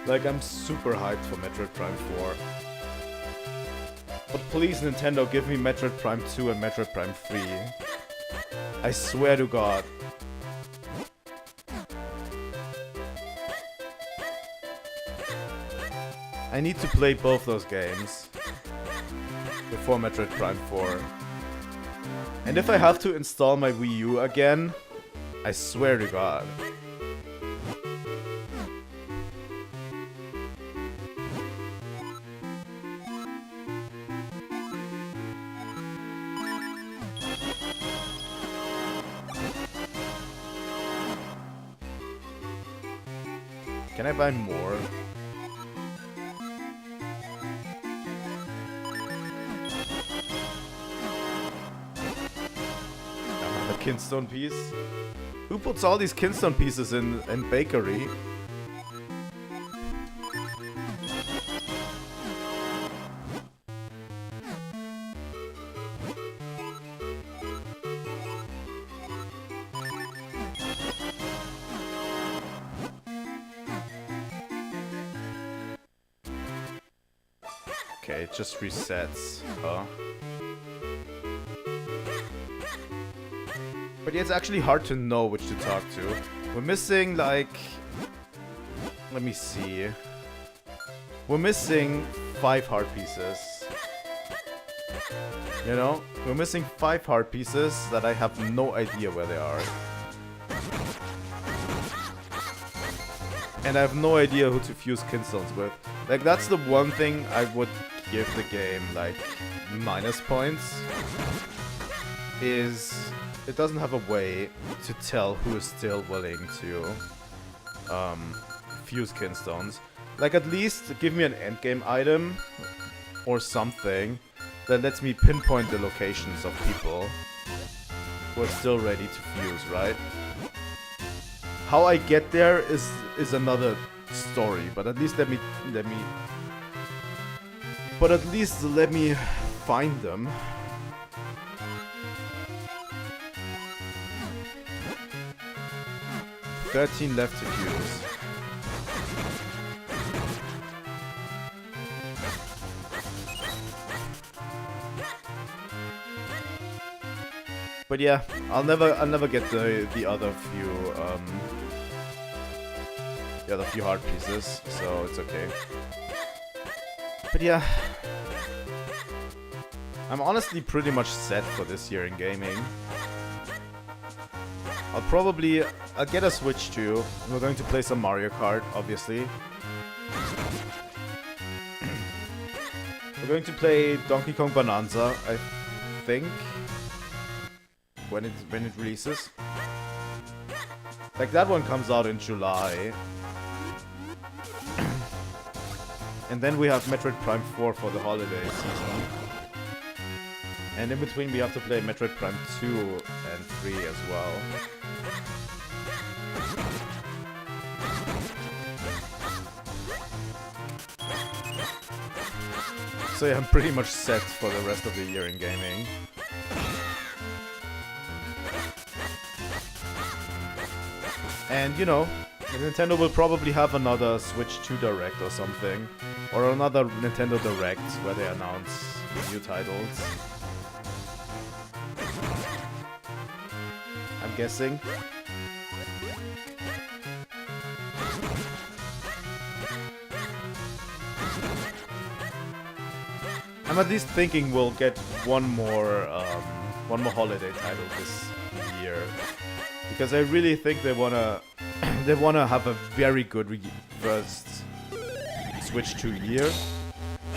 Like, I'm super hyped for Metroid Prime 4. But please, Nintendo, give me Metroid Prime 2 and Metroid Prime 3. I swear to God. I need to play both those games before Metroid Prime 4. And if I have to install my Wii U again, I swear to God. Can I buy more? Kinstone piece. Who puts all these Kinstone pieces in bakery? Okay, it just resets. Huh? But yeah, it's actually hard to know which to talk to. We're missing, like... Let me see. We're missing 5 heart pieces. You know, we're missing 5 heart pieces that I have no idea where they are. And I have no idea who to fuse Kinstones with. Like, that's the one thing I would give the game, like, minus points. Is it doesn't have a way to tell who is still willing to fuse Kinstones. Like, at least give me an endgame item or something that lets me pinpoint the locations of people who are still ready to fuse, right? How I get there is another story, but at least let me find them. $13 left to fuse. But yeah, I'll never get the other few heart pieces, so it's okay. But yeah, I'm honestly pretty much set for this year in gaming. I'll get a Switch too. We're going to play some Mario Kart, obviously. We're going to play Donkey Kong Bonanza, I think, when it releases. Like, that one comes out in July. And then we have Metroid Prime 4 for the holiday season. And in between we have to play Metroid Prime 2 and 3 as well. So yeah, I'm pretty much set for the rest of the year in gaming. And you know, Nintendo will probably have another Switch 2 Direct or something. Or another Nintendo Direct where they announce new titles. I'm guessing. I'm at least thinking we'll get one more holiday title this year, because I really think they wanna have a very good first Switch 2 year.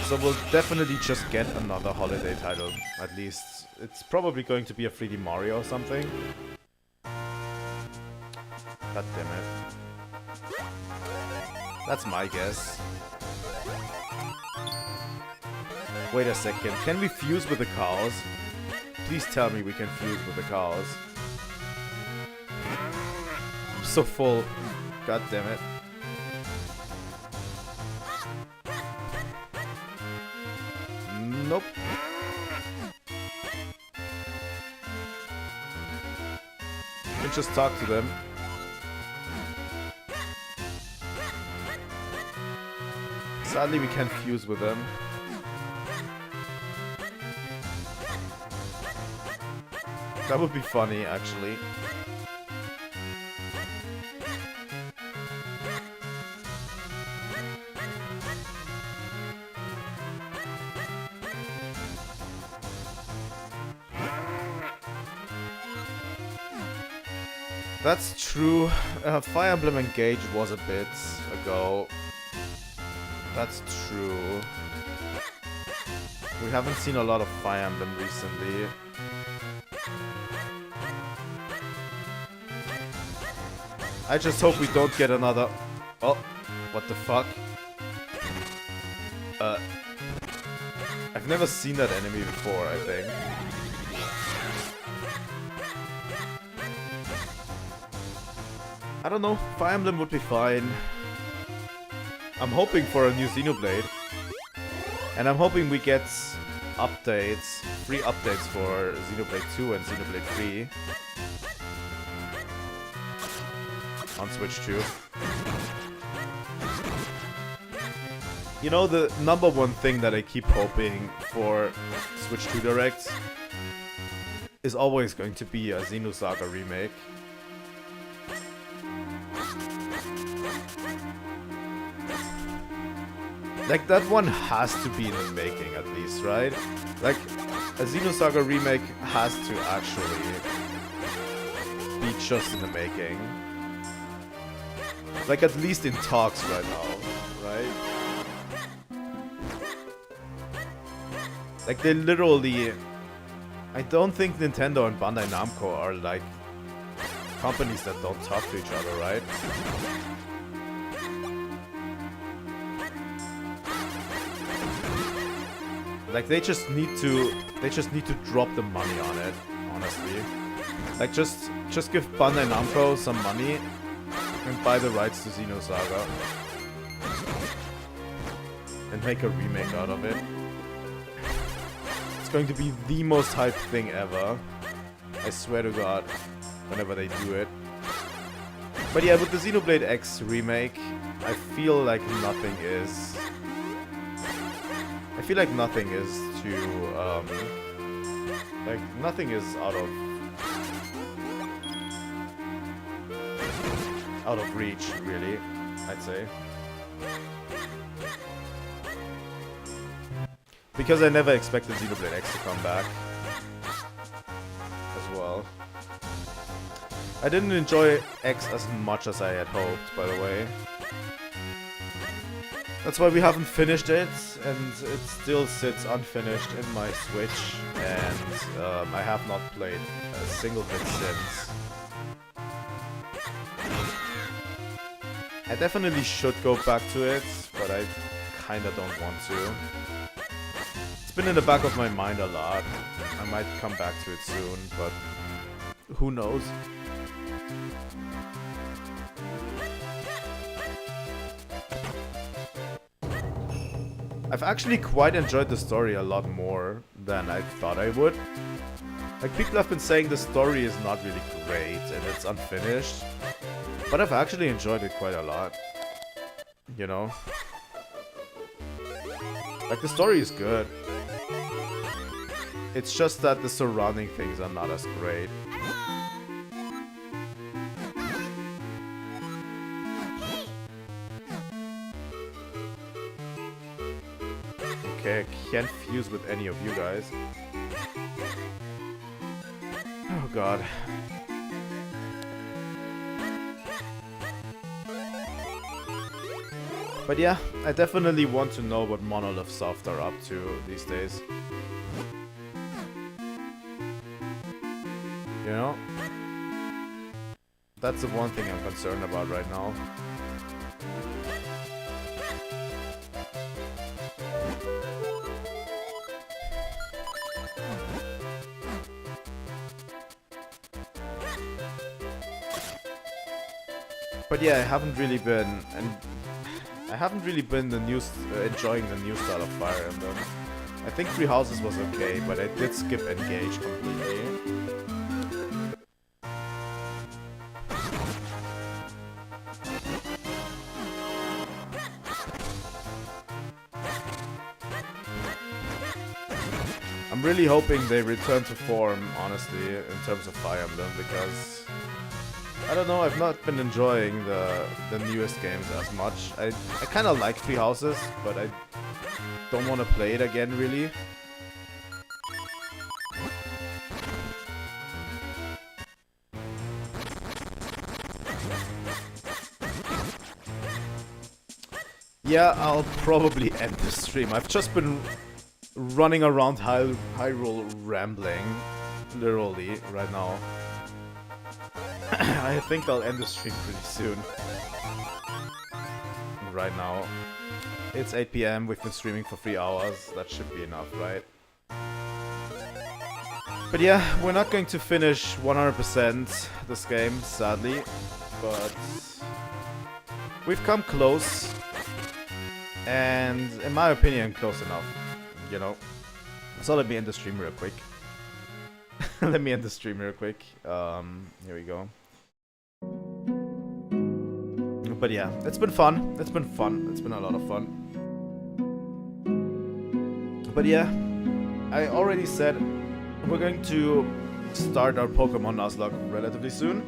So we'll definitely just get another holiday title, at least. It's probably going to be a 3D Mario or something. God damn it. That's my guess. Wait a second, can we fuse with the cows? Please tell me we can fuse with the cows. I'm so full. God damn it. Nope. You can just talk to them. Sadly, we can't fuse with them. That would be funny, actually. That's true. Fire Emblem Engage was a bit ago. That's true. We haven't seen a lot of Fire Emblem recently. I just hope we don't get another... Oh, what the fuck? I've never seen that enemy before, I think. I don't know, Fire Emblem would be fine. I'm hoping for a new Xenoblade. And I'm hoping we get updates, free updates for Xenoblade 2 and Xenoblade 3. On Switch 2. You know, the number one thing that I keep hoping for Switch 2 Directs is always going to be a Xenosaga remake. Like, that one has to be in the making at least, right? Like, a Xenosaga remake has to actually be just in the making. Like, at least in talks right now, right? Like, they literally... I don't think Nintendo and Bandai Namco are, like, companies that don't talk to each other, right? Like, they just need to drop the money on it, honestly. Like, just give Bandai Namco some money and buy the rights to Xenosaga. And make a remake out of it. It's going to be the most hyped thing ever. I swear to God, whenever they do it. But yeah, with the Xenoblade X remake, I feel like nothing is... I feel like nothing is too, like, nothing is out of reach, really, I'd say. Because I never expected Xenoblade X to come back as well. I didn't enjoy X as much as I had hoped, by the way. That's why we haven't finished it, and it still sits unfinished in my Switch, and I have not played a single bit since. I definitely should go back to it, but I kinda don't want to. It's been in the back of my mind a lot. I might come back to it soon, but who knows? I've actually quite enjoyed the story a lot more than I thought I would. Like, people have been saying the story is not really great and it's unfinished, but I've actually enjoyed it quite a lot, you know? Like, the story is good. It's just that the surrounding things are not as great. Okay, I can't fuse with any of you guys. Oh god. But yeah, I definitely want to know what Monolith Soft are up to these days. You know? That's the one thing I'm concerned about right now. But yeah, I haven't really been enjoying the new style of Fire Emblem. I think Three Houses was okay, but I did skip Engage completely. I'm really hoping they return to form, honestly, in terms of Fire Emblem, because I don't know, I've not been enjoying the newest games as much. I kind of like Three Houses, but I don't want to play it again, really. Yeah, I'll probably end the stream. I've just been running around Hyrule rambling, literally, right now. I think I'll end the stream pretty soon. Right now. It's 8 PM, we've been streaming for 3 hours, that should be enough, right? But yeah, we're not going to finish 100% this game, sadly. But we've come close. And in my opinion, close enough, you know? So let me end the stream real quick. Let me end the stream real quick. Here we go. But yeah, it's been fun. It's been fun. It's been a lot of fun. But yeah, I already said we're going to start our Pokemon Nuzlocke relatively soon.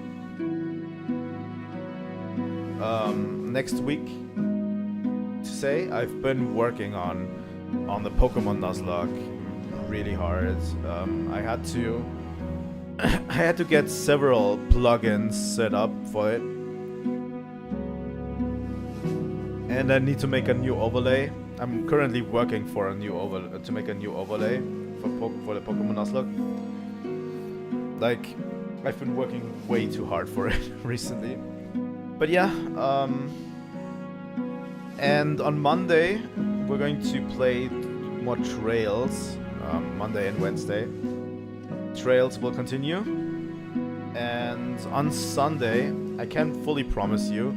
Next week, to say, I've been working on the Pokemon Nuzlocke really hard. I had to I had to get several plugins set up for it, and I need to make a new overlay. I'm currently working for a new to make a new overlay for the Pokemon Nuzlocke. Like, I've been working way too hard for it recently. But yeah, and on Monday we're going to play more Trails. Monday and Wednesday. Trails will continue. And on Sunday, I can't fully promise you,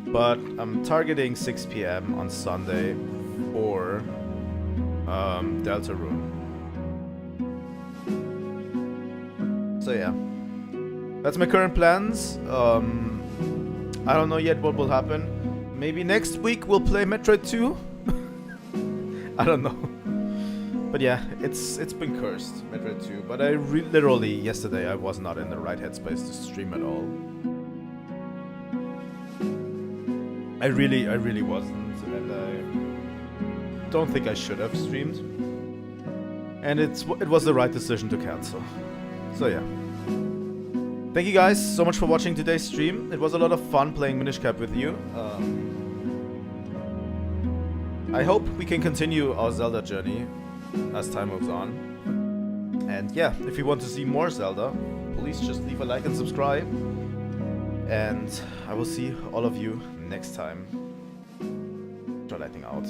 but I'm targeting 6 PM on Sunday for Deltarune. So yeah, that's my current plans. I don't know yet what will happen. Maybe next week we'll play Metroid 2. I don't know. But yeah, it's been cursed, Metroid 2. But I literally yesterday I was not in the right headspace to stream at all. I really wasn't, and I don't think I should have streamed. And it was the right decision to cancel. So yeah. Thank you guys so much for watching today's stream. It was a lot of fun playing Minish Cap with you. I hope we can continue our Zelda journey as time moves on. And yeah, if you want to see more Zelda, please just leave a like and subscribe. And I will see all of you next time. Trilightning out.